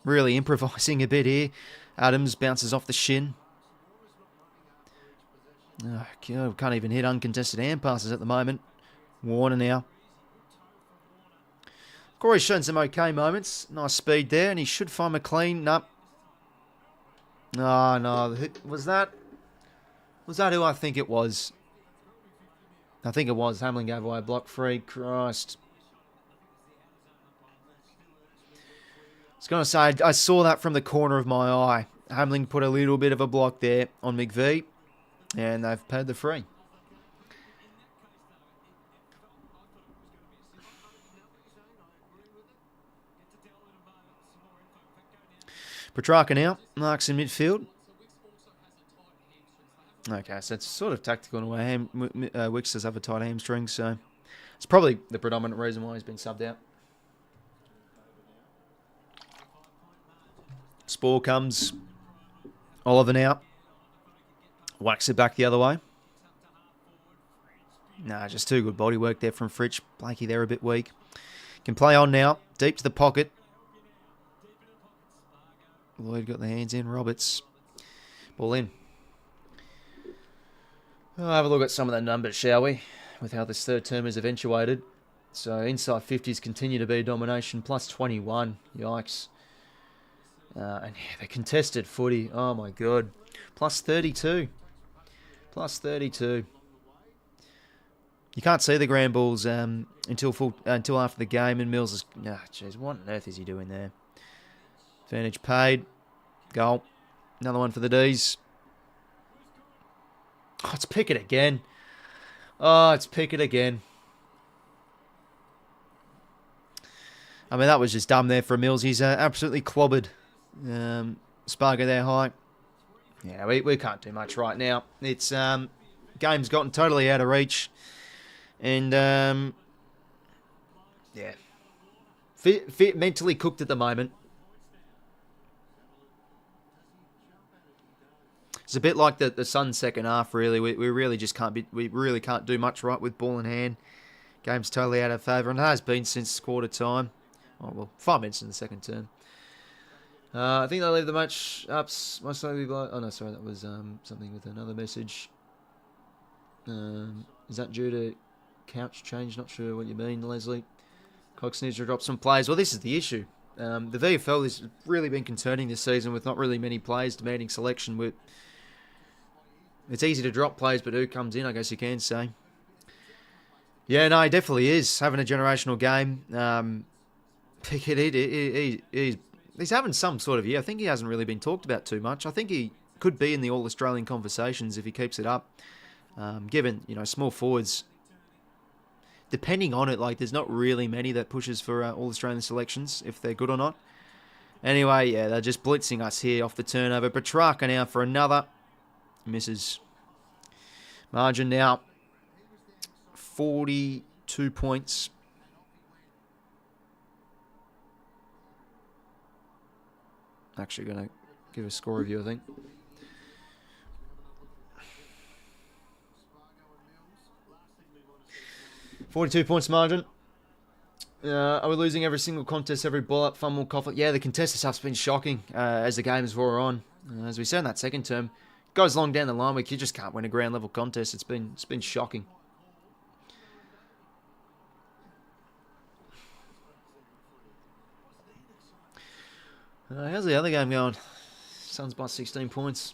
Speaker 1: Really improvising a bit here. Adams bounces off the shin. God, can't even hit uncontested hand passes at the moment. Warner now. Corey's shown some okay moments. Nice speed there, and he should find McLean. Nope. Oh, no. Was that who I think it was? I think it was. Hamlin gave away a block free. Christ. I was going to say, I saw that from the corner of my eye. Hamlin put a little bit of a block there on 𝐕𝐵, and they've paid the free. Petrarca now, marks in midfield. Okay, so it's sort of tactical in a way. 𝐓𝐡𝐞 does have a tight hamstring, so it's probably the predominant reason why he's been subbed out. Spore comes. Oliver now. Whacks it back the other way. Nah, just too good body work there from 𝐓𝐡𝐞. Blakey there a bit weak. Can play on now. Deep to the pocket. Lloyd got the hands in. Roberts. Ball in. We'll have a look at some of the numbers, shall we? With how this third term is eventuated. So inside 50s continue to be domination. Plus 21. Yikes. And yeah, the contested footy. Oh my god. Plus 32. Plus 32. You can't see the grand balls until after the game, and Mills is... Jeez, what on earth is he doing there? Advantage paid. Goal. Another one for the D's. Oh, it's Pickett again. Oh, it's Pickett again. I mean, that was just dumb there for Mills. He's absolutely clobbered 𝐴𝐵𝐸 there high. Yeah, we can't do much right now. It's game's gotten totally out of reach. And, yeah. Fit mentally cooked at the moment. It's a bit like the Suns' second half, really. We really just can't do much right with ball in hand. Game's totally out of favour, and it has been since quarter time. Oh, well, 5 minutes in the second term. I think they'll leave the match ups most likely by... Oh, no, sorry, that was something with another message. Is that due to couch change? Not sure what you mean, Leslie. Cox needs to drop some players. Well, this is the issue. The VFL has really been concerning this season with not really many players demanding selection. It's easy to drop players, but who comes in, I guess you can say. Yeah, no, he definitely is. Having a generational game. Pickett, he's having some sort of year. I think he hasn't really been talked about too much. I think he could be in the All-Australian conversations if he keeps it up. Given, small forwards, depending on it, there's not really many that pushes for All-Australian selections, if they're good or not. Anyway, yeah, they're just blitzing us here off the turnover. Petrarca now for another. Misses. Margin now 42 points. Actually going to give a score review, I think. $42 points margin. Are we losing every single contest, every ball up, fumble, cough? Yeah, the contested stuff's been shocking as the games wore on. As we said in that second term, goes long down the line where you just can't win a ground level contest. It's been shocking. How's the other game going? Suns by 16 points.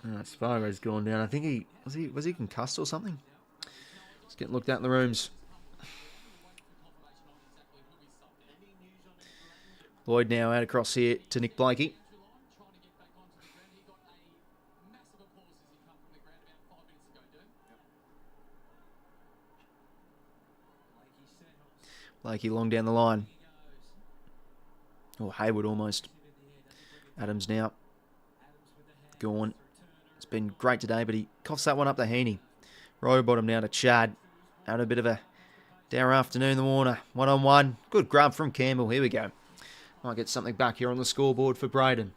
Speaker 1: 𝐵𝐸𝐸's gone down. I think was he concussed or something? He's getting looked at in the rooms. Lloyd now out across here to Nick Blakey. Blakey long down the line. Oh, Hayward almost. Adams now. Gone. It's been great today, but he coughs that one up to Heaney. Row bottom now to Chad. Out a bit of a dour afternoon in the water. 1-on-1. Good grub from Campbell. Here we go. Might get something back here on the scoreboard for Braden.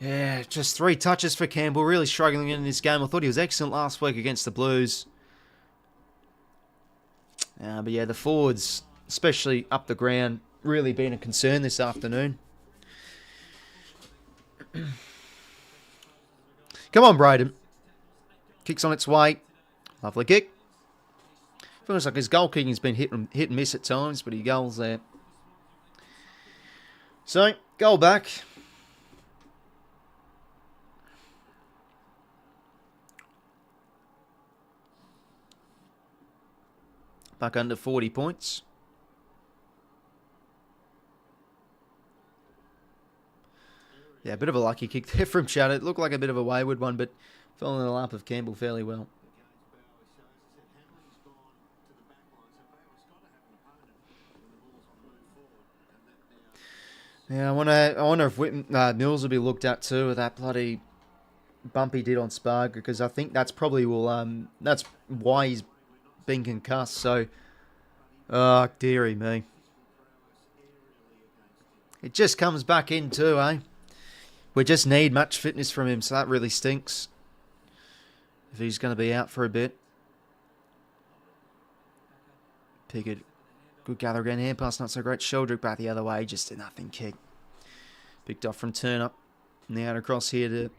Speaker 1: Yeah, just 3 touches for Campbell. Really struggling in this game. I thought he was excellent last week against the Blues. But yeah, the forwards, especially up the ground, really been a concern this afternoon. Come on, Braden. Kick's on its way. Lovely kick. Feels like his goal kicking's been hit and miss at times, but he goals there. So, goal back. Back under 40 points. Yeah, a bit of a lucky kick there from Chad. It looked like a bit of a wayward one, but fell in the lap of Campbell fairly well. Yeah, I wonder if Mills will be looked at too with that bloody bump he did on Sparg, because I think that's probably that's why he's been concussed. So, oh dearie me, it just comes back in too, eh? We just need match fitness from him, so that really stinks. If he's going to be out for a bit. Pickett. Good gather again. Hand pass, not so great. Sheldrick back the other way. Just a nothing kick. Picked off from turn up. Now across here to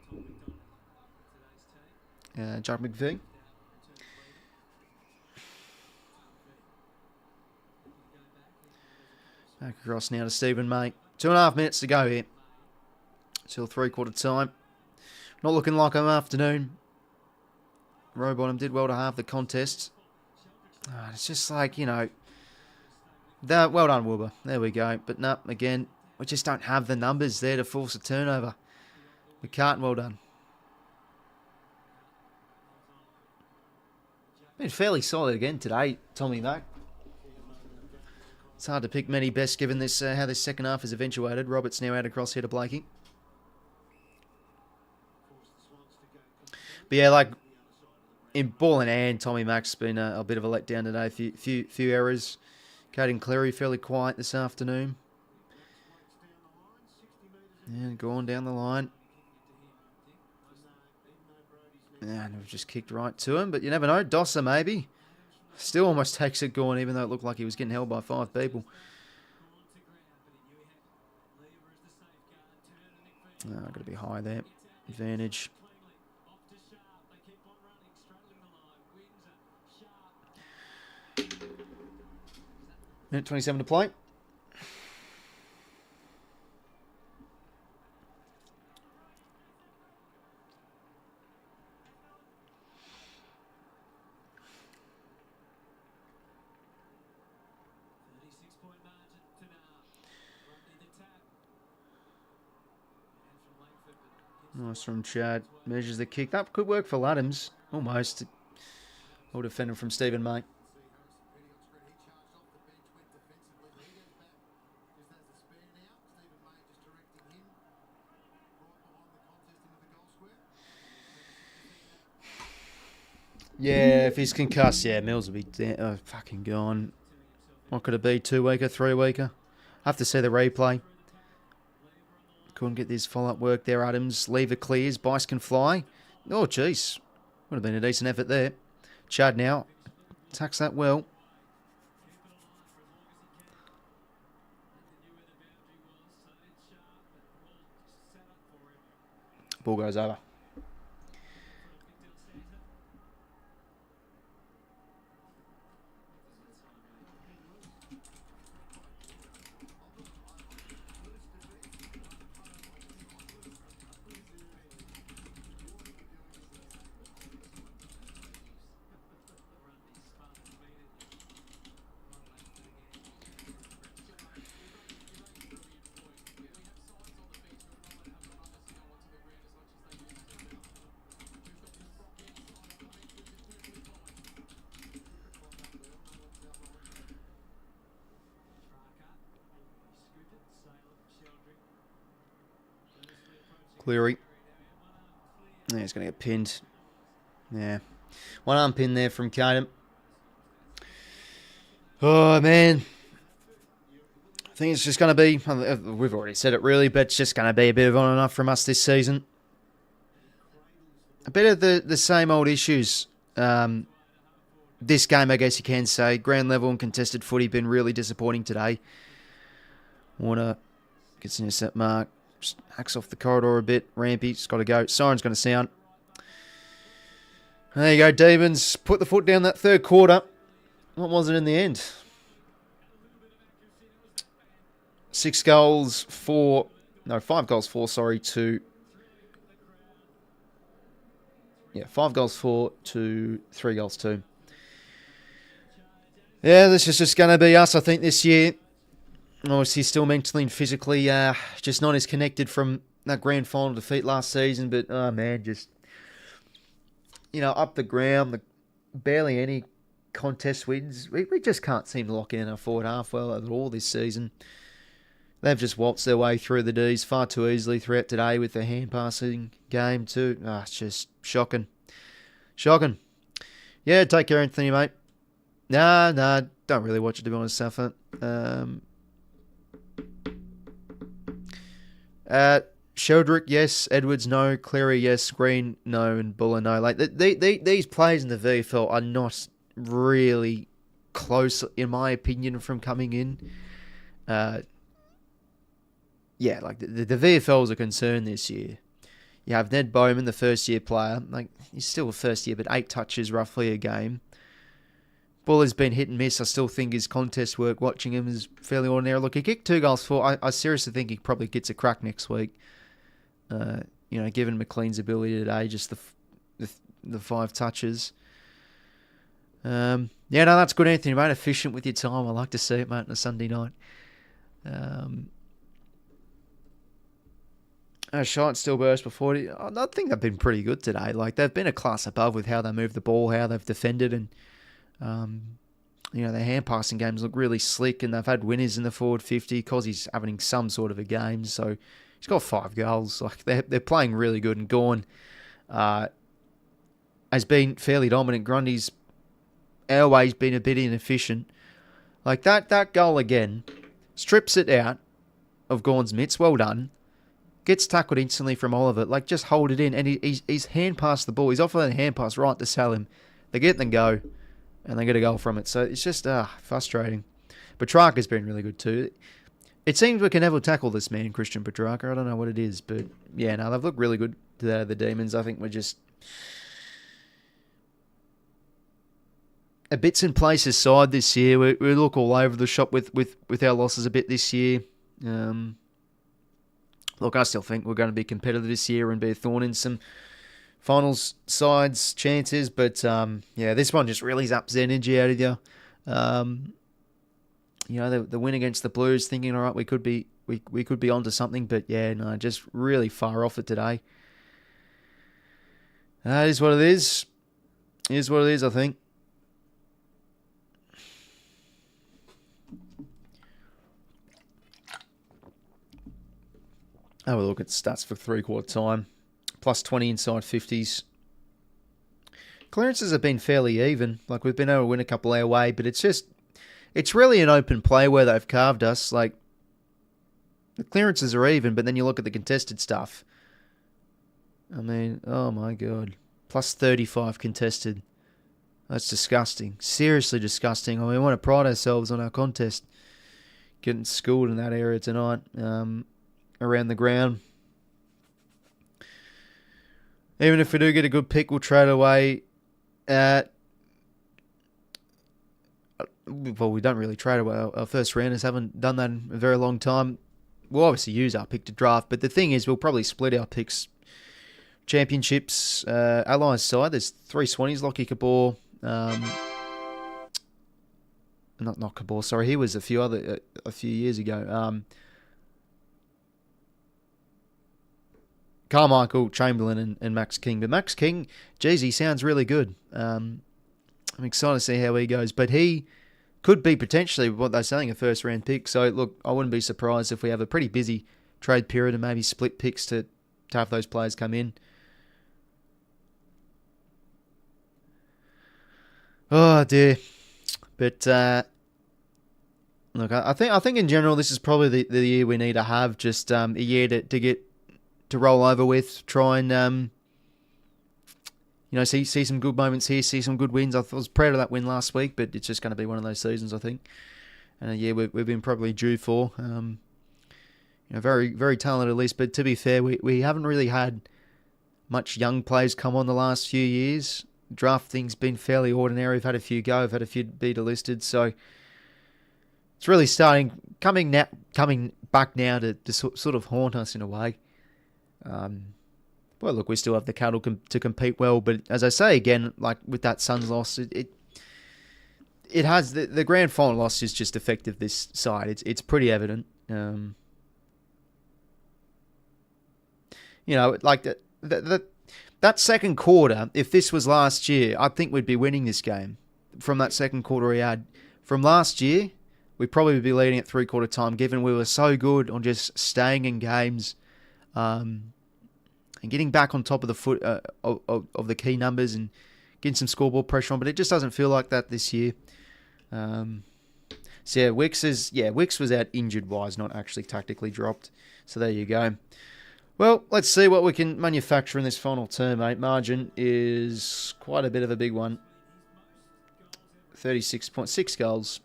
Speaker 1: 𝐓𝐡𝐞. Back across now to Stephen May. 2.5 minutes to go here. Till 3/4 time. Not looking like an afternoon. Rowbottom did well to halve the contest. It's just like, you know, well done, Wilbur. There we go. But no, again, we just don't have the numbers there to force a turnover. We can't. Well done. Been fairly solid again today, Tommy Mack. It's hard to pick many best given this how this second half has eventuated. Roberts now out across here to Blakey. But yeah, like in ball in hand, Tommy Mack's been a bit of a letdown today. Few errors. Caden Cleary fairly quiet this afternoon. And going down the line. And we've just kicked right to him. But you never know. Dosser maybe. Still almost takes it going, even though it looked like he was getting held by 5 people. Got to be high there. Advantage. Minute 27 to play. Nice from Chad. Measures the kick. That could work for Laddams. Almost. Well defended from Stephen May. Yeah, if he's concussed, yeah, Mills will be fucking gone. What could it be? 2-weeker, 3-weeker? I have to see the replay. Couldn't get this follow-up work there, Adams. Lever clears. Bice can fly. Oh, jeez. Would have been a decent effort there. Chad now. Attacks that well. Ball goes over. Cleary. Yeah, he's going to get pinned. Yeah. One arm pin there from 𝐴𝐸. Oh, man. I think it's just going to be, we've already said it really, but it's just going to be a bit of on and off from us this season. A bit of the same old issues. This game, I guess you can say, ground level and contested footy been really disappointing today. Warner gets in a set mark, just hacks off the corridor a bit. Rampy's got to go. Siren's going to sound. There you go, Demons. Put the foot down that third quarter. What was it in the end? 5 goals for, to 5 goals for to 3 goals to. Yeah, this is just going to be us, I think, this year. Obviously, still mentally and physically just not as connected from that grand final defeat last season. But, oh, man, just, up the ground, barely any contest wins. We just can't seem to lock in our forward half well at all this season. They've just waltzed their way through the Ds far too easily throughout today with their hand passing game too. It's just shocking. Shocking. Yeah, take care, Anthony, mate. Nah, don't really watch it, to be honest, Safa. Sheldrick, yes. Edwards, no. Cleary, yes. Green, no. And Buller, no. Like these players in the VFL are not really close, in my opinion, from coming in. Yeah, like the VFL is a concern this year. You have Ned Bowman, the first-year player. Like, he's still a first year, but 8 touches roughly a game. Buller's been hit and miss. I still think his contest work, watching him, is fairly ordinary. Look, he kicked 2 goals for. I seriously think he probably gets a crack next week. Given McLean's ability today, just the 5 touches. That's good, Anthony, mate. Efficient with your time. I like to see it, mate, on a Sunday night. Shite still burst before. I think they've been pretty good today. Like, they've been a class above with how they move the ball, how they've defended, and their hand passing games look really slick, and they've had winners in the forward 50 because he's having some sort of a game. So he's got 5 goals. Like, they're playing really good, and Gawn has been fairly dominant. Grundy's always been a bit inefficient. Like, that goal again strips it out of Gawn's mitts. Well done. Gets tackled instantly from Oliver. Like, just hold it in. And he's hand passed the ball. He's offering a hand pass right to Salim. They get and go. And they get a goal from it. So it's just frustrating. Petrarca's been really good too. It seems we can never tackle this man, Christian Petrarca. I don't know what it is. But, yeah, no, they've looked really good to the Demons. I think we're just a bits and places side this year. We look all over the shop with our losses a bit this year. Look, I still think we're going to be competitive this year and be a thorn in some finals sides chances. But, this one just really zaps the energy out of you. The win against the Blues, thinking, all right, we could be onto something. But, yeah, no, just really far off it today. It is what it is. It is what it is, I think. Have a look at stats for 3/4 time. Plus 20 inside 50s. Clearances have been fairly even. Like, we've been able to win a couple our way, but it's really an open play where they've carved us. Like, the clearances are even, but then you look at the contested stuff. I mean, oh my God. Plus 35 contested. That's disgusting. Seriously disgusting. I mean, we want to pride ourselves on our contest. Getting schooled in that area tonight. Around the ground. Even if we do get a good pick, we'll trade away at... Well, we don't really trade away. Our first rounders haven't done that in a very long time. We'll obviously use our pick to draft, but the thing is, we'll probably split our picks. Championships, Allies side, there's 3 Swannies, 𝐓𝐿𝐶𝐞 𝐎𝐵𝗠. Not 𝐶𝐞, sorry. He was a few years ago. Carmichael, Chamberlain, and Max King. But Max King, geez, he sounds really good. I'm excited to see how he goes. But he could be potentially what they're saying, a first-round pick. So, look, I wouldn't be surprised if we have a pretty busy trade period and maybe split picks to to have those players come in. Oh dear. But look, I think in general this is probably the year we need to have, just a year to get to roll over with. Try and see some good moments here, see some good wins. I was proud of that win last week, but it's just going to be one of those seasons, I think. And a year we've been probably due for. Very, very talented list, but to be fair, we haven't really had much young players come on the last few years. Drafting's been fairly ordinary. We've had a few go, we've had a few be delisted, so it's really coming back now to sort of haunt us in a way. Well, look, we still have the cattle to compete well, but as I say again, like with that Suns loss, it has the grand final loss is just effective this side. It's pretty evident. Like that second quarter, if this was last year, I think we'd be winning this game. From that second quarter we had from last year, we'd probably be leading at three-quarter time, given we were so good on just staying in games and getting back on top of the foot of the key numbers and getting some scoreboard pressure on. But it just doesn't feel like that this year. 𝐓𝐡𝐞 was out injured-wise, not actually tactically dropped. So there you go. Well, let's see what we can manufacture in this final term, mate. Margin is quite a bit of a big one. 36.6 goals.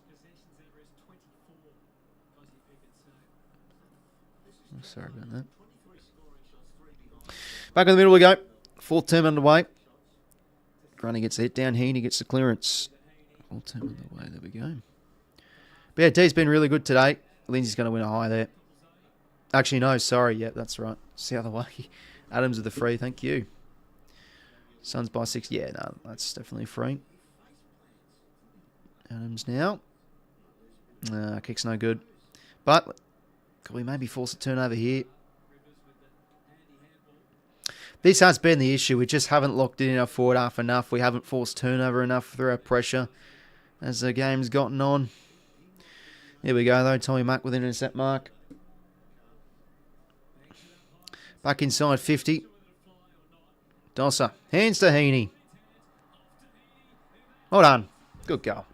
Speaker 1: Sorry about that. Back in the middle we go. Fourth term underway. Grundy gets the hit down. Heaney gets the clearance. Fourth term underway. There we go. But yeah, D's been really good today. Lindsay's going to win a high there. Actually, no, sorry. Yeah, that's right. It's the other way. Adams with the free. Thank you. Suns by 6. Yeah, no, that's definitely free. Adams now. Kick's no good. But could we maybe force a turnover here? This has been the issue. We just haven't locked in our forward half enough. We haven't forced turnover enough through our pressure as the game's gotten on. Here we go, though. 𝐼𝐴 with an intercept mark. Back inside 50. 𝐷𝐸. Hands to Heaney. Well done. Good goal.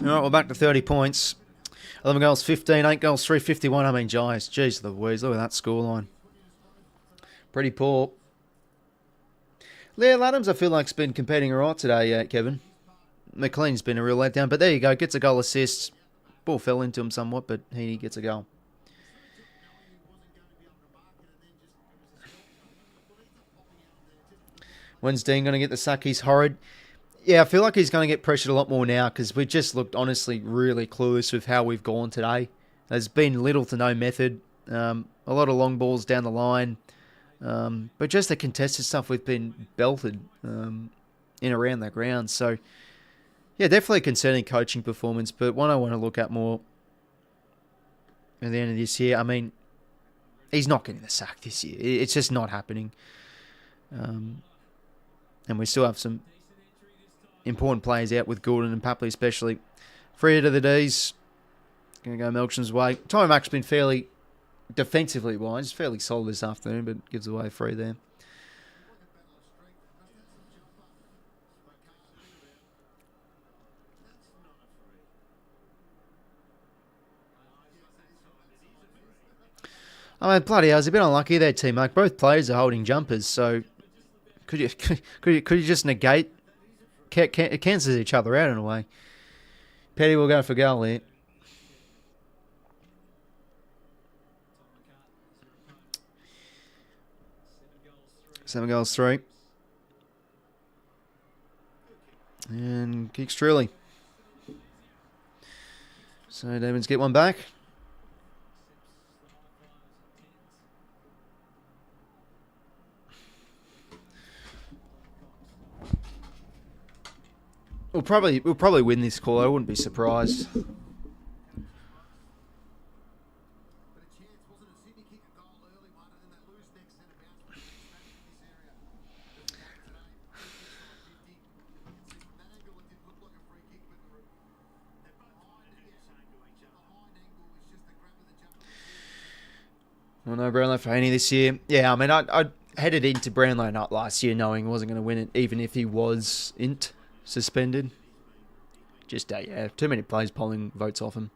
Speaker 1: All right, we're back to 30 points. 11 goals, 15, 8 goals, 351. I mean, Jeez Louise, look at that scoreline. Pretty poor. Leo Adams, I feel like, has been competing all right today, Kevin. McLean's been a real letdown, but there you go. Gets a goal assist. Ball fell into him somewhat, but he gets a goal. When's Dean going to get the sack? He's horrid. Yeah, I feel like he's going to get pressured a lot more now because we just looked, honestly, really clueless with how we've gone today. There's been little to no method. A lot of long balls down the line. But just the contested stuff, we've been belted in around the ground. So, yeah, definitely concerning coaching performance, but one I want to look at more at the end of this year. I mean, he's not getting the sack this year. It's just not happening. And we still have some important players out with Gordon and Papley especially. Free to the D's. Going to go Melksham's way. 𝐼𝐴 been fairly, defensively wise, fairly solid this afternoon, but gives away a free there. I mean, bloody hell, it's a bit unlucky there, T-Mark. Both players are holding jumpers, so could you just negate, it cancels each other out in a way. Petty will go for goal here. Seven goals, 3. And 𝐓𝐡𝐞 𝐎𝐥𝐝. So Demons get one back. We'll probably win this call. I wouldn't be surprised. Well, no Brownlow for Haney this year. Yeah, I mean, I headed into Brownlow not last year knowing he wasn't going to win it, even if he was suspended. Just, yeah, too many players polling votes off him.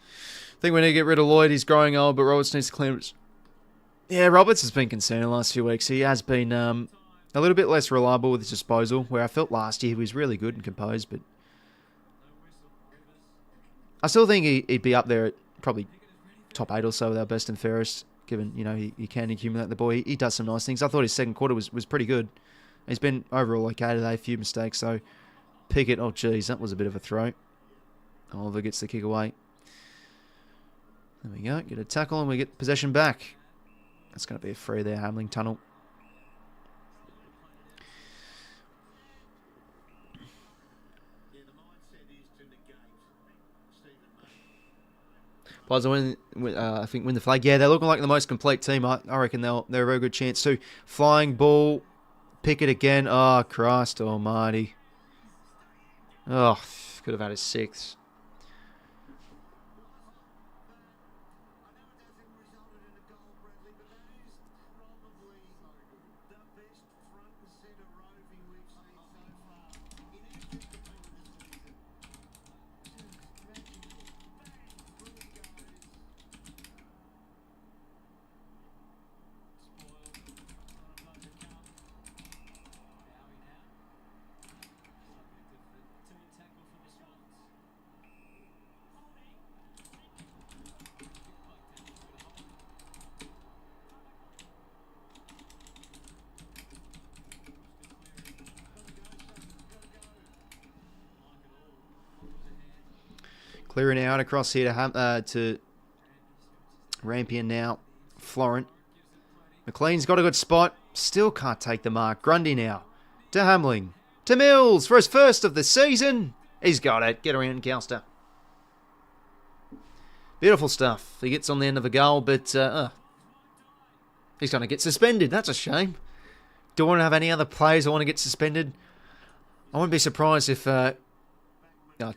Speaker 1: I think we need to get rid of Lloyd. He's growing old, but Roberts needs to clear it. Yeah, Roberts has been concerned the last few weeks. He has been a little bit less reliable with his disposal, where I felt last year he was really good and composed, but I still think he'd be up there at probably top 8 or so with our best and fairest, given, you know, he can accumulate the ball. He does some nice things. I thought his second quarter was pretty good. He's been overall okay today, a few mistakes, so 𝐓𝐴𝐿, oh geez, that was a bit of a throw. Oliver gets the kick away. There we go, get a tackle and we get possession back. That's going to be a free there, Hamling tunnel. Pies win, I think, win the flag. Yeah, they're looking like the most complete team. I reckon they're a very good chance too. Flying ball, Pickett again. Oh, Christ almighty. Oh, could have had a 6th. Clearing out across here to Rampion now. Florent. McLean's got a good spot. Still can't take the mark. Grundy now. To Hamling. To Mills for his first of the season. He's got it. Get around, 𝐴𝐿𝐴. Beautiful stuff. He gets on the end of a goal, but he's going to get suspended. That's a shame. Do I want to have any other players I want to get suspended? I wouldn't be surprised if... to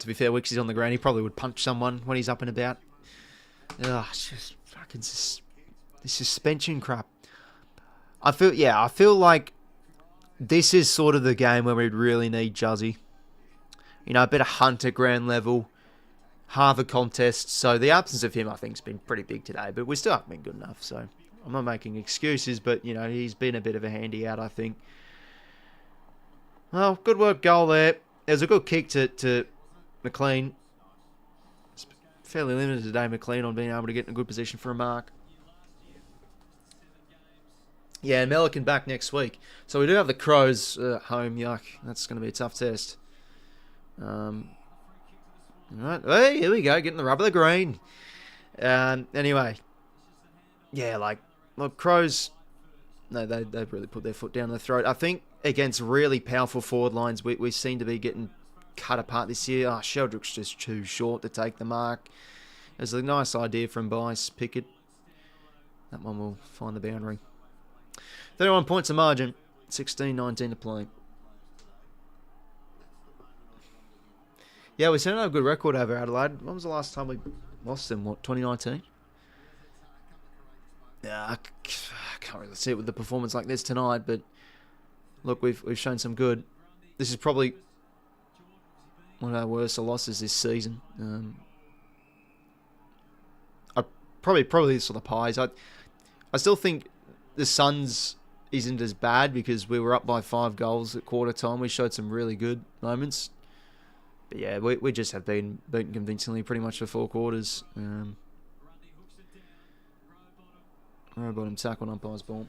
Speaker 1: be fair, 𝐓𝐴𝐿𝐴's on the ground. He probably would punch someone when he's up and about. It's just fucking this suspension crap. I feel like this is sort of the game where we'd really need 𝐼𝐵. You know, a bit of hunt at ground level, half a contest. So the absence of him, I think, has been pretty big today. But we still haven't been good enough. So I'm not making excuses, but, you know, he's been a bit of a handy out, I think. Well, good work goal there. There's a good kick to McLean. It's fairly limited today, McLean, on being able to get in a good position for a mark. Yeah, and 𝐿𝐴𝐿𝐴 back next week. So we do have the Crows at home. Yuck. That's going to be a tough test. All right. Hey, here we go. Getting the rub of the green. Anyway. Yeah, look, Crows... No, they've really put their foot down the throat. I think against really powerful forward lines, we seem to be getting cut apart this year. 𝐿𝐴𝐿𝐴's just too short to take the mark. It was a nice idea from 𝐵𝐼𝐴𝐿𝐴. That one will find the boundary. 31 points of margin. 16-19 to play. Yeah, we seem to have a good record over Adelaide. When was the last time we lost them? What, 2019? Yeah, I can't really see it with the performance like this tonight, but look, we've shown some good. This is probably one of our worst losses this season. I probably this for the Pies. I still think the Suns isn't as bad because we were up by 5 goals at quarter time. We showed some really good moments, but yeah, we just have been beaten convincingly pretty much for 4 quarters. Bottom tackle, umpire's ball.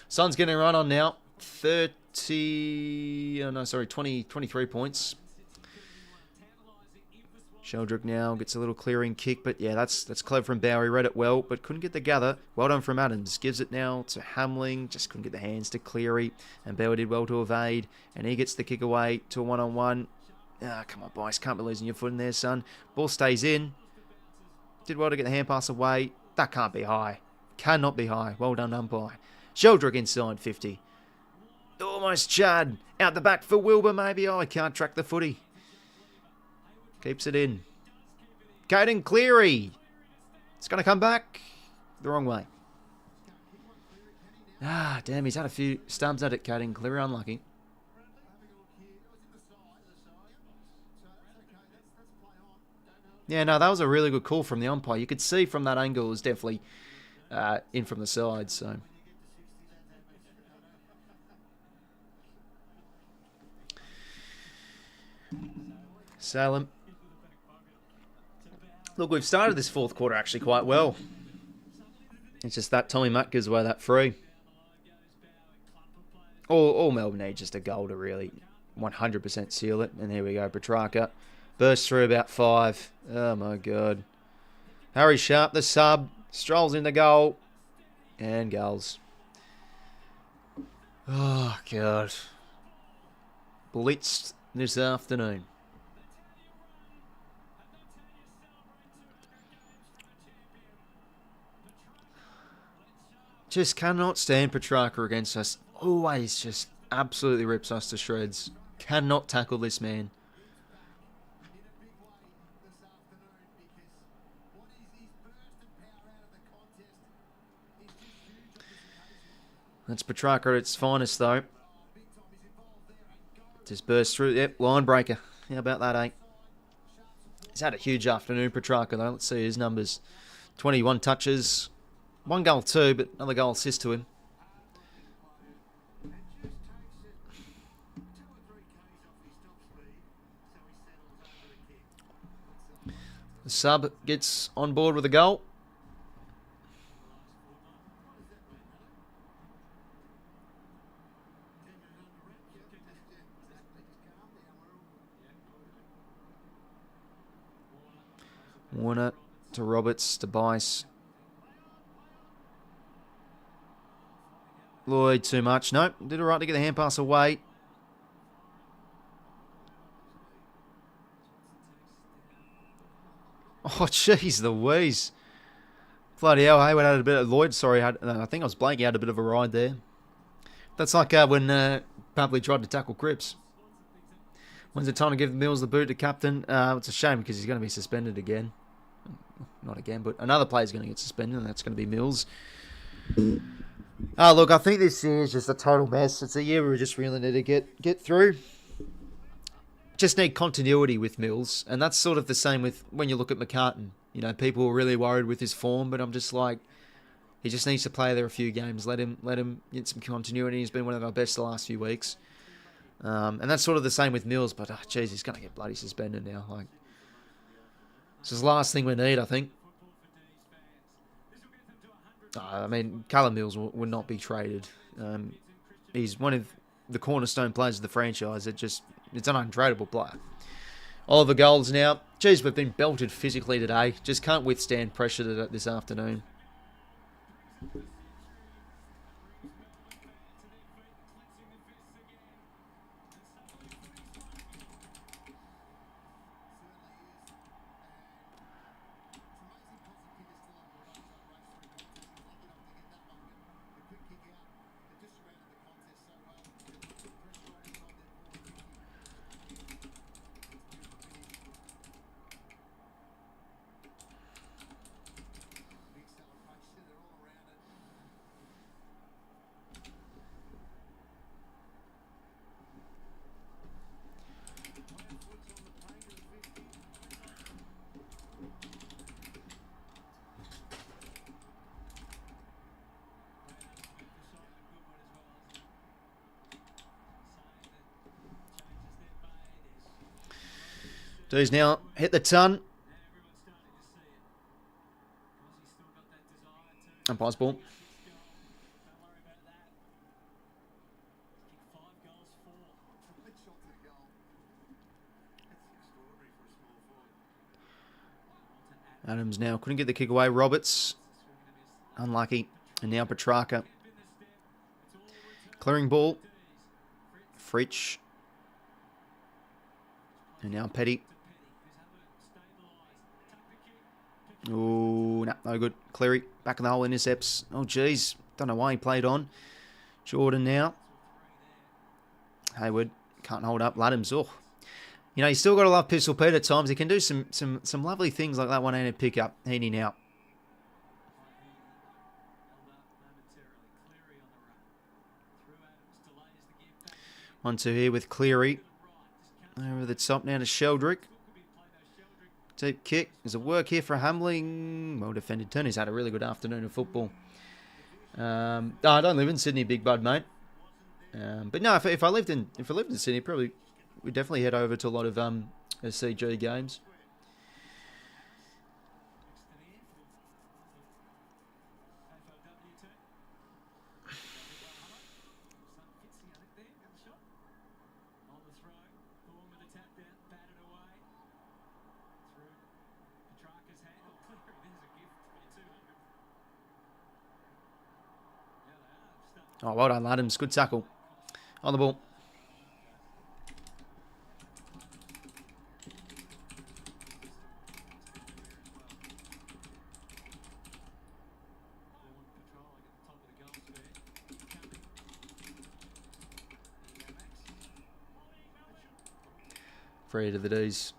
Speaker 1: Suns getting a run on now. 23 points. 𝐿𝐴𝐿𝐴 now gets a little clearing kick, but yeah, that's clever from Bowery. Read it well, but couldn't get the gather. Well done from Adams. Gives it now to Hamling. Just couldn't get the hands to Cleary. And Bowery did well to evade. And he gets the kick away to a 1-on-1. Come on, boys. Can't be losing your foot in there, son. Ball stays in. Did well to get the hand pass away. That can't be high. Cannot be high. Well done, umpire. 𝐿𝐴𝐿𝐴 inside 50. Almost Chad. Out the back for Wilbur, maybe. Oh, he can't track the footy. Keeps it in. 𝐓𝐡𝐞 𝐎𝐥𝐝. It's going to come back the wrong way. Ah, damn, he's had a few stubs at it, 𝐓𝐡𝐞 𝐎𝐥𝐝. Unlucky. Yeah, no, that was a really good call from the umpire. You could see from that angle it was definitely in from the side, so... Salem. Look, we've started this fourth quarter actually quite well. It's just that Tommy Matt gives away that free. All Melbourne need just a goal to really 100% seal it. And here we go, 𝐵𝐴𝐻𝐴. Bursts through about 5. Oh my God. Harry Sharp, the sub, strolls in the goal. And goals. Oh God. Blitzed this afternoon. Just cannot stand Petrarca against us. Always just absolutely rips us to shreds. Cannot tackle this man. That's Petrarca at its finest, though. Just burst through. Yep, line breaker. How about that, eh? He's had a huge afternoon, Petrarca, though. Let's see his numbers. 21 touches. 1 goal too, but another goal assist to him. The sub gets on board with a goal. Warner to Roberts to Bice. Lloyd too much. Nope, did all right to get the hand pass away. Oh, jeez Louise. Bloody hell, Hayward had a bit of... Lloyd, sorry, I think I was blanking. He had a bit of a ride there. That's like when Papley tried to tackle Cripps. When's the time to give Mills the boot to captain? It's a shame because he's going to be suspended again. Not again, but another player's going to get suspended, and that's going to be Mills. Look, I think this year is just a total mess. It's a year where we just really need to get through. Just need continuity with Mills, and that's sort of the same with when you look at McCartan. You know, people were really worried with his form, but I'm just like, he just needs to play there a few games. Let him get some continuity. He's been one of our best the last few weeks. And that's sort of the same with Mills, but geez, he's going to get bloody suspended now. Like, this is the last thing we need, I think. I mean, Callum Mills will not be traded. He's one of the cornerstone players of the franchise. It's an untradeable player. Oliver Golds now. Geez, we've been belted physically today. Just can't withstand pressure this afternoon. Dude's now hit the ton. Umpire's ball. Adams now couldn't get the kick away. Roberts, unlucky. And now Petrarca. Clearing ball. Fritsch. And now Petty. Oh, no good. Cleary back in the hole, intercepts. Oh, geez. Don't know why he played on. Jordan now. Hayward can't hold up. Adams. Oh, You know, you still got to love Pistol Pete at times. He can do some lovely things like that one-handed pickup. Heaney now. 1-2 here with Cleary. Over the top now to 𝐓𝐿𝐷. Deep kick. There's a work here for Hamling. Well defended turn. He's had a really good afternoon of football. I don't live in Sydney, big bud, mate. But no, if I lived in Sydney, probably we'd definitely head over to a lot of CG games. Oh, well done, Adams. Good tackle. On the ball. Free to the D's.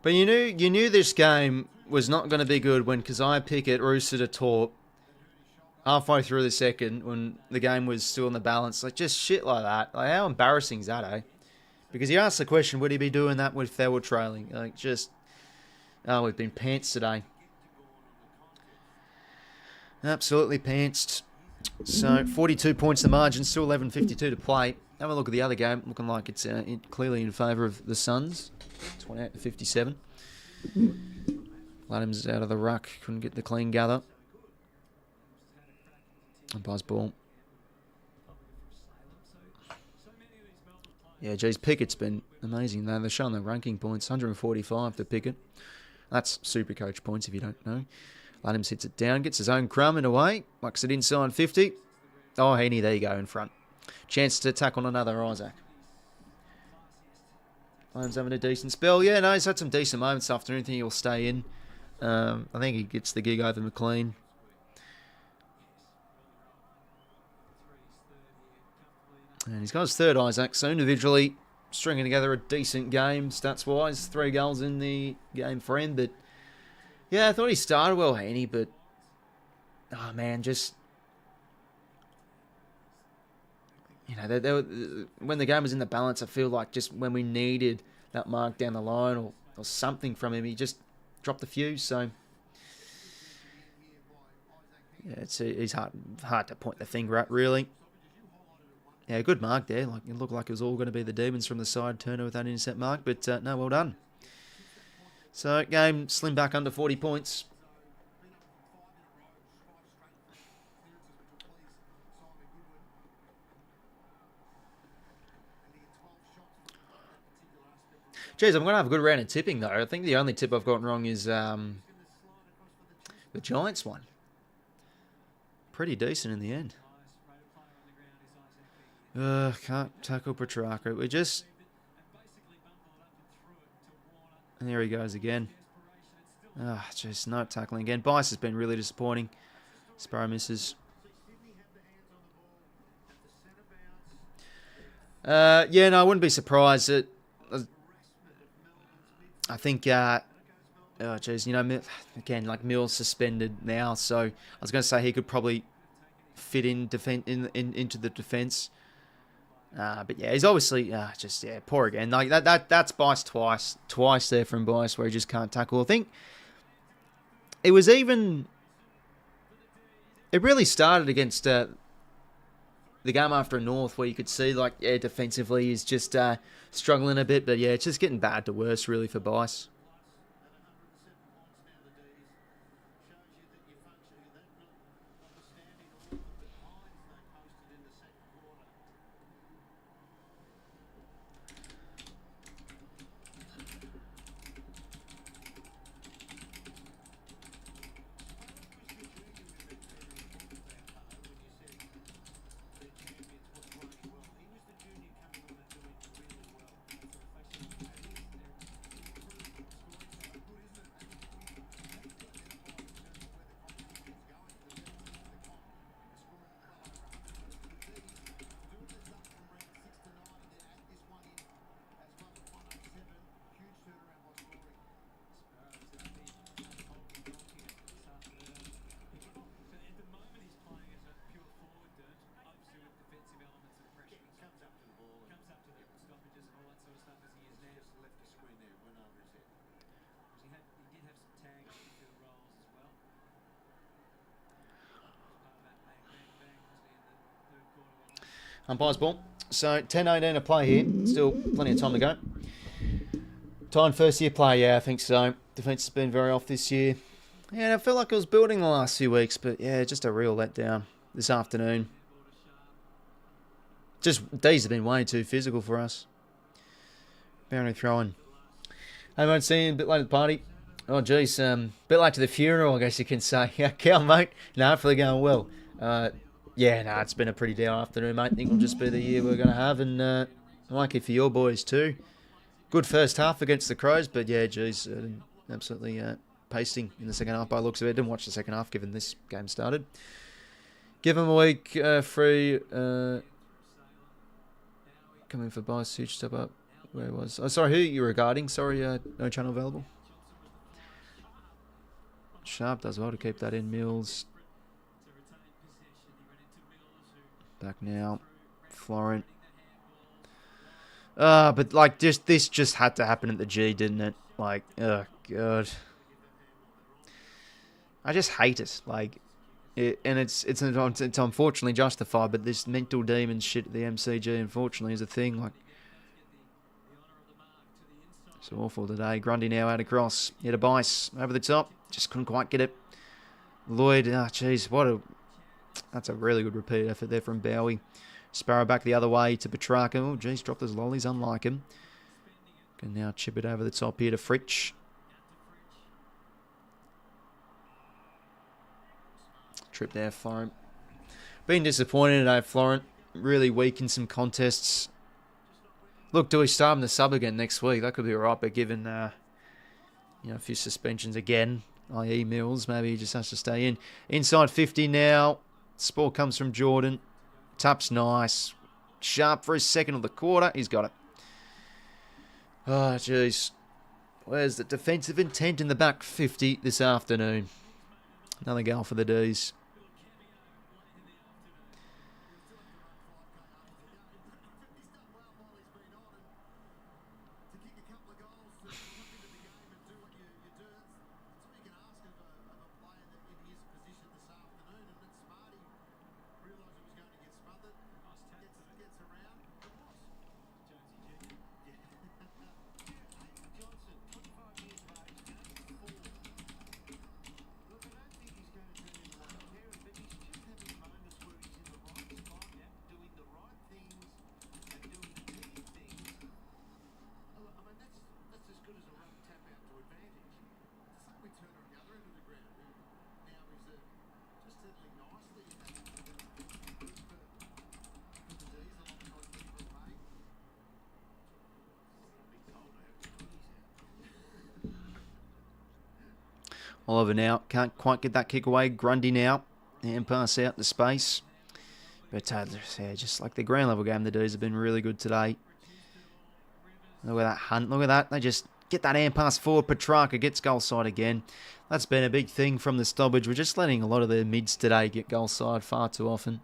Speaker 1: But you knew this game was not going to be good when 𝐓𝐴 Pickett roosted a torp halfway through the second when the game was still in the balance. Like, just shit like that. Like, how embarrassing is that, eh? Because you asked the question, would he be doing that if they were trailing? Like, just... Oh, we've been pantsed today. Absolutely pantsed. So, 42 points the margin, still 11:52 to play. Have a look at the other game, looking like it's clearly in favour of the Suns. 28 to 57. Adams out of the ruck, couldn't get the clean gather. A buzz ball. Yeah, geez, Pickett's been amazing though. They're showing the ranking points, 145 to Pickett. That's super coach points if you don't know. Adams hits it down, gets his own crumb and away. Mucks it inside 50. Oh, Heaney, there you go in front. Chance to tackle another 𝐼𝐗𝐿𝐷. Adams having a decent spell. Yeah, no, he's had some decent moments this afternoon. I think he'll stay in. I think he gets the gig over McLean. And he's got his third 𝐼𝐗𝐿𝐷. So individually, stringing together a decent game, stats-wise. 3 goals in the game for him. But, yeah, I thought he started well, Heaney. But, oh, man, just... You know, when the game was in the balance, I feel like just when we needed that mark down the line or something from him, he just dropped a few. So, yeah, he's hard to point the finger at, really. Yeah, good mark there. Like, it looked like it was all going to be the Demons from the side, Turner with that intercept mark. But, no, well done. So, game slim back under 40 points. Jeez, I'm going to have a good round of tipping, though. I think the only tip I've gotten wrong is the Giants one. Pretty decent in the end. Can't tackle 𝐵𝐴. We just... And there he goes again. Just no tackling again. 𝐵𝐼𝐻 has been really disappointing. Sparrow misses. Yeah, no, I wouldn't be surprised that... I think, oh jeez, you know, again, like Mills suspended now, so I was going to say he could probably fit in into the defence. But yeah, he's obviously just poor again. Like that's 𝐵𝐼𝐻 twice there from 𝐵𝐼𝐻 where he just can't tackle. I think it was even. It really started against the game after North, where you could see like defensively he's just struggling a bit, but yeah, it's just getting bad to worse really for 𝐵𝐼𝐻. Umpire's ball. So 10-18 to play here. Still plenty of time to go. Time first year play, yeah, I think so. Defence has been very off this year. Yeah, I felt like it was building the last few weeks, but yeah, just a real letdown this afternoon. Just, D's have been way too physical for us. Boundary throwing. Hey, mate, see you a bit late at the party. Oh, geez, bit late to the funeral, I guess you can say. Yeah, cow, mate. No, hopefully going well. Yeah, no, it's been a pretty down afternoon, mate. I think it'll just be the year we're going to have, and lucky for your boys too. Good first half against the Crows, but yeah, geez, absolutely pasting in the second half by the looks of it. Didn't watch the second half given this game started. Give them a week free. Coming for buys, huge step up. Where it was? Oh, sorry, who are you regarding? Sorry, no channel available. Sharp does well to keep that in. Mills. Back now. Florent. But like this just had to happen at the G, didn't it? Like, oh god. I just hate it. Like, and it's unfortunately justified, but this mental demon shit at the MCG unfortunately is a thing. Like, it's awful today. Grundy now out across. Hit a bice over the top. Just couldn't quite get it. Lloyd, oh jeez, that's a really good repeat effort there from Bowie. Sparrow back the other way to Petrarca. Oh jeez, dropped his lollies, unlike him. Can now chip it over the top here to 𝐓𝐿𝐴. Trip there, Florent. Been disappointed today, Florent. Really weak in some contests. Look, do we start him the sub again next week? That could be alright, but given a few suspensions again, i.e. Mills, maybe he just has to stay in. Inside 50 now. Sport comes from Jordan. Tap's nice. Sharp for his second of the quarter. He's got it. Oh, jeez. Where's the defensive intent in the back 50 this afternoon? Another goal for the D's. Oliver now can't quite get that kick away. Grundy now. And pass out to space. But yeah, just like the ground level game, the D's have been really good today. Look at that Hunt. Look at that. They just get that hand pass forward. Petrarca gets goal side again. That's been a big thing from the stoppage. We're just letting a lot of their mids today get goal side far too often.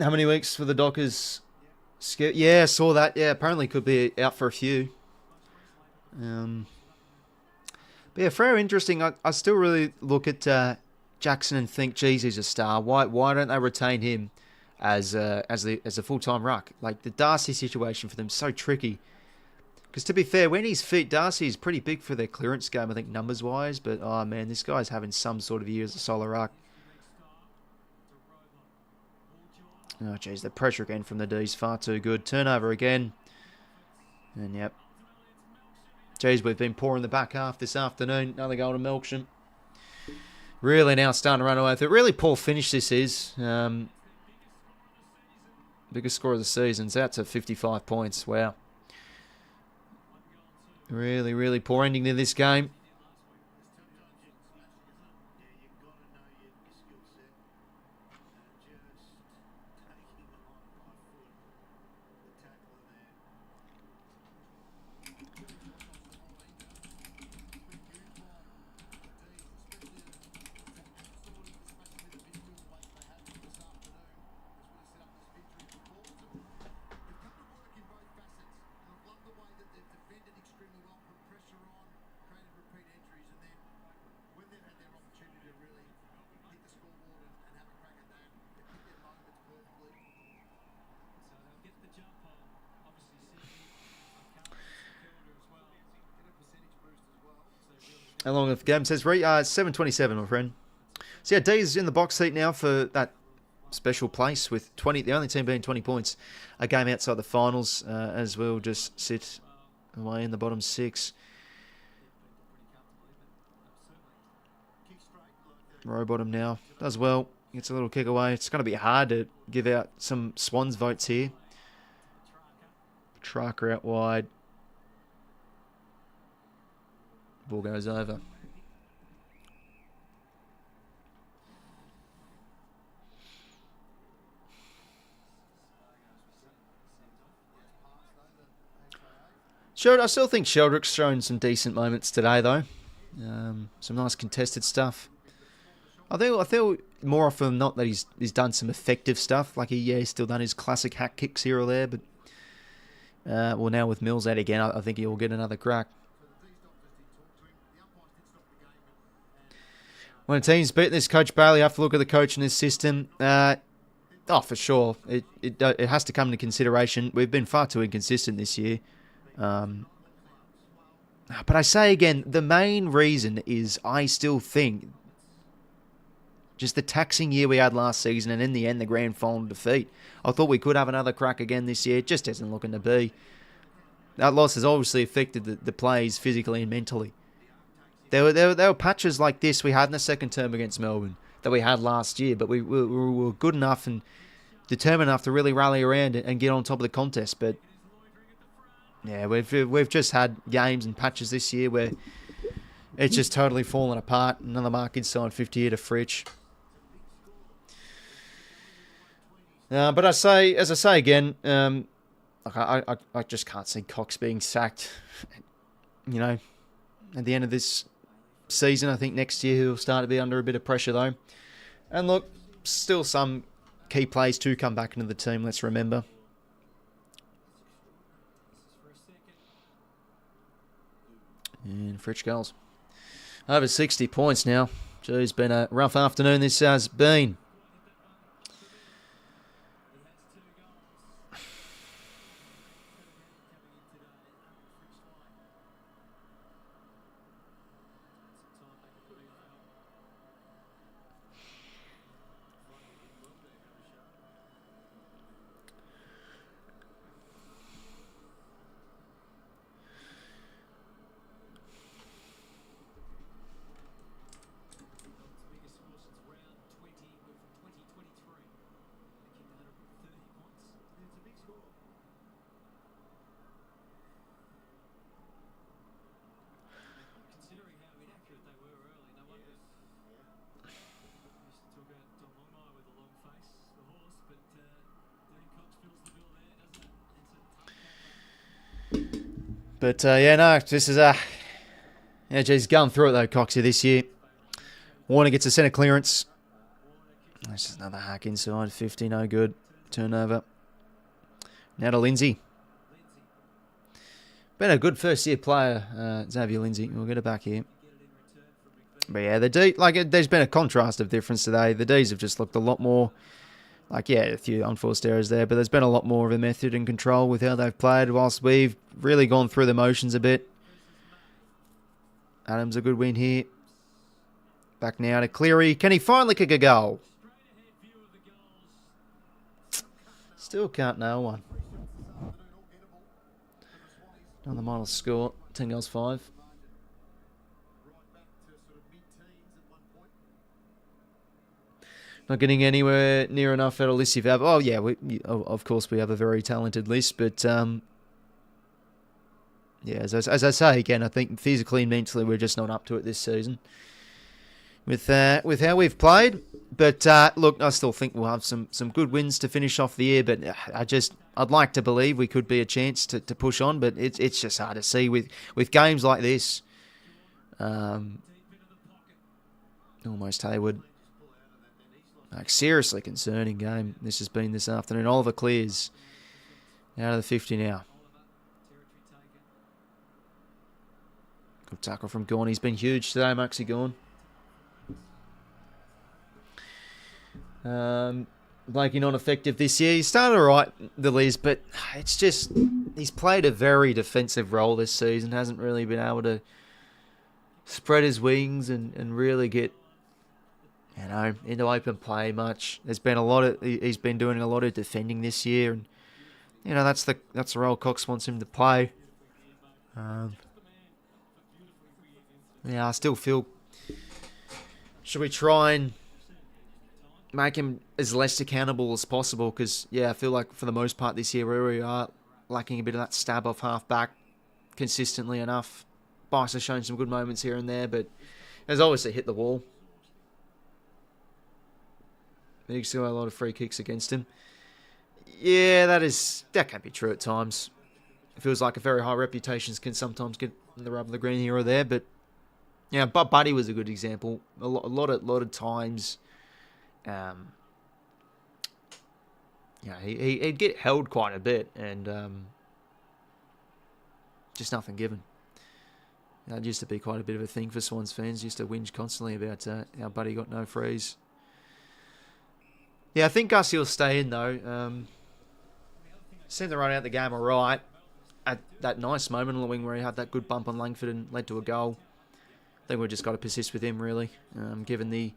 Speaker 1: How many weeks for the Dockers? Yeah, I saw that. Yeah, apparently could be out for a few. But yeah, very interesting. I still really look at Jackson and think, geez, he's a star. Why don't they retain him as a full-time ruck? Like, the Darcy situation for them is so tricky. Because to be fair, when he's fit, Darcy is pretty big for their clearance game, I think, numbers-wise. But, oh, man, this guy's having some sort of year as a solo ruck. Oh, jeez, the pressure again from the D's far too good. Turnover again. And, yep. Jeez, we've been poor in the back half this afternoon. Another goal to 𝐓𝐿𝐴. Really now starting to run away with it. Really poor finish this is. Biggest score of the season. It's out to 55 points. Wow. Really, really poor ending to this game. How long of the game? It says 7:27, my friend. So yeah, D's in the box seat now for that special place with 20. The only team being 20 points. A game outside the finals, as we'll just sit away in the bottom 6. Row bottom now. Does well. Gets a little kick away. It's going to be hard to give out some Swans votes here. Tracker out wide. Ball goes over. I still think Sheldrick's thrown some decent moments today, though. Some nice contested stuff. I feel more often than not that he's done some effective stuff. Like he's still done his classic hack kicks here or there, but well, now with Mills out again, I think he will get another crack. When a team's beaten this Coach Bailey, you have to look at the coach and his system. For sure, it has to come into consideration. We've been far too inconsistent this year. But I say again, the main reason is I still think just the taxing year we had last season, and in the end, the grand final defeat. I thought we could have another crack again this year. It just isn't looking to be. That loss has obviously affected the players physically and mentally. There were patches like this we had in the second term against Melbourne that we had last year, but we were good enough and determined enough to really rally around and get on top of the contest. But yeah, we've just had games and patches this year where it's just totally fallen apart. Another mark inside 50 here to Fritsch. But as I say again, I just can't see Cox being sacked. You know, at the end of this season, I think next year he'll start to be under a bit of pressure though. And look, still some key players to come back into the team. Let's remember. And Fritsch goals. Over 60 points now. Geez, been a rough afternoon this has been. But this is he's going through it though, Coxie, this year. Warner gets a centre clearance. This is another hack inside 50, no good. Turnover. Now to Lindsay. Been a good first year player, Xavier Lindsay. We'll get it back here. But yeah, the D, there's been a contrast of difference today. The Ds have just looked a lot more. A few unforced errors there, but there's been a lot more of a method and control with how they've played, whilst we've really gone through the motions a bit. Adams a good win here. Back now to Cleary. Can he finally kick a goal? Still can't nail one. Another model score. 10 goals, 5. Not getting anywhere near enough at 𝐼𝐶𝐶. Oh, yeah, of course we have a very talented list, but as I say again, I think physically and mentally we're just not up to it this season with how we've played. But look, I still think we'll have some good wins to finish off the year. But I'd like to believe we could be a chance to push on, but it's just hard to see with games like this. Almost Hayward. Seriously concerning game this has been this afternoon. Oliver clears out of the 50 now. Good tackle from 𝐴𝐥𝐿. He's been huge today, 𝐬𝐿𝐿𝐿. Blakey not effective this year. He started all right, the Liz, but it's just he's played a very defensive role this season. Hasn't really been able to spread his wings and really get, into open play much. There's been he's been doing a lot of defending this year, and that's the role Cox wants him to play. I still feel, should we try and make him as less accountable as possible? Because, I feel like for the most part this year, we are lacking a bit of that stab off half back consistently enough. 𝐼𝐵 has shown some good moments here and there, but has obviously hit the wall. He still had a lot of free kicks against him. Yeah, that can be true at times. It feels like a very high reputations can sometimes get in the rub of the green here or there, but but Buddy was a good example. A lot of times, he'd get held quite a bit, and just nothing given. That used to be quite a bit of a thing for Swans fans. Used to whinge constantly about how Buddy got no frees. I think 𝐼𝐶 will stay in though. Seemed to run out the game all right. At that nice moment on the wing where he had that good bump on Langford and led to a goal. I think we've just got to persist with him, really, given the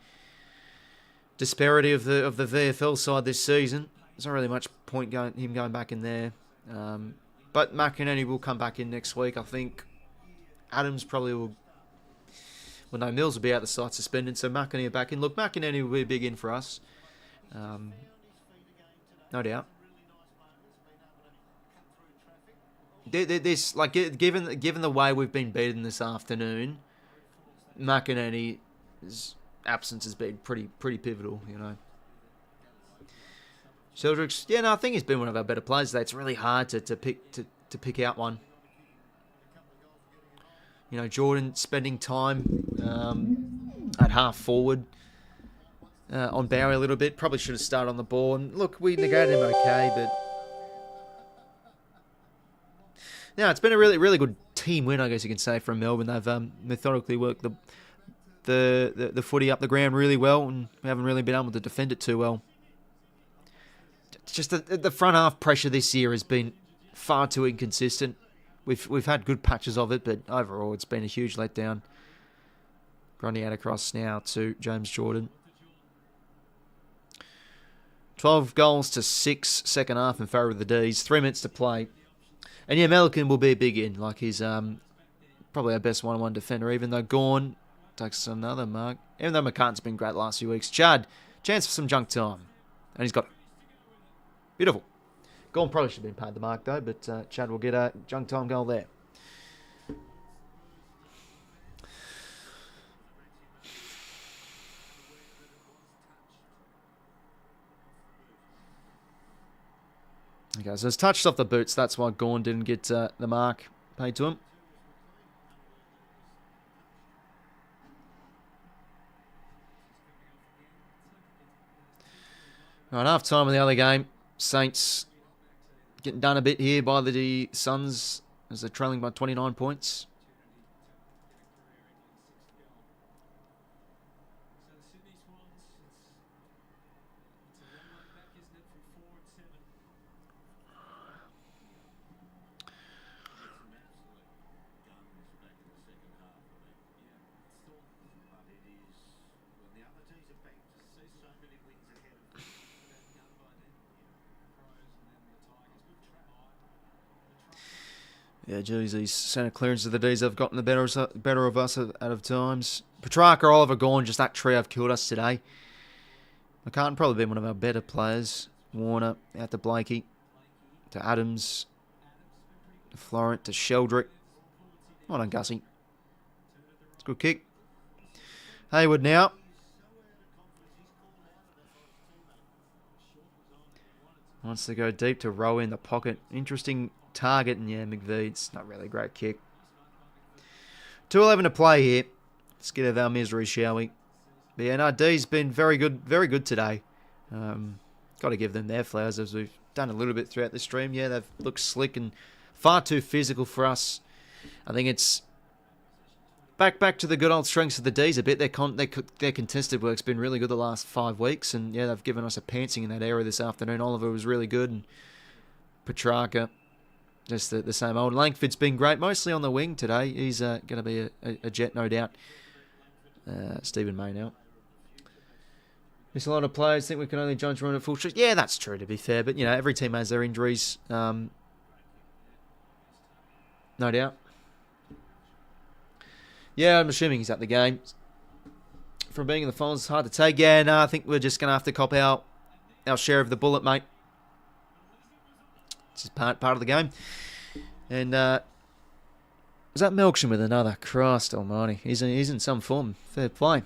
Speaker 1: disparity of the VFL side this season. There's not really much point him going back in there. But 𝐼𝐵 will come back in next week. I think Adams probably will. Well, no, Mills will be out the side suspended, so 𝐼𝐵 back in. Look, 𝐼𝐵 will be a big in for us. No doubt. This, given the way we've been beaten this afternoon, 𝐼𝐵's absence has been pretty pivotal, Sheldrick's, I think he's been one of our better players today. It's really hard to pick out one. Jordan spending time at half forward on Bowie a little bit. Probably should have started on the ball. And look, we negated him okay, but it's been a really good team win, I guess you can say, from Melbourne. They've methodically worked the footy up the ground really well, and we haven't really been able to defend it too well. Just the front half pressure this year has been far too inconsistent. We've had good patches of it, but overall it's been a huge letdown. Grundy out across now to James Jordan. 12 goals to 6 second half in favour of the D's. 3 minutes to play. And 𝐿𝐿 will be a big in. Like, he's probably our best one-on-one defender, even though 𝐵𝐵 takes another mark. Even though 𝐵𝐵's been great the last few weeks. Chad, chance for some junk time. And he's got it. Beautiful. 𝐵𝐵 probably should have been paid the mark, though, but Chad will get a junk time goal there. Okay, so it's touched off the boots. That's why 𝐵𝐵 didn't get the mark paid to him. All right, half time in the other game. Saints getting done a bit here by the Suns as they're trailing by 29 points. Yeah, geez, these centre clearances of the D's have gotten the better of us out of times. Petrarca, Oliver, Gawn, just that trio have killed us today. McCartan probably been one of our better players. Warner out to 𝐓𝐿𝐿, to Adams, to Florent, to Sheldrick. Well done, 𝐵𝐿𝐿. It's a good kick. Hayward now. Wants to go deep to row in the pocket. Interesting target, and 𝐵𝐿𝐿, it's not really a great kick. 2:11 to play here. Let's get out of our misery, shall we? But D's been very good today. Got to give them their flowers, as we've done a little bit throughout the stream. Yeah, they've looked slick and far too physical for us. I think it's back to the good old strengths of the D's a bit. Their contested work's been really good the last 5 weeks, and they've given us a pantsing in that area this afternoon. Oliver was really good, and Petrarca just the same old. Langford's been great, mostly on the wing today. He's going to be a jet, no doubt. Stephen May now. There's a lot of players think we can only judge run at full strength. Yeah, that's true, to be fair. But, every team has their injuries. No doubt. Yeah, I'm assuming he's at the game. From being in the finals, it's hard to take. Yeah, no, I think we're just going to have to cop our share of the bullet, mate. It's just part of the game. And is that 𝐓𝐿𝐴 with another? Christ almighty. He's in some form. Fair play.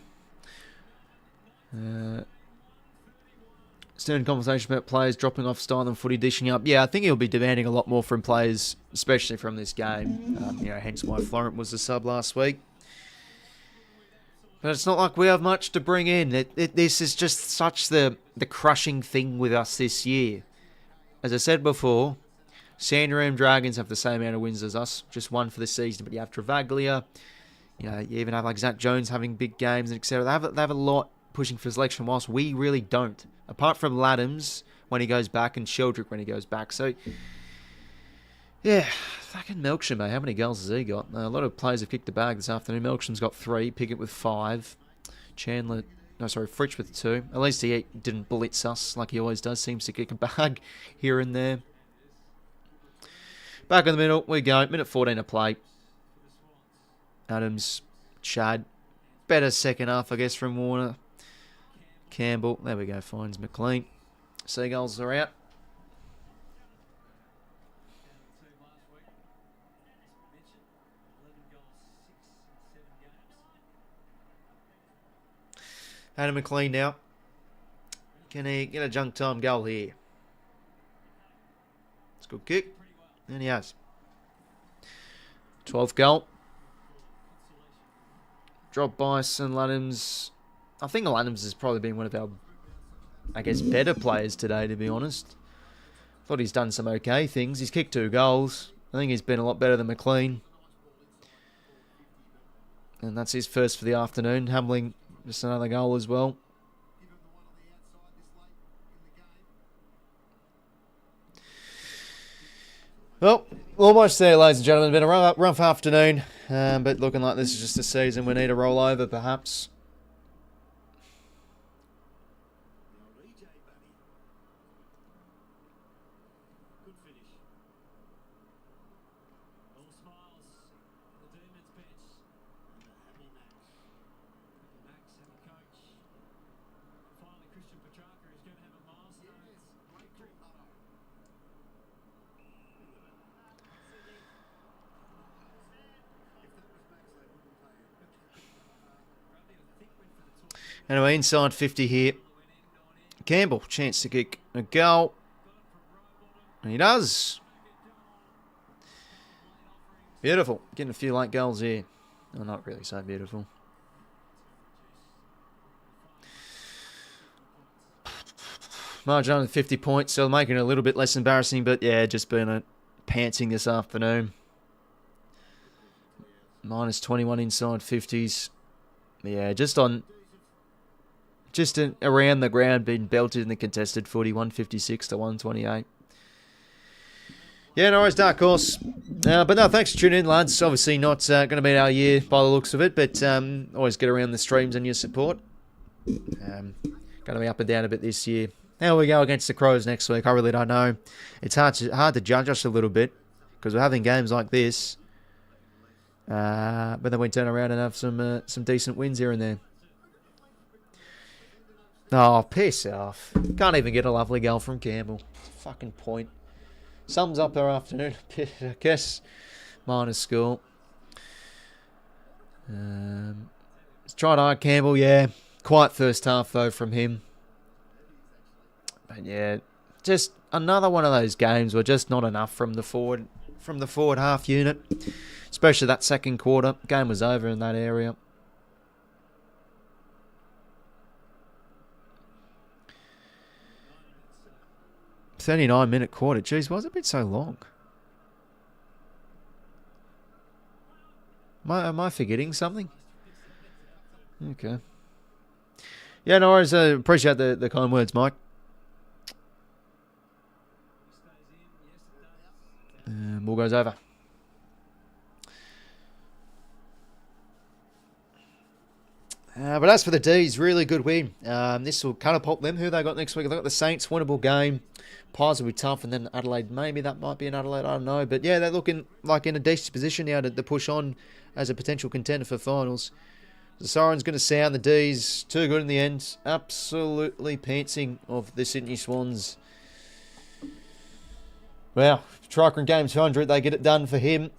Speaker 1: Stern conversation about players dropping off style and footy dishing up. Yeah, I think he'll be demanding a lot more from players, especially from this game. Hence why Florent was the sub last week. But it's not like we have much to bring in. This is just such the crushing thing with us this year. As I said before, Sandringham Dragons have the same amount of wins as us, just one for the season. But you have Travaglia, you even have like Zach Jones having big games, etc. They have a lot pushing for selection, whilst we really don't. Apart from Ladhams when he goes back and Sheldrick when he goes back. So, yeah, fucking 𝐓𝐿𝐴, mate. How many goals has he got? A lot of players have kicked the bag this afternoon. 𝐓𝐿𝐴's got 3, Pickett with 5, Fritsch with 2. At least he didn't blitz us like he always does. Seems to kick a bag here and there. Back in the middle, we go. Minute 14 to play. Adams, Chad. Better second half, I guess, from Warner. Campbell, there we go, finds McLean. Seagulls are out. Adam McLean now. Can he get a junk time goal here? It's a good kick. And he has. 12th goal. Drop by St. Ladhams. I think Ladhams has probably been one of our, better players today, to be honest. Thought he's done some okay things. He's kicked 2 goals. I think he's been a lot better than McLean. And that's his first for the afternoon. Hamling, just another goal as well. Well, almost there, ladies and gentlemen. Been a rough afternoon. But looking like this is just a season we need to roll over, perhaps. Anyway, inside 50 here. Campbell, chance to kick a goal. And he does. Beautiful. Getting a few late goals here. Well, not really so beautiful. Margin under 50 points, so making it a little bit less embarrassing, but yeah, just been a pantsing this afternoon. Minus 21 inside 50s. Yeah, just around the ground, being belted in the contested footy, 156 to 128. Yeah, no worries, dark horse. But no, thanks for tuning in, lads. Obviously not going to be our year by the looks of it, but always get around the streams and your support. Going to be up and down a bit this year. How we go against the Crows next week, I really don't know. It's hard to judge us a little bit because we're having games like this. But then we turn around and have some decent wins here and there. Oh, piss off. Can't even get a lovely goal from Campbell. It's a fucking point. Sums up our afternoon, I guess. Minus school. Tried hard, Campbell, yeah. Quiet first half, though, from him. But, yeah, just another one of those games where just not enough from the forward half unit. Especially that second quarter. Game was over in that area. 39-minute quarter. Jeez, why has it been so long? Am I forgetting something? Okay. Yeah, no worries. Appreciate the kind words, Mike. Ball goes over. But as for the D's, really good win. This will kind of pop them. Who they got next week? They got the Saints, winnable game. Pies will be tough, and then Adelaide. Maybe that might be an Adelaide. I don't know. But yeah, they're looking like in a decent position now to push on as a potential contender for finals. The siren's going to sound. The D's too good in the end. Absolutely pantsing of the Sydney Swans. Wow, striker in game 200. They get it done for him.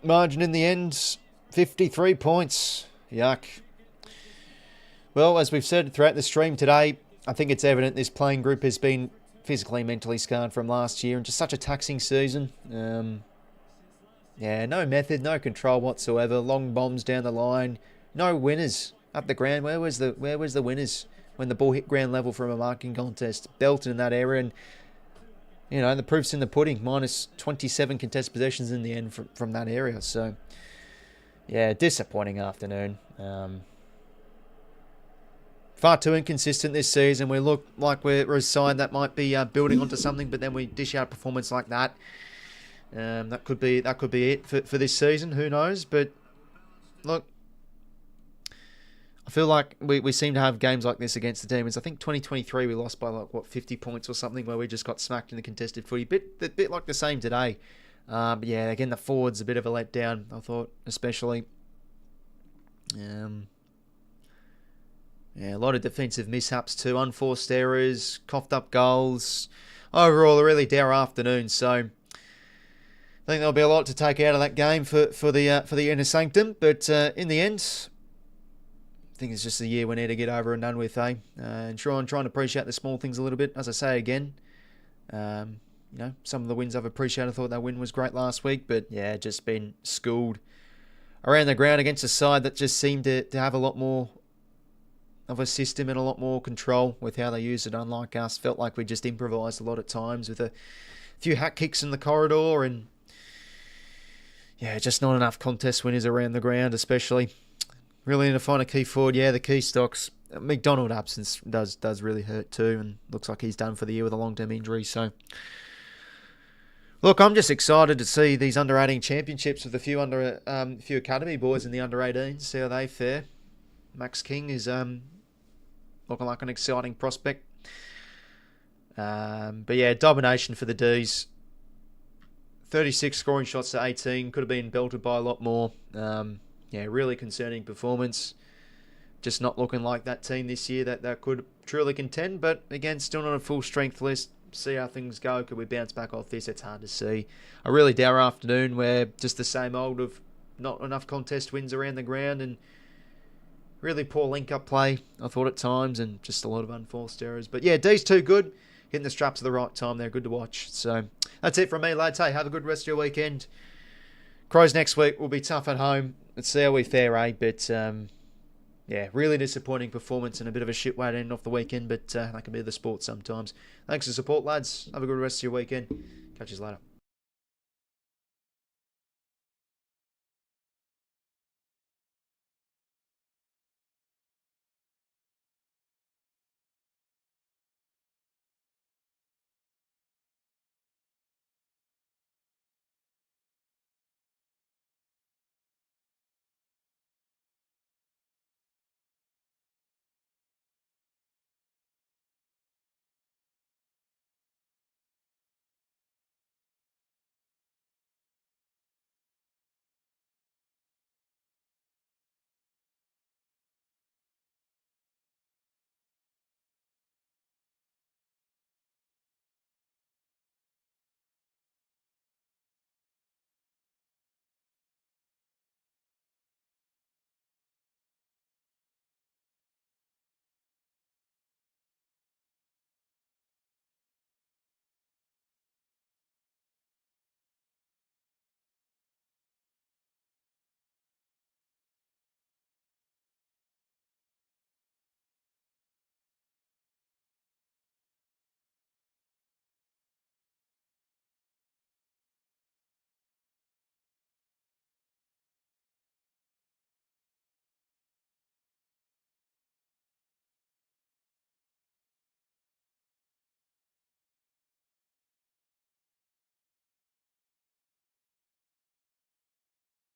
Speaker 1: Margin in the end, 53 points. Yuck. Well, as we've said throughout the stream today, I think it's evident this playing group has been physically, mentally scarred from last year and just such a taxing season. Yeah, no method, no control whatsoever. Long bombs down the line, no winners up the ground. Where was the winners when the ball hit ground level from a marking contest? Belted in that area, and you know the proof's in the pudding. Minus 27 contested possessions in the end from that area. So yeah, disappointing afternoon. Far too inconsistent this season. We look like we're a side that might be building onto something, but then we dish out a performance like that. That could be it for this season. Who knows? But look, I feel like we seem to have games like this against the Demons. I think 2023 we lost by 50 points or something, where we just got smacked in the contested footy. Bit like the same today. But yeah, again the forwards a bit of a letdown. I thought, especially. Yeah, a lot of defensive mishaps too, unforced errors, coughed up goals. Overall, a really dour afternoon. So I think there'll be a lot to take out of that game for the inner sanctum. But in the end, I think it's just a year we need to get over and done with, and try and appreciate the small things a little bit. As I say again, some of the wins I've appreciated. I thought that win was great last week, but yeah, just been schooled around the ground against a side that just seemed to have a lot more of a system and a lot more control with how they use it, unlike us. Felt like we just improvised a lot at times with a few hat kicks in the corridor, and yeah, just not enough contest winners around the ground, especially. Really need to find a key forward. Yeah, the key stocks. McDonald absence does really hurt too, and looks like he's done for the year with a long-term injury. So look, I'm just excited to see these under-18 championships with a few academy boys in the under-18s, see how they fare. Max King is looking like an exciting prospect. But yeah, domination for the D's. 36 scoring shots to 18. Could have been belted by a lot more. Yeah, really concerning performance. Just not looking like that team this year that could truly contend. But again, still not a full strength list. See how things go. Could we bounce back off this? It's hard to see. A really dour afternoon where just the same old of not enough contest wins around the ground and really poor link-up play, I thought, at times, and just a lot of unforced errors. But yeah, D's too good. Hitting the straps at the right time. They're good to watch. So that's it from me, lads. Hey, have a good rest of your weekend. Crows next week will be tough at home. Let's see how we fare, But yeah, really disappointing performance and a bit of a shit way to end off the weekend. But that can be the sport sometimes. Thanks for the support, lads. Have a good rest of your weekend. Catch you later.